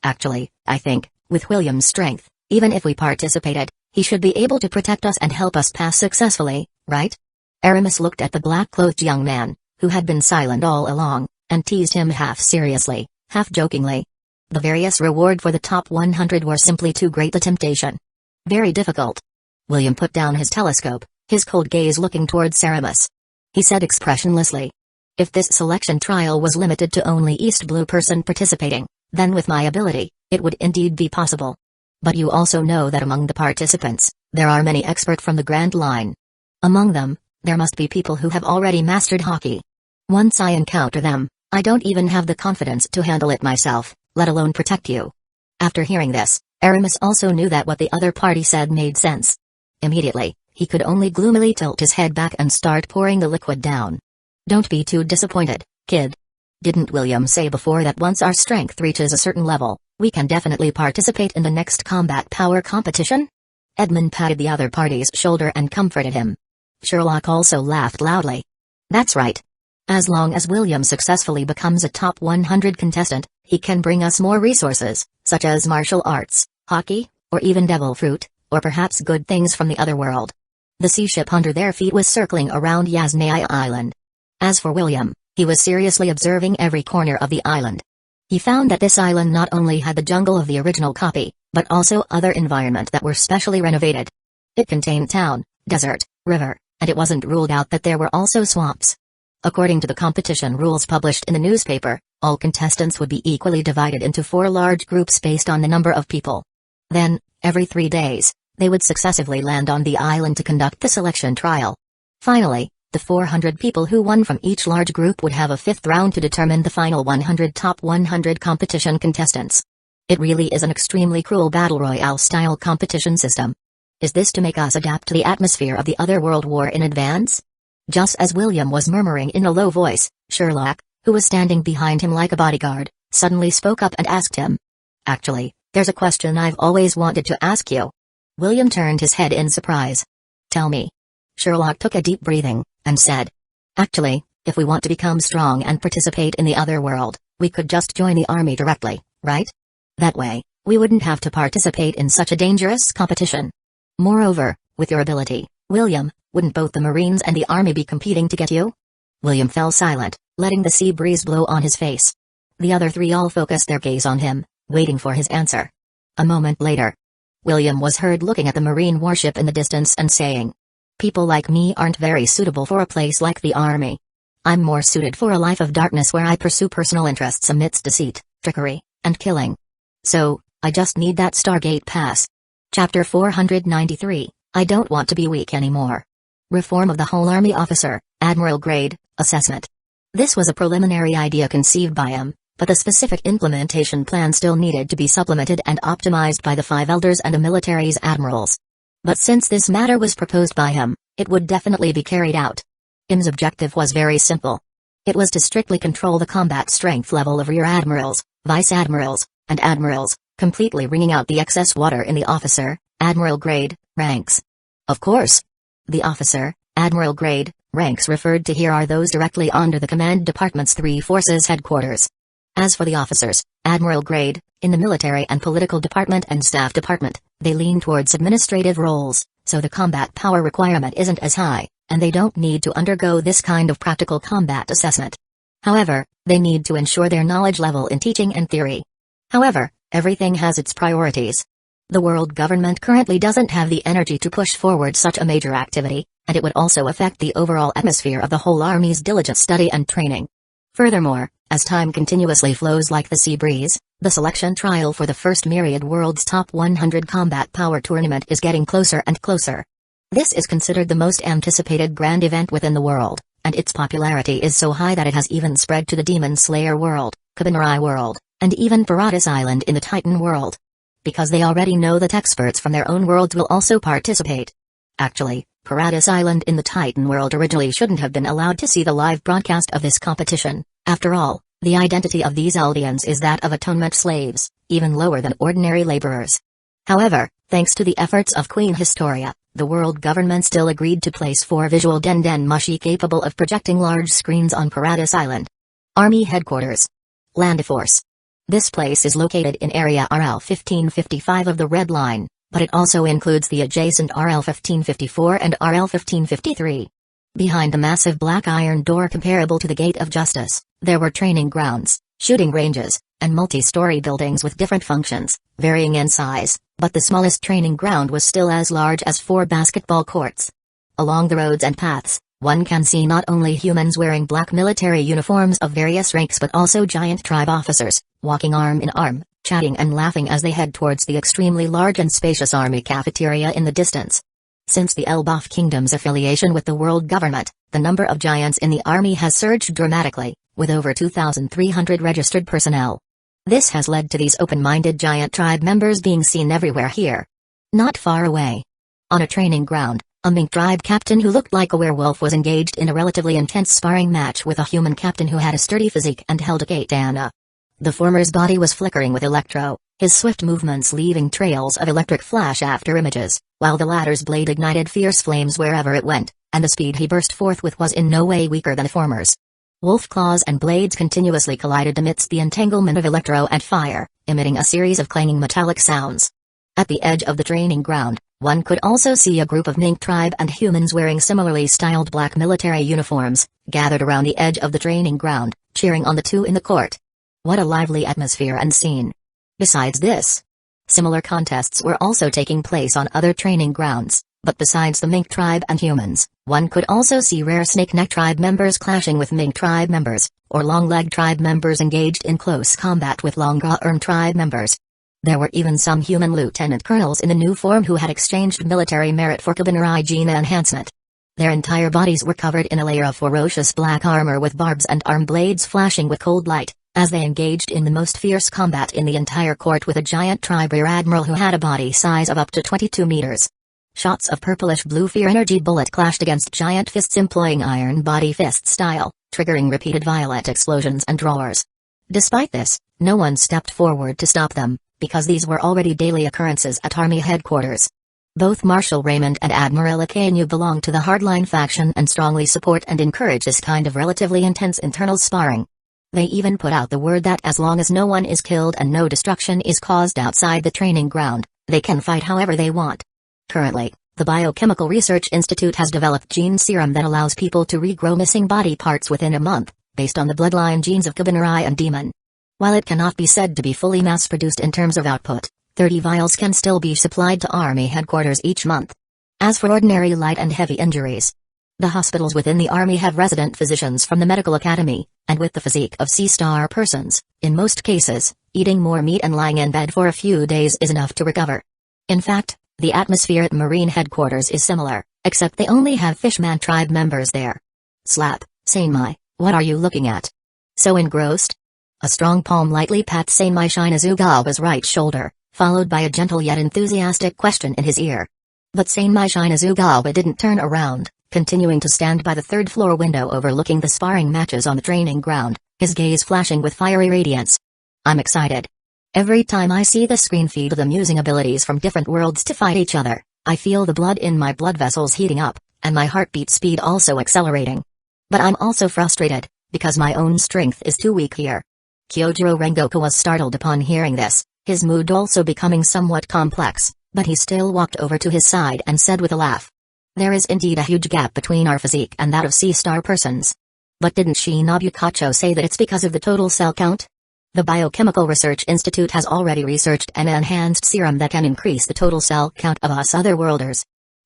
Actually, I think, with William's strength, even if we participated, he should be able to protect us and help us pass successfully, right? Aramis looked at the black-clothed young man, who had been silent all along, and teased him half seriously, half jokingly. The various reward for the top 100 were simply too great a temptation. Very difficult. William put down his telescope, his cold gaze looking towards Aramis. He said expressionlessly. If this selection trial was limited to only East Blue person participating, then with my ability, it would indeed be possible. But you also know that among the participants, there are many experts from the Grand Line. Among them, there must be people who have already mastered hockey. Once I encounter them, I don't even have the confidence to handle it myself, let alone protect you. After hearing this, Aramis also knew that what the other party said made sense. Immediately, he could only gloomily tilt his head back and start pouring the liquid down. Don't be too disappointed, kid. Didn't William say before that once our strength reaches a certain level, we can definitely participate in the next combat power competition? Edmund patted the other party's shoulder and comforted him. Sherlock also laughed loudly. That's right. As long as William successfully becomes a top 100 contestant, he can bring us more resources, such as martial arts, hockey, or even devil fruit, or perhaps good things from the other world. The sea ship under their feet was circling around Yasnaya Island. As for William, he was seriously observing every corner of the island. He found that this island not only had the jungle of the original copy, but also other environment that were specially renovated. It contained town, desert, river, and it wasn't ruled out that there were also swamps. According to the competition rules published in the newspaper, all contestants would be equally divided into 4 large groups based on the number of people. Then, every 3 days, they would successively land on the island to conduct the selection trial. Finally, the 400 people who won from each large group would have a 5th round to determine the final 100 top 100 competition contestants. It really is an extremely cruel battle royale-style competition system. Is this to make us adapt to the atmosphere of the other world war in advance? Just as William was murmuring in a low voice, Sherlock, who was standing behind him like a bodyguard, suddenly spoke up and asked him. Actually, there's a question I've always wanted to ask you. William turned his head in surprise. Tell me. Sherlock took a deep breathing, and said. Actually, if we want to become strong and participate in the other world, we could just join the army directly, right? That way, we wouldn't have to participate in such a dangerous competition. Moreover, with your ability, William, wouldn't both the Marines and the army be competing to get you? William fell silent, letting the sea breeze blow on his face. The other 3 all focused their gaze on him, waiting for his answer. A moment later, William was heard looking at the marine warship in the distance and saying, People like me aren't very suitable for a place like the army. I'm more suited for a life of darkness where I pursue personal interests amidst deceit, trickery, and killing. So, I just need that Stargate pass. Chapter 493, I don't want to be weak anymore. Reform of the whole army officer, Admiral grade, assessment. This was a preliminary idea conceived by him, but the specific implementation plan still needed to be supplemented and optimized by the 5 elders and the military's admirals. But since this matter was proposed by him, it would definitely be carried out. Im's objective was very simple. It was to strictly control the combat strength level of rear admirals, vice admirals, and admirals, completely wringing out the excess water in the officer, admiral grade, ranks. Of course. The officer, admiral grade, ranks referred to here are those directly under the command department's 3 forces headquarters. As for the officers, admiral grade, in the military and political department and staff department, they lean towards administrative roles, so the combat power requirement isn't as high, and they don't need to undergo this kind of practical combat assessment. However, they need to ensure their knowledge level in teaching and theory. However, everything has its priorities. The world government currently doesn't have the energy to push forward such a major activity, and it would also affect the overall atmosphere of the whole army's diligent study and training. Furthermore, as time continuously flows like the sea breeze, the selection trial for the first Myriad World's Top 100 Combat Power Tournament is getting closer and closer. This is considered the most anticipated grand event within the world, and its popularity is so high that it has even spread to the Demon Slayer world, Kabinrai world, and even Paradis Island in the Titan world. Because they already know that experts from their own worlds will also participate. Actually, Paradis Island in the Titan world originally shouldn't have been allowed to see the live broadcast of this competition. After all, the identity of these Eldians is that of atonement slaves, even lower than ordinary laborers. However, thanks to the efforts of Queen Historia, the world government still agreed to place 4 visual Den Mushi capable of projecting large screens on Paradis Island. Army Headquarters. Landiforce. This place is located in area RL 1555 of the Red Line, but it also includes the adjacent RL 1554 and RL 1553. Behind the massive black iron door comparable to the Gate of Justice, there were training grounds, shooting ranges, and multi-story buildings with different functions, varying in size, but the smallest training ground was still as large as 4 basketball courts. Along the roads and paths, one can see not only humans wearing black military uniforms of various ranks but also giant tribe officers, walking arm in arm, chatting and laughing as they head towards the extremely large and spacious army cafeteria in the distance. Since the Elbaf Kingdom's affiliation with the world government, the number of giants in the army has surged dramatically, with over 2,300 registered personnel. This has led to these open-minded giant tribe members being seen everywhere here. Not far away. On a training ground, a mink tribe captain who looked like a werewolf was engaged in a relatively intense sparring match with a human captain who had a sturdy physique and held a katana. The former's body was flickering with electro, his swift movements leaving trails of electric flash after images, while the latter's blade ignited fierce flames wherever it went, and the speed he burst forth with was in no way weaker than the former's. Wolf claws and blades continuously collided amidst the entanglement of electro and fire, emitting a series of clanging metallic sounds. At the edge of the training ground, one could also see a group of mink tribe and humans wearing similarly styled black military uniforms, gathered around the edge of the training ground, cheering on the two in the court. What a lively atmosphere and scene. Besides this, similar contests were also taking place on other training grounds, but besides the mink tribe and humans, one could also see rare snake-neck tribe members clashing with mink tribe members, or long-leg tribe members engaged in close combat with long-arm tribe members. There were even some human lieutenant colonels in the new form who had exchanged military merit for Kabinrai gene enhancement. Their entire bodies were covered in a layer of ferocious black armor with barbs and arm blades flashing with cold light, as they engaged in the most fierce combat in the entire court with a giant tribe rear admiral who had a body size of up to 22 meters. Shots of purplish-blue fear energy bullet clashed against giant fists employing iron body fist style, triggering repeated violent explosions and roars. Despite this, no one stepped forward to stop them, because these were already daily occurrences at Army headquarters. Both Marshal Raymond and Admiral Akanyu belong to the hardline faction and strongly support and encourage this kind of relatively intense internal sparring. They even put out the word that as long as no one is killed and no destruction is caused outside the training ground, they can fight however they want. Currently, the Biochemical Research Institute has developed gene serum that allows people to regrow missing body parts within a month, based on the bloodline genes of Kabinrai and Demon. While it cannot be said to be fully mass-produced in terms of output, 30 vials can still be supplied to Army headquarters each month. As for ordinary light and heavy injuries, the hospitals within the Army have resident physicians from the medical academy, and with the physique of C-star persons, in most cases, eating more meat and lying in bed for a few days is enough to recover. In fact, the atmosphere at Marine headquarters is similar, except they only have Fishman tribe members there. Slap, Sainmai, what are you looking at? So engrossed? A strong palm lightly pats Sainmai Shinazugawa's right shoulder, followed by a gentle yet enthusiastic question in his ear. But Sainmai Shinazugawa didn't turn around, continuing to stand by the third-floor window overlooking the sparring matches on the training ground, his gaze flashing with fiery radiance. I'm excited. Every time I see the screen feed of them using abilities from different worlds to fight each other, I feel the blood in my blood vessels heating up, and my heartbeat speed also accelerating. But I'm also frustrated, because my own strength is too weak here. Kyojiro Rengoku was startled upon hearing this, his mood also becoming somewhat complex, but he still walked over to his side and said with a laugh. There is indeed a huge gap between our physique and that of C-star persons. But didn't Shinobu Kacho say that it's because of the total cell count? The Biochemical Research Institute has already researched an enhanced serum that can increase the total cell count of us otherworlders.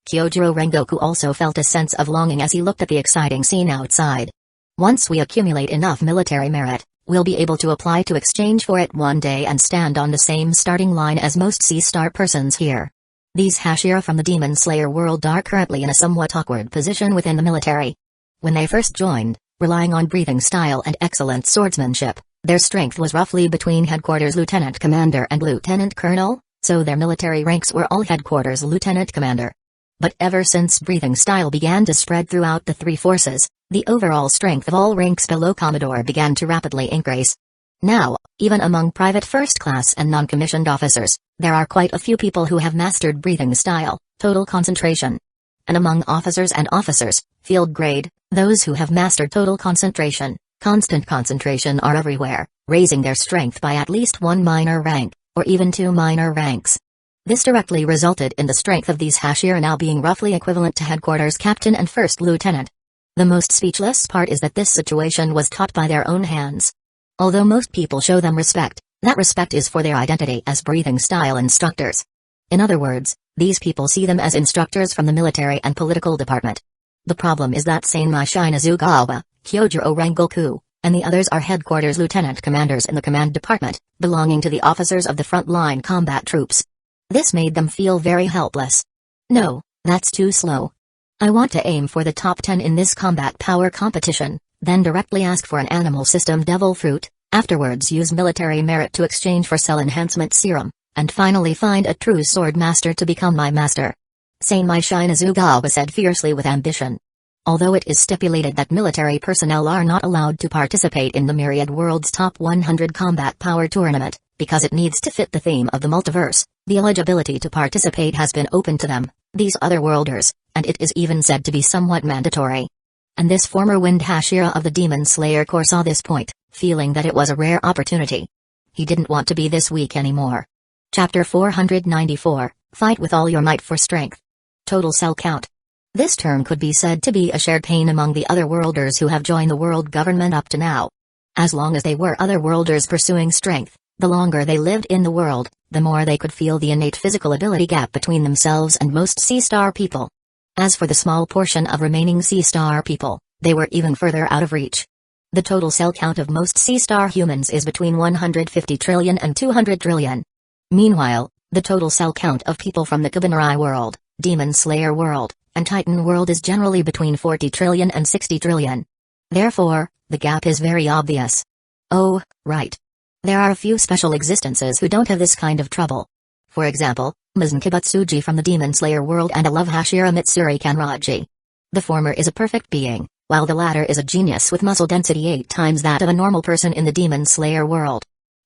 Kyojiro Rengoku also felt a sense of longing as he looked at the exciting scene outside. Once we accumulate enough military merit, we'll be able to apply to exchange for it one day and stand on the same starting line as most C-star persons here. These Hashira from the Demon Slayer world are currently in a somewhat awkward position within the military. When they first joined, relying on breathing style and excellent swordsmanship, their strength was roughly between headquarters lieutenant commander and lieutenant colonel, so their military ranks were all headquarters lieutenant commander. But ever since breathing style began to spread throughout the three forces, the overall strength of all ranks below Commodore began to rapidly increase. Now, even among private first class and non-commissioned officers, there are quite a few people who have mastered breathing style, total concentration. And among officers and officers, field grade, those who have mastered total concentration, constant concentration are everywhere, raising their strength by at least one minor rank, or even two minor ranks. This directly resulted in the strength of these Hashira now being roughly equivalent to headquarters captain and first lieutenant. The most speechless part is that this situation was taught by their own hands. Although most people show them respect, that respect is for their identity as breathing style instructors. In other words, these people see them as instructors from the military and political department. The problem is that Sanmai Shinazugawa, Kyojiro Rengoku, and the others are headquarters lieutenant commanders in the command department, belonging to the officers of the front-line combat troops. This made them feel very helpless. No, that's too slow. I want to aim for the top 10 in this combat power competition, then directly ask for an animal system devil fruit, afterwards use military merit to exchange for cell enhancement serum, and finally find a true sword master to become my master. Sanmai Shinazugawa said fiercely with ambition. Although it is stipulated that military personnel are not allowed to participate in the Myriad World's Top 100 Combat Power Tournament, because it needs to fit the theme of the multiverse, the eligibility to participate has been open to them, these otherworlders, and it is even said to be somewhat mandatory. And this former Wind Hashira of the Demon Slayer Corps saw this point, feeling that it was a rare opportunity. He didn't want to be this weak anymore. Chapter 494, Fight with all your might for strength. Total cell count. This term could be said to be a shared pain among the otherworlders who have joined the world government up to now. As long as they were otherworlders pursuing strength, the longer they lived in the world, the more they could feel the innate physical ability gap between themselves and most C-star people. As for the small portion of remaining C-star people, they were even further out of reach. The total cell count of most C-star humans is between 150 trillion and 200 trillion. Meanwhile, the total cell count of people from the Kabanrai world, Demon Slayer world, and Titan world is generally between 40 trillion and 60 trillion. Therefore, the gap is very obvious. Oh, right. There are a few special existences who don't have this kind of trouble. For example, Mizen Kibutsuji from the Demon Slayer world and a love Hashira Mitsuri Kanraji. The former is a perfect being, while the latter is a genius with muscle density 8 times that of a normal person in the Demon Slayer world.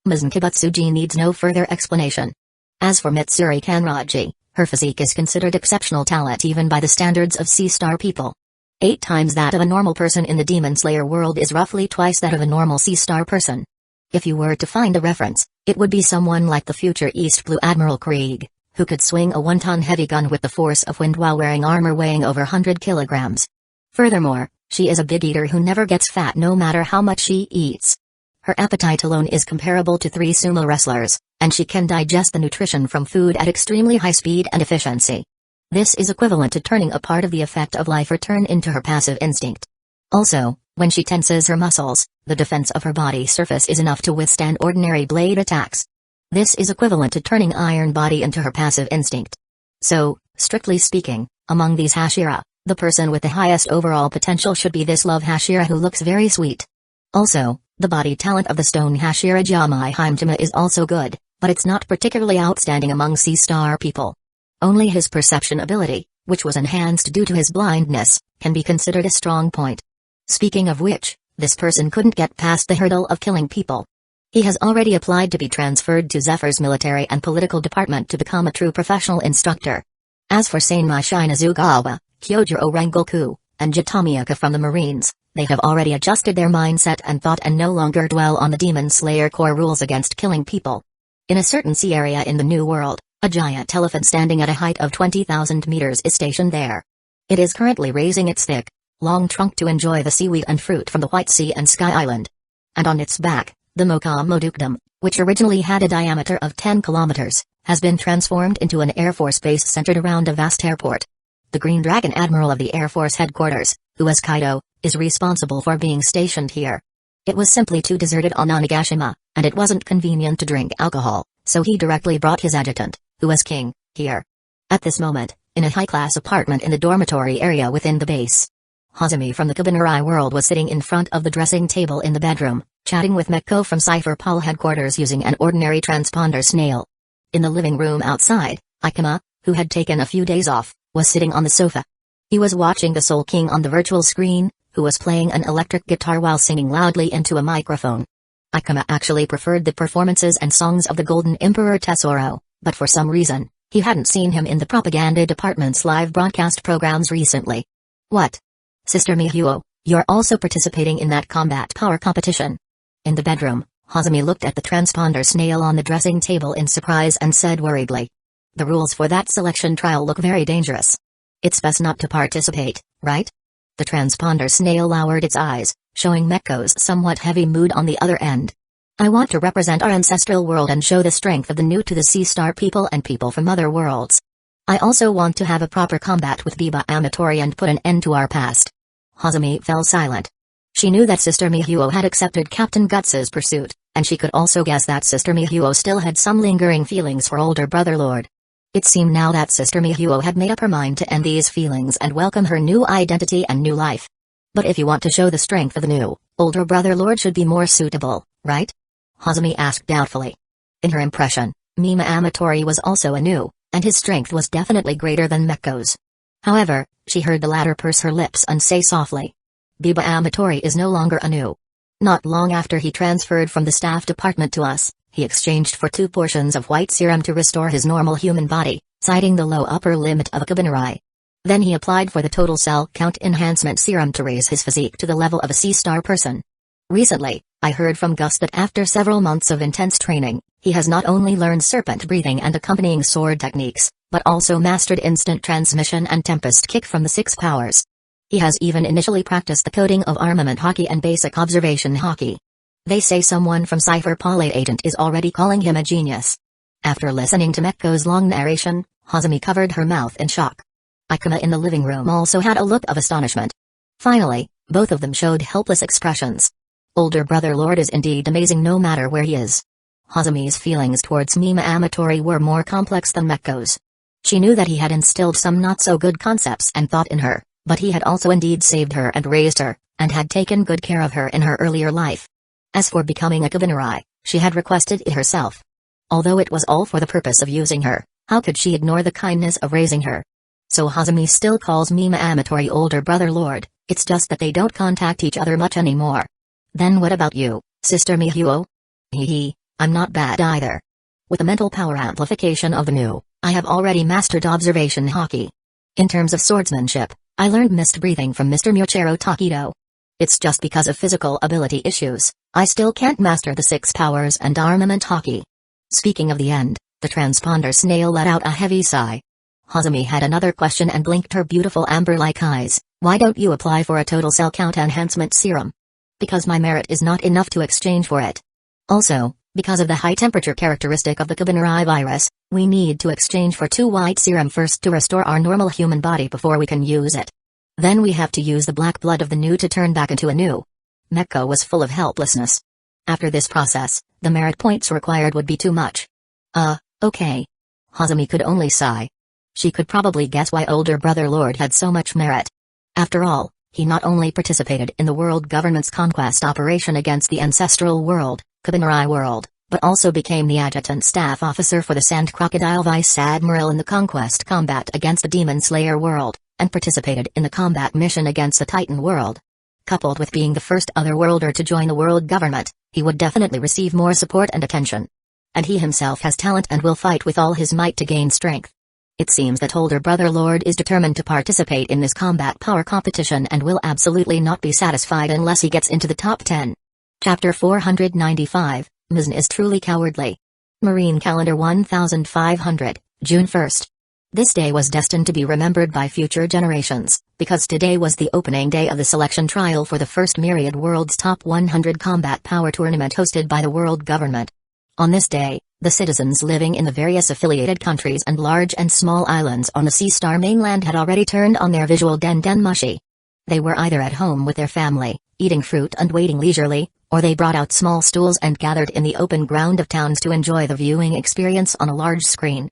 Mizen Kibutsuji needs no further explanation. As for Mitsuri Kanraji, her physique is considered exceptional talent even by the standards of C-star people. 8 times that of a normal person in the Demon Slayer world is roughly twice that of a normal C-star person. If you were to find a reference, it would be someone like the future East Blue Admiral Krieg, who could swing a 1-ton heavy gun with the force of wind while wearing armor weighing over 100 kilograms. Furthermore, she is a big eater who never gets fat no matter how much she eats. Her appetite alone is comparable to 3 sumo wrestlers, and she can digest the nutrition from food at extremely high speed and efficiency. This is equivalent to turning a part of the effect of life return into her passive instinct. Also, when she tenses her muscles, the defense of her body surface is enough to withstand ordinary blade attacks. This is equivalent to turning iron body into her passive instinct. So, strictly speaking, among these Hashira, the person with the highest overall potential should be this love Hashira who looks very sweet. Also, the body talent of the stone Hashira Jamai Haimtima is also good, but it's not particularly outstanding among C-star people. Only his perception ability, which was enhanced due to his blindness, can be considered a strong point. Speaking of which, this person couldn't get past the hurdle of killing people. He has already applied to be transferred to Zephyr's military and political department to become a true professional instructor. As for Sanmai Shinazugawa, Kyojiro Rengoku, and Jitamiaka from the Marines, they have already adjusted their mindset and thought and no longer dwell on the Demon Slayer core rules against killing people. In a certain sea area in the New World, a giant elephant standing at a height of 20,000 meters is stationed there. It is currently raising its thick, long trunk to enjoy the seaweed and fruit from the White Sea and Sky Island. And on its back, the Mokomodukdam, which originally had a diameter of 10 kilometers, has been transformed into an Air Force base centered around a vast airport. The Green Dragon Admiral of the Air Force headquarters, who is Kaido, is responsible for being stationed here. It was simply too deserted on Onigashima, and it wasn't convenient to drink alcohol, so he directly brought his adjutant, who is King, here. At this moment, in a high-class apartment in the dormitory area within the base, Hazumi from the Kabaneri world was sitting in front of the dressing table in the bedroom, chatting with Mekko from Cypher Paul headquarters using an ordinary transponder snail. In the living room outside, Ikuma, who had taken a few days off, was sitting on the sofa. He was watching the Soul King on the virtual screen, who was playing an electric guitar while singing loudly into a microphone. Ikuma actually preferred the performances and songs of the Golden Emperor Tesoro, but for some reason, he hadn't seen him in the propaganda department's live broadcast programs recently. What? Sister Mihuo, you're also participating in that combat power competition. In the bedroom, Hazumi looked at the transponder snail on the dressing table in surprise and said worriedly. The rules for that selection trial look very dangerous. It's best not to participate, right? The transponder snail lowered its eyes, showing Mekko's somewhat heavy mood on the other end. I want to represent our ancestral world and show the strength of the new to the Sea Star people and people from other worlds. I also want to have a proper combat with Biba Amatori and put an end to our past. Hazumi fell silent. She knew that Sister Mihuo had accepted Captain Guts's pursuit, and she could also guess that Sister Mihuo still had some lingering feelings for older brother Lord. It seemed now that Sister Mihuo had made up her mind to end these feelings and welcome her new identity and new life. But if you want to show the strength of the new, older brother Lord should be more suitable, right? Hazumi asked doubtfully. In her impression, Mima Amatori was also a new, and his strength was definitely greater than Mekko's. However, she heard the latter purse her lips and say softly. Biba Amatori is no longer a new. Not long after he transferred from the staff department to us, he exchanged for 2 portions of white serum to restore his normal human body, citing the low upper limit of a Kabaneri. Then he applied for the total cell count enhancement serum to raise his physique to the level of a Sea Star person. Recently, I heard from Gus that after several months of intense training, he has not only learned serpent breathing and accompanying sword techniques, but also mastered instant transmission and tempest kick from the 6 powers. He has even initially practiced the coding of armament hockey and basic observation hockey. They say someone from Cypher Paulate Agent is already calling him a genius. After listening to Mekko's long narration, Hazumi covered her mouth in shock. Ikuma in the living room also had a look of astonishment. Finally, both of them showed helpless expressions. Older brother Lord is indeed amazing no matter where he is. Hazumi's feelings towards Mima Amatori were more complex than Mekko's. She knew that he had instilled some not-so-good concepts and thought in her, but he had also indeed saved her and raised her, and had taken good care of her in her earlier life. As for becoming a Kabaneri, she had requested it herself. Although it was all for the purpose of using her, how could she ignore the kindness of raising her? So Hazumi still calls Mima Amatori older brother Lord, it's just that they don't contact each other much anymore. Then what about you, Sister Mihuo? Hee, I'm not bad either. With the mental power amplification of the new, I have already mastered observation hockey. In terms of swordsmanship, I learned mist breathing from Mr. Muchiro Takido. It's just because of physical ability issues, I still can't master the 6 powers and armament hockey. Speaking of the end, the transponder snail let out a heavy sigh. Hazumi had another question and blinked her beautiful amber-like eyes. Why don't you apply for a total cell count enhancement serum? Because my merit is not enough to exchange for it. Also, because of the high temperature characteristic of the Kabaneri virus, we need to exchange for 2 white serum first to restore our normal human body before we can use it. Then we have to use the black blood of the new to turn back into a new. Mekko was full of helplessness. After this process, the merit points required would be too much. Okay. Hazumi could only sigh. She could probably guess why older brother Lord had so much merit. After all, he not only participated in the world government's conquest operation against the ancestral world, Kabaneri world, but also became the adjutant staff officer for the Sand Crocodile Vice Admiral in the conquest combat against the Demon Slayer world, and participated in the combat mission against the Titan world. Coupled with being the first otherworlder to join the world government, he would definitely receive more support and attention. And he himself has talent and will fight with all his might to gain strength. It seems that older brother Lord is determined to participate in this combat power competition and will absolutely not be satisfied unless he gets into the top 10. Chapter 495, Mizzen is truly cowardly. Marine Calendar 1500, June 1st. This day was destined to be remembered by future generations, because today was the opening day of the selection trial for the first Myriad World's Top 100 Combat Power Tournament hosted by the world government. On this day, the citizens living in the various affiliated countries and large and small islands on the Sea Star mainland had already turned on their visual den mushi. They were either at home with their family, eating fruit and waiting leisurely, or they brought out small stools and gathered in the open ground of towns to enjoy the viewing experience on a large screen.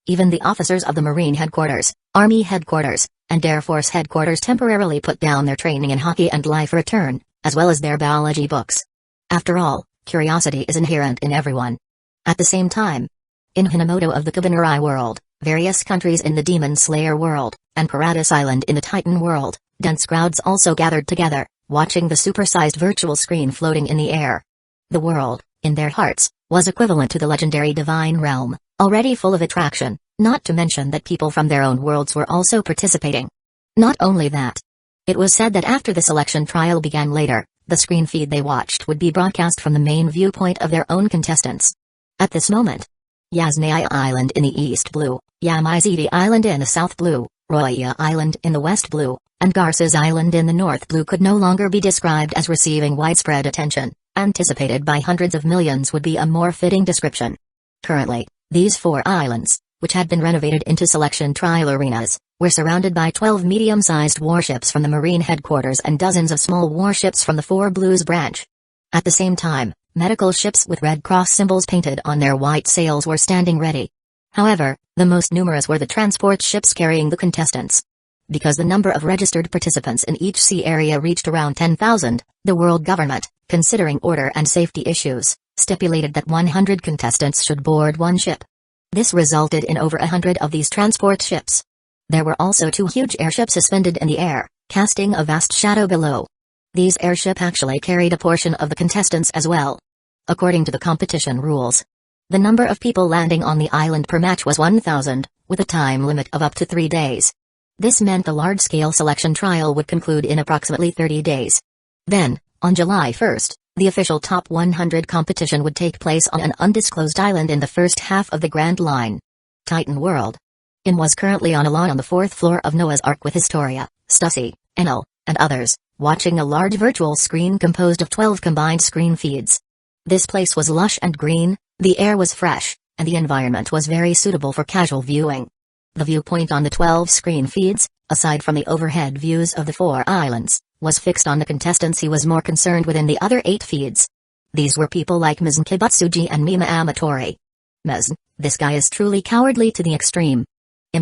Even the officers of the Marine Headquarters, Army Headquarters, and Air Force Headquarters temporarily put down their training in hockey and life return, as well as their biology books. After all, curiosity is inherent in everyone. At the same time, in Hinamoto of the Kabaneri world, various countries in the Demon Slayer world, and Paradis Island in the Titan world, dense crowds also gathered together, watching the supersized virtual screen floating in the air. The world, in their hearts, was equivalent to the legendary Divine Realm, already full of attraction, not to mention that people from their own worlds were also participating. Not only that, it was said that after the selection trial began later, the screen feed they watched would be broadcast from the main viewpoint of their own contestants. At this moment, Yasnaya Island in the East Blue, Yamaizidi Island in the South Blue, Roya Island in the West Blue, and Garces Island in the North Blue could no longer be described as receiving widespread attention. Anticipated by hundreds of millions would be a more fitting description. Currently, these 4 islands, which had been renovated into selection trial arenas, were surrounded by 12 medium-sized warships from the Marine Headquarters and dozens of small warships from the 4 Blues branch. At the same time, medical ships with Red Cross symbols painted on their white sails were standing ready. However, the most numerous were the transport ships carrying the contestants. Because the number of registered participants in each sea area reached around 10,000, the world government, considering order and safety issues, stipulated that 100 contestants should board one ship. This resulted in over 100 of these transport ships. There were also 2 huge airships suspended in the air, casting a vast shadow below. These airships actually carried a portion of the contestants as well. According to the competition rules, the number of people landing on the island per match was 1,000, with a time limit of up to 3 days. This meant the large-scale selection trial would conclude in approximately 30 days. Then, on July 1st, the official Top 100 competition would take place on an undisclosed island in the first half of the Grand Line. Titan World. In was currently on a lawn on the 4th floor of Noah's Ark with Historia, Stussy, Enel, and others, watching a large virtual screen composed of 12 combined screen feeds. This place was lush and green, the air was fresh, and the environment was very suitable for casual viewing. The viewpoint on the 12 screen feeds, aside from the overhead views of the 4 islands, was fixed on the contestants he was more concerned with in the other 8 feeds. These were people like Mizzen Kibutsuji and Mima Amatori. Mizzen, this guy is truly cowardly to the extreme.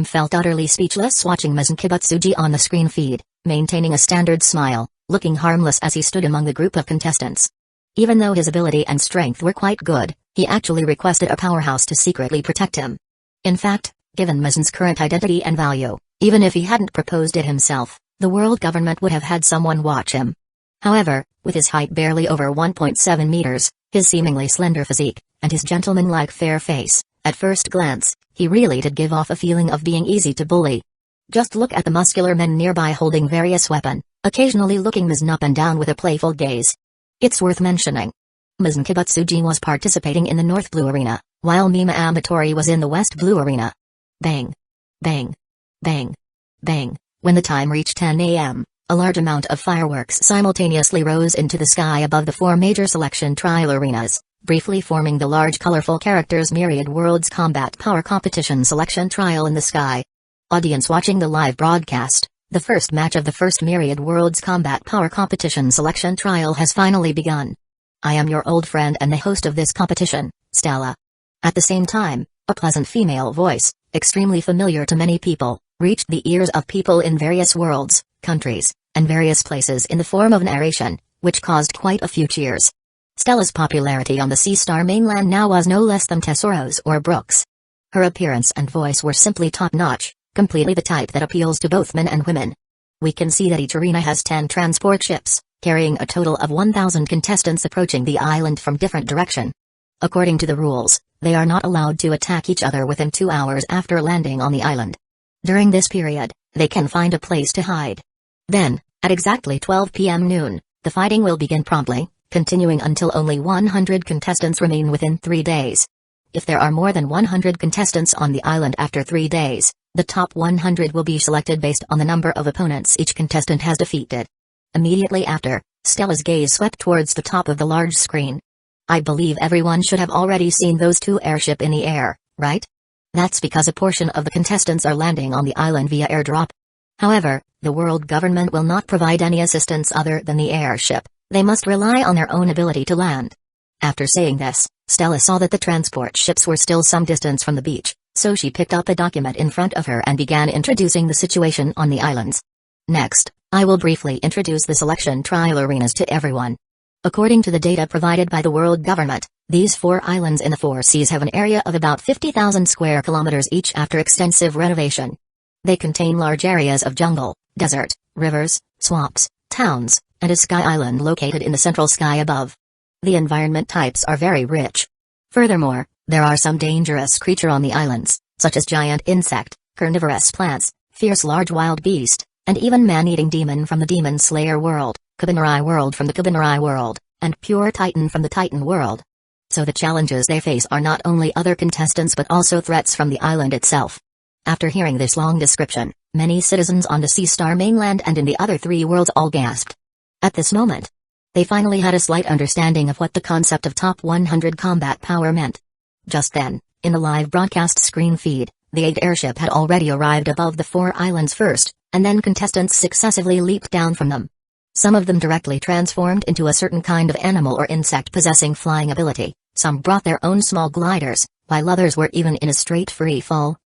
Felt utterly speechless watching Mizzen Kibutsuji on the screen feed, maintaining a standard smile, looking harmless as he stood among the group of contestants. Even though his ability and strength were quite good, he actually requested a powerhouse to secretly protect him. In fact, given Mizzen's current identity and value, even if he hadn't proposed it himself, the world government would have had someone watch him. However, with his height barely over 1.7 meters, his seemingly slender physique, and his gentleman-like fair face, at first glance, he really did give off a feeling of being easy to bully. Just look at the muscular men nearby holding various weapons, occasionally looking Mizzen up and down with a playful gaze. It's worth mentioning, Mizzen Kibutsuji was participating in the North Blue Arena, while Mima Amatori was in the West Blue Arena. Bang! Bang! Bang! Bang! When the time reached 10 a.m., a large amount of fireworks simultaneously rose into the sky above the 4 major selection trial arenas, briefly forming the large colorful characters Myriad Worlds Combat Power Competition Selection Trial in the sky. Audience watching the live broadcast, the first match of the first Myriad Worlds Combat Power Competition Selection Trial has finally begun. I am your old friend and the host of this competition, Stella. At the same time, a pleasant female voice, extremely familiar to many people, reached the ears of people in various worlds, countries, and various places in the form of narration, which caused quite a few cheers. Stella's popularity on the Sea Star mainland now was no less than Tesoros or Brooks. Her appearance and voice were simply top-notch, completely the type that appeals to both men and women. We can see that each arena has 10 transport ships, carrying a total of 1,000 contestants approaching the island from different direction. According to the rules, they are not allowed to attack each other within 2 hours after landing on the island. During this period, they can find a place to hide. Then, at exactly 12 p.m. noon, the fighting will begin promptly, continuing until only 100 contestants remain within 3 days. If there are more than 100 contestants on the island after 3 days, the top 100 will be selected based on the number of opponents each contestant has defeated. Immediately after, Stella's gaze swept towards the top of the large screen. I believe everyone should have already seen those 2 airships in the air, right? That's because a portion of the contestants are landing on the island via airdrop. However, the world government will not provide any assistance other than the airship. They must rely on their own ability to land. After saying this, Stella saw that the transport ships were still some distance from the beach, so she picked up a document in front of her and began introducing the situation on the islands. Next, I will briefly introduce the selection trial arenas to everyone. According to the data provided by the world government, these 4 islands in the 4 seas have an area of about 50,000 square kilometers each after extensive renovation. They contain large areas of jungle, desert, rivers, swamps, towns, and a sky island located in the central sky above. The environment types are very rich. Furthermore, there are some dangerous creatures on the islands, such as giant insect, carnivorous plants, fierce large wild beast, and even man-eating demon from the Demon Slayer world, Kabinari world from the Kabinari world, and pure Titan from the Titan world. So the challenges they face are not only other contestants but also threats from the island itself. After hearing this long description, many citizens on the Sea Star mainland and in the other 3 worlds all gasped. At this moment, they finally had a slight understanding of what the concept of top 100 combat power meant. Just then, in the live broadcast screen feed, the 8 airship had already arrived above the 4 islands first, and then contestants successively leaped down from them. Some of them directly transformed into a certain kind of animal or insect possessing flying ability, some brought their own small gliders, while others were even in a straight free fall.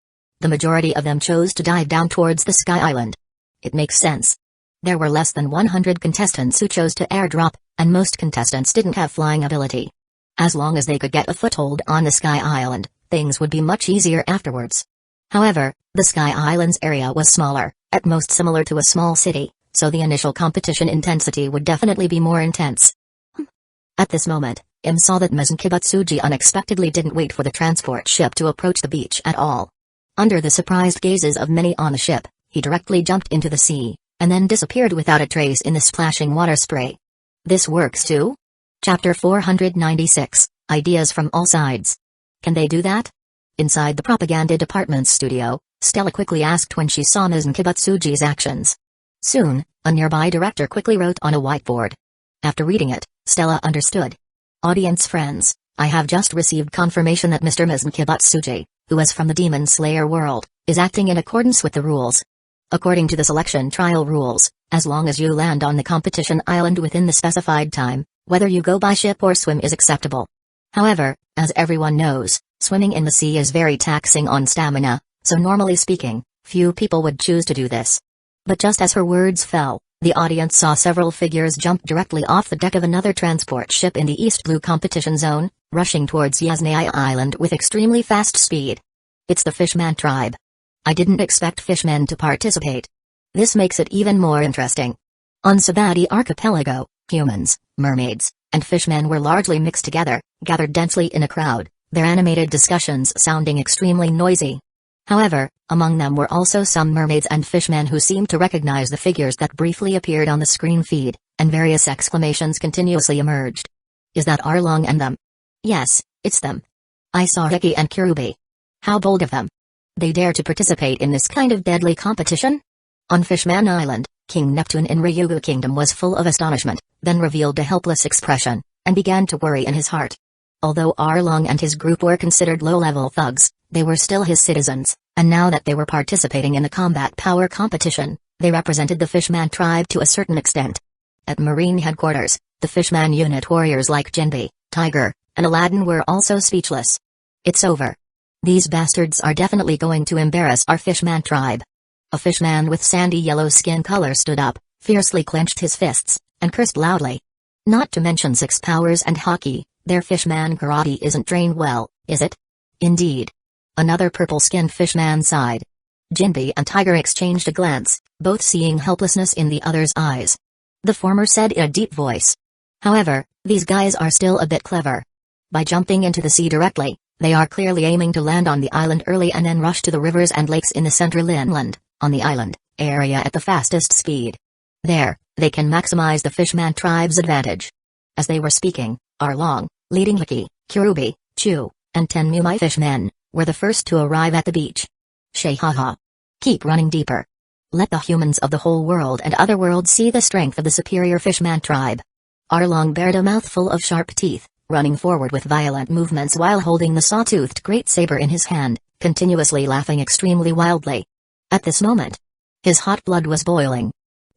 The majority of them chose to dive down towards the Sky Island. It makes sense. There were less than 100 contestants who chose to airdrop, and most contestants didn't have flying ability. As long as they could get a foothold on the Sky Island, things would be much easier afterwards. However, the Sky Island's area was smaller, at most similar to a small city, so the initial competition intensity would definitely be more intense. At this moment, Im saw that Mizukibatsuji unexpectedly didn't wait for the transport ship to approach the beach at all. Under the surprised gazes of many on the ship, he directly jumped into the sea, and then disappeared without a trace in the splashing water spray. This works too? Chapter 496, Ideas from All Sides. Can they do that? Inside the propaganda department's studio, Stella quickly asked when she saw Mizukibatsuji's actions. Soon, a nearby director quickly wrote on a whiteboard. After reading it, Stella understood. Audience friends, I have just received confirmation that Mr. Mizukibatsuji, who is from the Demon Slayer world, is acting in accordance with the rules. According to the selection trial rules, as long as you land on the competition island within the specified time, whether you go by ship or swim is acceptable. However, as everyone knows, swimming in the sea is very taxing on stamina, so normally speaking, few people would choose to do this. But just as her words fell, the audience saw several figures jump directly off the deck of another transport ship in the East Blue competition zone, rushing towards Yasnaya Island with extremely fast speed. It's the Fishman tribe. I didn't expect fishmen to participate. This makes it even more interesting. On Sabati Archipelago, humans, mermaids, and fishmen were largely mixed together, gathered densely in a crowd, their animated discussions sounding extremely noisy. However, among them were also some mermaids and fishmen who seemed to recognize the figures that briefly appeared on the screen feed, and various exclamations continuously emerged. Is that Arlong and them? Yes, it's them. I saw Ricky and Kirubi. How bold of them. They dare to participate in this kind of deadly competition? On Fishman Island, King Neptune in Ryugu Kingdom was full of astonishment, then revealed a helpless expression, and began to worry in his heart. Although Arlong and his group were considered low-level thugs, they were still his citizens, and now that they were participating in the combat power competition, they represented the Fishman tribe to a certain extent. At Marine headquarters, the Fishman unit warriors like Jinbi, Tiger, and Aladdin were also speechless. It's over. These bastards are definitely going to embarrass our Fishman tribe. A fishman with sandy yellow skin color stood up, fiercely clenched his fists, and cursed loudly. Not to mention 6 powers and hockey, their fishman karate isn't trained well, is it? Indeed. Another purple-skinned fishman sighed. Jinbi and Tiger exchanged a glance, both seeing helplessness in the other's eyes. The former said in a deep voice. However, these guys are still a bit clever. By jumping into the sea directly, they are clearly aiming to land on the island early and then rush to the rivers and lakes in the central inland, on the island area at the fastest speed. There, they can maximize the fishman tribe's advantage. As they were speaking, Arlong, leading Licky, Kurubi, Chu, and 10 Mumai fishmen, were the first to arrive at the beach. Shahaha. Keep running deeper. Let the humans of the whole world and other worlds see the strength of the superior fishman tribe. Arlong bared a mouthful of sharp teeth, running forward with violent movements while holding the saw-toothed great saber in his hand, continuously laughing extremely wildly. At this moment, his hot blood was boiling.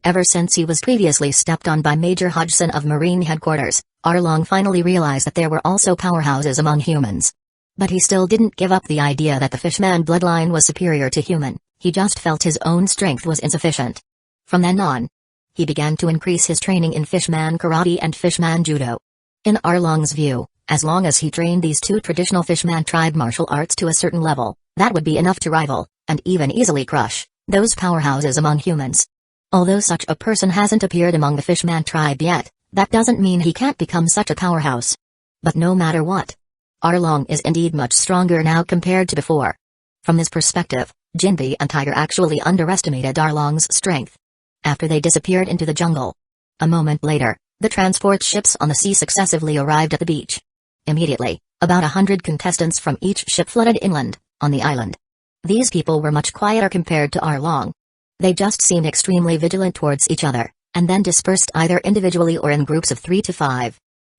Ever since he was previously stepped on by Major Hodgson of Marine Headquarters, Arlong finally realized that there were also powerhouses among humans. But he still didn't give up the idea that the fishman bloodline was superior to human, he just felt his own strength was insufficient. From then on, he began to increase his training in fishman karate and fishman judo. In Arlong's view, as long as he trained these 2 traditional fishman tribe martial arts to a certain level, that would be enough to rival, and even easily crush, those powerhouses among humans. Although such a person hasn't appeared among the fishman tribe yet, that doesn't mean he can't become such a powerhouse. But no matter what, Arlong is indeed much stronger now compared to before. From this perspective, Jinbi and Tiger actually underestimated Arlong's strength. After they disappeared into the jungle. A moment later, the transport ships on the sea successively arrived at the beach. Immediately, about 100 contestants from each ship flooded inland, on the island. These people were much quieter compared to Arlong. They just seemed extremely vigilant towards each other, and then dispersed either individually or in groups of 3 to 5.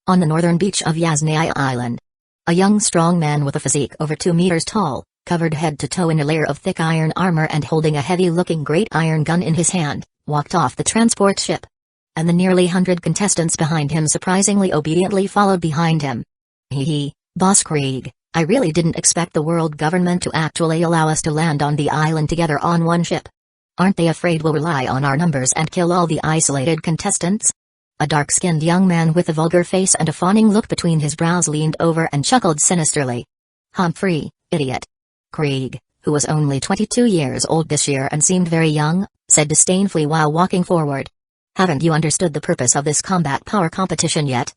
On the northern beach of Yasnaya Island, a young strong man with a physique over 2 meters tall, covered head to toe in a layer of thick iron armor and holding a heavy-looking great iron gun in his hand, walked off the transport ship. And the nearly 100 contestants behind him surprisingly obediently followed behind him. Boss Krieg, I really didn't expect the world government to actually allow us to land on the island together on one ship. Aren't they afraid we'll rely on our numbers and kill all the isolated contestants? A dark-skinned young man with a vulgar face and a fawning look between his brows leaned over and chuckled sinisterly. Humphrey, idiot. Krieg, who was only 22 years old this year and seemed very young, said disdainfully while walking forward. Haven't you understood the purpose of this combat power competition yet?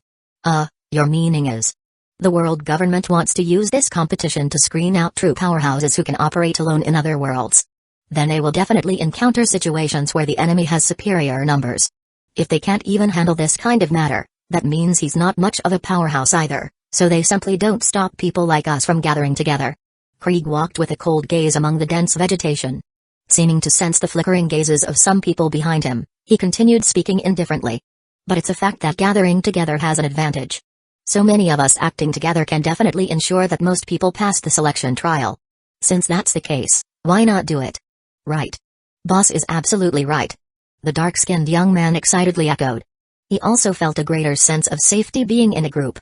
Your meaning is? The world government wants to use this competition to screen out true powerhouses who can operate alone in other worlds. Then they will definitely encounter situations where the enemy has superior numbers. If they can't even handle this kind of matter, that means he's not much of a powerhouse either, so they simply don't stop people like us from gathering together. Krieg walked with a cold gaze among the dense vegetation. Seeming to sense the flickering gazes of some people behind him, he continued speaking indifferently. But it's a fact that gathering together has an advantage. So many of us acting together can definitely ensure that most people pass the selection trial. Since that's the case, why not do it? Right. Boss is absolutely right. The dark-skinned young man excitedly echoed. He also felt a greater sense of safety being in a group.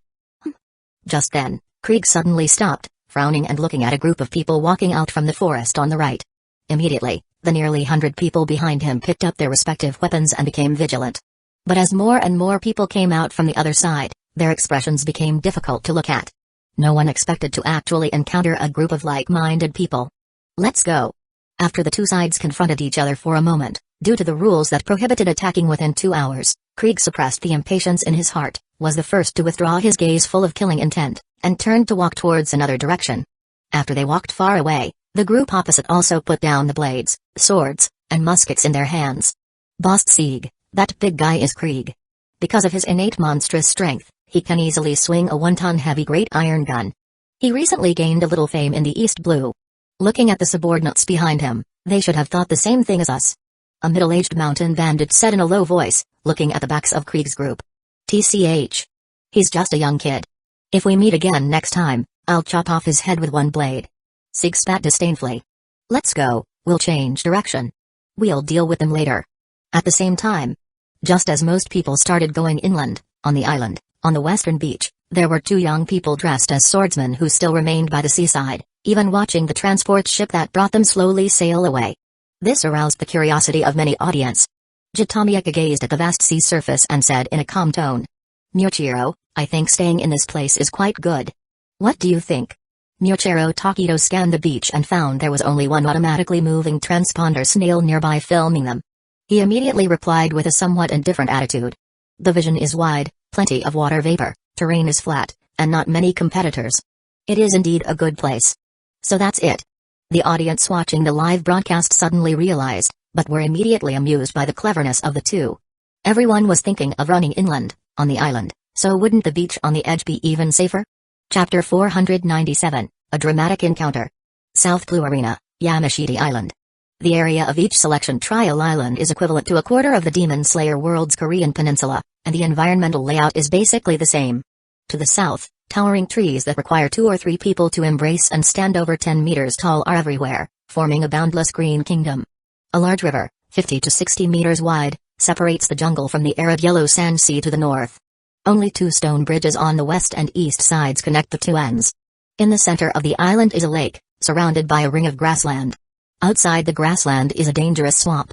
Just then, Krieg suddenly stopped, frowning and looking at a group of people walking out from the forest on the right. Immediately, the nearly 100 people behind him picked up their respective weapons and became vigilant. But as more and more people came out from the other side, their expressions became difficult to look at. No one expected to actually encounter a group of like-minded people. Let's go. After the two sides confronted each other for a moment, due to the rules that prohibited attacking within 2 hours, Krieg suppressed the impatience in his heart, was the first to withdraw his gaze full of killing intent, and turned to walk towards another direction. After they walked far away, the group opposite also put down the blades, swords, and muskets in their hands. Boss Sieg, that big guy is Krieg. Because of his innate monstrous strength, he can easily swing a 1-ton heavy great iron gun. He recently gained a little fame in the East Blue. Looking at the subordinates behind him, they should have thought the same thing as us. A middle-aged mountain bandit said in a low voice, looking at the backs of Krieg's group. TCH. He's just a young kid. If we meet again next time, I'll chop off his head with one blade. Sieg spat disdainfully. Let's go, we'll change direction. We'll deal with them later. At the same time, just as most people started going inland, on the island, on the western beach, there were 2 young people dressed as swordsmen who still remained by the seaside, even watching the transport ship that brought them slowly sail away. This aroused the curiosity of many audience. Jitamieka gazed at the vast sea surface and said in a calm tone. Muichiro, I think staying in this place is quite good. What do you think? Muichiro Takedo scanned the beach and found there was only one automatically moving transponder snail nearby filming them. He immediately replied with a somewhat indifferent attitude. The vision is wide, plenty of water vapor, terrain is flat, and not many competitors. It is indeed a good place. So that's it. The audience watching the live broadcast suddenly realized, but were immediately amused by the cleverness of the two. Everyone was thinking of running inland, on the island, so wouldn't the beach on the edge be even safer? Chapter 497, A Dramatic Encounter. South Blue Arena, Yamashita Island. The area of each selection trial island is equivalent to a quarter of the Demon Slayer world's Korean peninsula, and the environmental layout is basically the same. To the south, towering trees that require 2 or 3 people to embrace and stand over 10 meters tall are everywhere, forming a boundless green kingdom. A large river, 50 to 60 meters wide, separates the jungle from the arid yellow sand sea to the north. Only 2 stone bridges on the west and east sides connect the two ends. In the center of the island is a lake, surrounded by a ring of grassland. Outside the grassland is a dangerous swamp.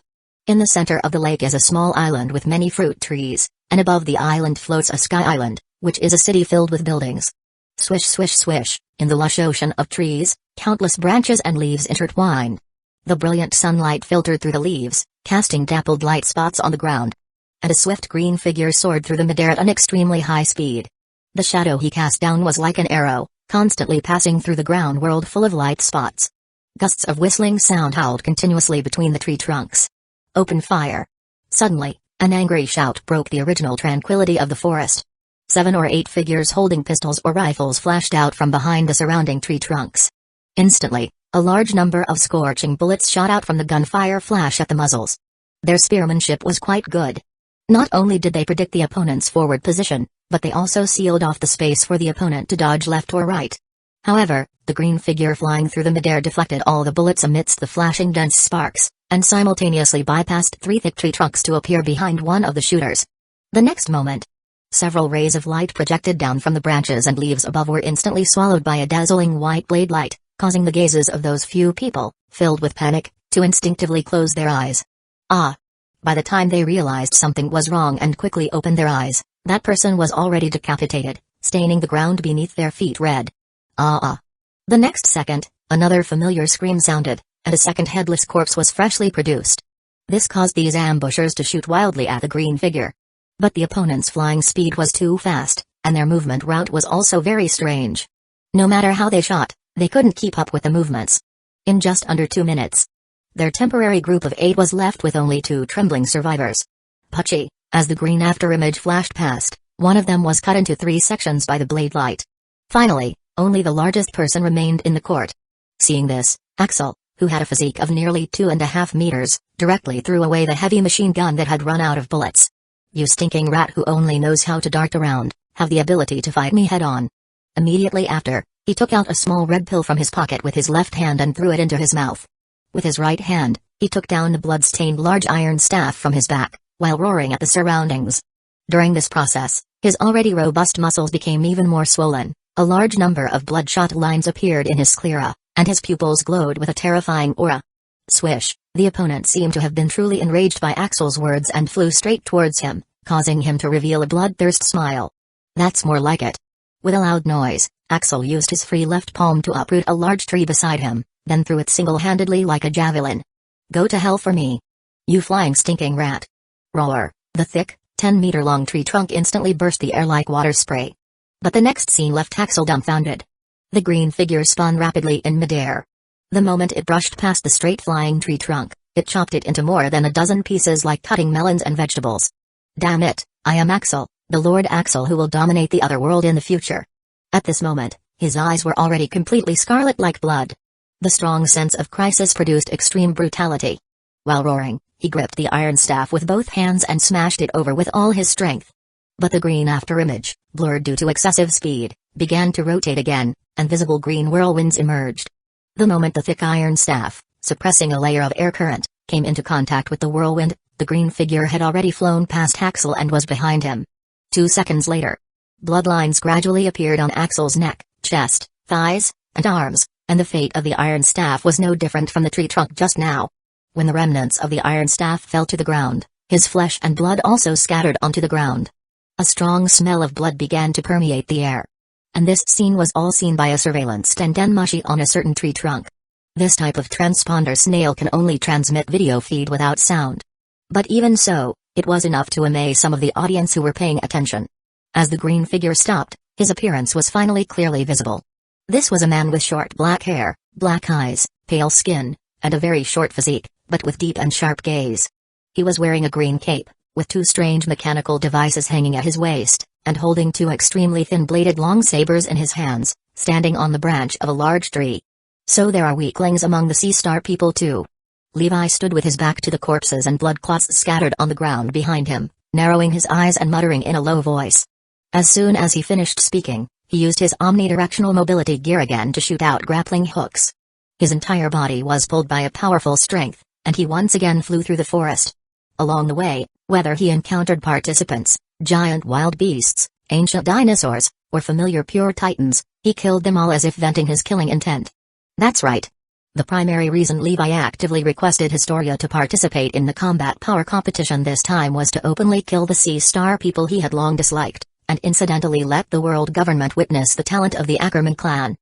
In the center of the lake is a small island with many fruit trees, and above the island floats a sky island, which is a city filled with buildings. Swish swish swish, in the lush ocean of trees, countless branches and leaves intertwine. The brilliant sunlight filtered through the leaves, casting dappled light spots on the ground. And a swift green figure soared through the midair at an extremely high speed. The shadow he cast down was like an arrow, constantly passing through the ground world full of light spots. Gusts of whistling sound howled continuously between the tree trunks. Open fire. Suddenly, an angry shout broke the original tranquility of the forest. 7 or 8 figures holding pistols or rifles flashed out from behind the surrounding tree trunks. Instantly, a large number of scorching bullets shot out from the gunfire flash at the muzzles. Their spearmanship was quite good. Not only did they predict the opponent's forward position, but they also sealed off the space for the opponent to dodge left or right. However, the green figure flying through the midair deflected all the bullets amidst the flashing dense sparks, and simultaneously bypassed 3 thick tree trunks to appear behind one of the shooters. The next moment, several rays of light projected down from the branches and leaves above were instantly swallowed by a dazzling white blade light, causing the gazes of those few people, filled with panic, to instinctively close their eyes. Ah! By the time they realized something was wrong and quickly opened their eyes, that person was already decapitated, staining the ground beneath their feet red. Ah! The next second, another familiar scream sounded, and a second headless corpse was freshly produced. This caused these ambushers to shoot wildly at the green figure. But the opponent's flying speed was too fast, and their movement route was also very strange. No matter how they shot, they couldn't keep up with the movements. In just under 2 minutes, their temporary group of 8 was left with only 2 trembling survivors. Puchy, as the green afterimage flashed past, one of them was cut into 3 sections by the blade light. Finally, only the largest person remained in the court. Seeing this, Axel, who had a physique of nearly 2.5 meters, directly threw away the heavy machine gun that had run out of bullets. "You stinking rat who only knows how to dart around, have the ability to fight me head-on." Immediately after, he took out a small red pill from his pocket with his left hand and threw it into his mouth. With his right hand, he took down a blood-stained large iron staff from his back, while roaring at the surroundings. During this process, his already robust muscles became even more swollen, a large number of bloodshot lines appeared in his sclera, and his pupils glowed with a terrifying aura. Swish, the opponent seemed to have been truly enraged by Axel's words and flew straight towards him, causing him to reveal a bloodthirst smile. "That's more like it." With a loud noise, Axel used his free left palm to uproot a large tree beside him, then threw it single-handedly like a javelin. "Go to hell for me, you flying stinking rat." Roar! The thick, 10-meter-long tree trunk instantly burst the air like water spray. But the next scene left Axel dumbfounded. The green figure spun rapidly in midair. The moment it brushed past the straight-flying tree trunk, it chopped it into more than a dozen pieces like cutting melons and vegetables. "Damn it, I am Axel, the Lord Axel who will dominate the other world in the future." At this moment, his eyes were already completely scarlet like blood. The strong sense of crisis produced extreme brutality. While roaring, he gripped the iron staff with both hands and smashed it over with all his strength. But the green afterimage, blurred due to excessive speed, began to rotate again, and visible green whirlwinds emerged. The moment the thick iron staff, suppressing a layer of air current, came into contact with the whirlwind, the green figure had already flown past Axel and was behind him. 2 seconds later, bloodlines gradually appeared on Axel's neck, chest, thighs, and arms, and the fate of the iron staff was no different from the tree trunk just now. When the remnants of the iron staff fell to the ground, his flesh and blood also scattered onto the ground. A strong smell of blood began to permeate the air. And this scene was all seen by a surveillance tendenmushi on a certain tree trunk. This type of transponder snail can only transmit video feed without sound. But even so, it was enough to amaze some of the audience who were paying attention. As the green figure stopped, his appearance was finally clearly visible. This was a man with short black hair, black eyes, pale skin, and a very short physique, but with deep and sharp gaze. He was wearing a green cape, with two strange mechanical devices hanging at his waist, and holding two extremely thin-bladed long sabers in his hands, standing on the branch of a large tree. So there are weaklings among the Sea Star people too. Levi stood with his back to the corpses and blood clots scattered on the ground behind him, narrowing his eyes and muttering in a low voice. As soon as he finished speaking, he used his omnidirectional mobility gear again to shoot out grappling hooks. His entire body was pulled by a powerful strength, and he once again flew through the forest. Along the way, whether he encountered participants, giant wild beasts, ancient dinosaurs, or familiar pure titans, he killed them all as if venting his killing intent. That's right. The primary reason Levi actively requested Historia to participate in the combat power competition this time was to openly kill the Sea Star people he had long disliked, and incidentally let the world government witness the talent of the Ackerman clan.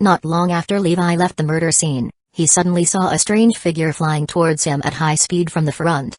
Not long after Levi left the murder scene, he suddenly saw a strange figure flying towards him at high speed from the front.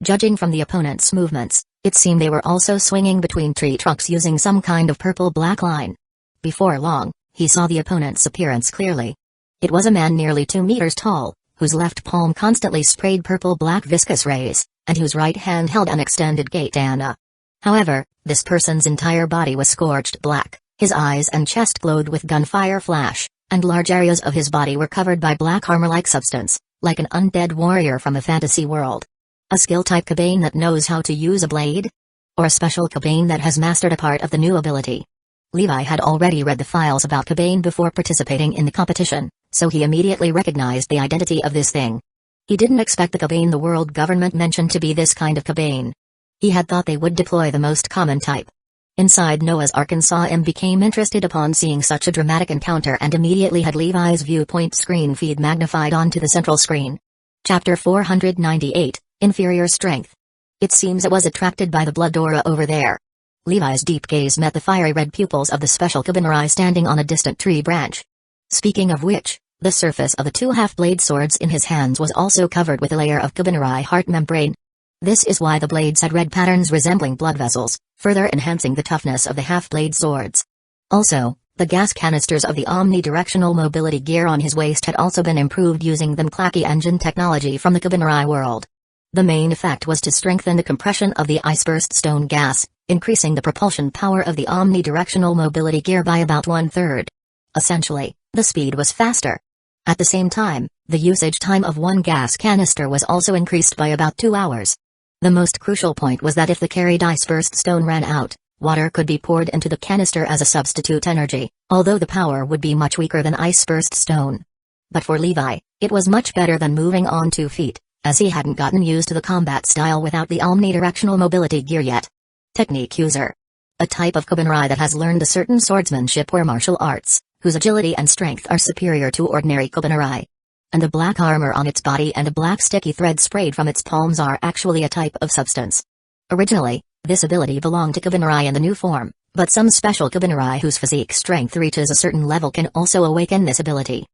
Judging from the opponent's movements, it seemed they were also swinging between tree trunks using some kind of purple-black line. Before long, he saw the opponent's appearance clearly. It was a man nearly 2 meters tall, whose left palm constantly sprayed purple-black viscous rays, and whose right hand held an extended katana. However, this person's entire body was scorched black, his eyes and chest glowed with gunfire flash, and large areas of his body were covered by black armor-like substance, like an undead warrior from a fantasy world. A skill-type Kabane that knows how to use a blade? Or a special Kabane that has mastered a part of the new ability? Levi had already read the files about Kabane before participating in the competition, so he immediately recognized the identity of this thing. He didn't expect the Kabane the world government mentioned to be this kind of Kabane. He had thought they would deploy the most common type. Inside Noah's Arkansas M became interested upon seeing such a dramatic encounter and immediately had Levi's viewpoint screen feed magnified onto the central screen. Chapter 498, Inferior Strength. It seems it was attracted by the blood aura over there. Levi's deep gaze met the fiery red pupils of the special Kabinari standing on a distant tree branch. Speaking of which, the surface of the two half-blade swords in his hands was also covered with a layer of Kabinari heart membrane. This is why the blades had red patterns resembling blood vessels, further enhancing the toughness of the half-blade swords. Also, the gas canisters of the omnidirectional mobility gear on his waist had also been improved using the Mclacky engine technology from the Kabinari world. The main effect was to strengthen the compression of the iceburst stone gas, increasing the propulsion power of the omnidirectional mobility gear by about 1/3. Essentially, the speed was faster. At the same time, the usage time of one gas canister was also increased by about 2 hours. The most crucial point was that if the carried iceburst stone ran out, water could be poured into the canister as a substitute energy, although the power would be much weaker than iceburst stone. But for Levi, it was much better than moving on 2 feet, as he hadn't gotten used to the combat style without the omnidirectional mobility gear yet. Technique user. A type of Kabinari that has learned a certain swordsmanship or martial arts, whose agility and strength are superior to ordinary Kabinari. And the black armor on its body and a black sticky thread sprayed from its palms are actually a type of substance. Originally, this ability belonged to Kabinari in the new form, but some special Kabinari whose physique strength reaches a certain level can also awaken this ability.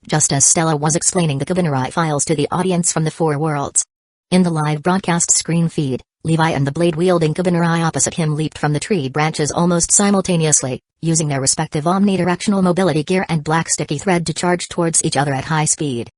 Just as Stella was explaining the Kabinari files to the audience from the 4 worlds. In the live broadcast screen feed, Levi and the blade-wielding Kabinari opposite him leaped from the tree branches almost simultaneously, using their respective omnidirectional mobility gear and black sticky thread to charge towards each other at high speed.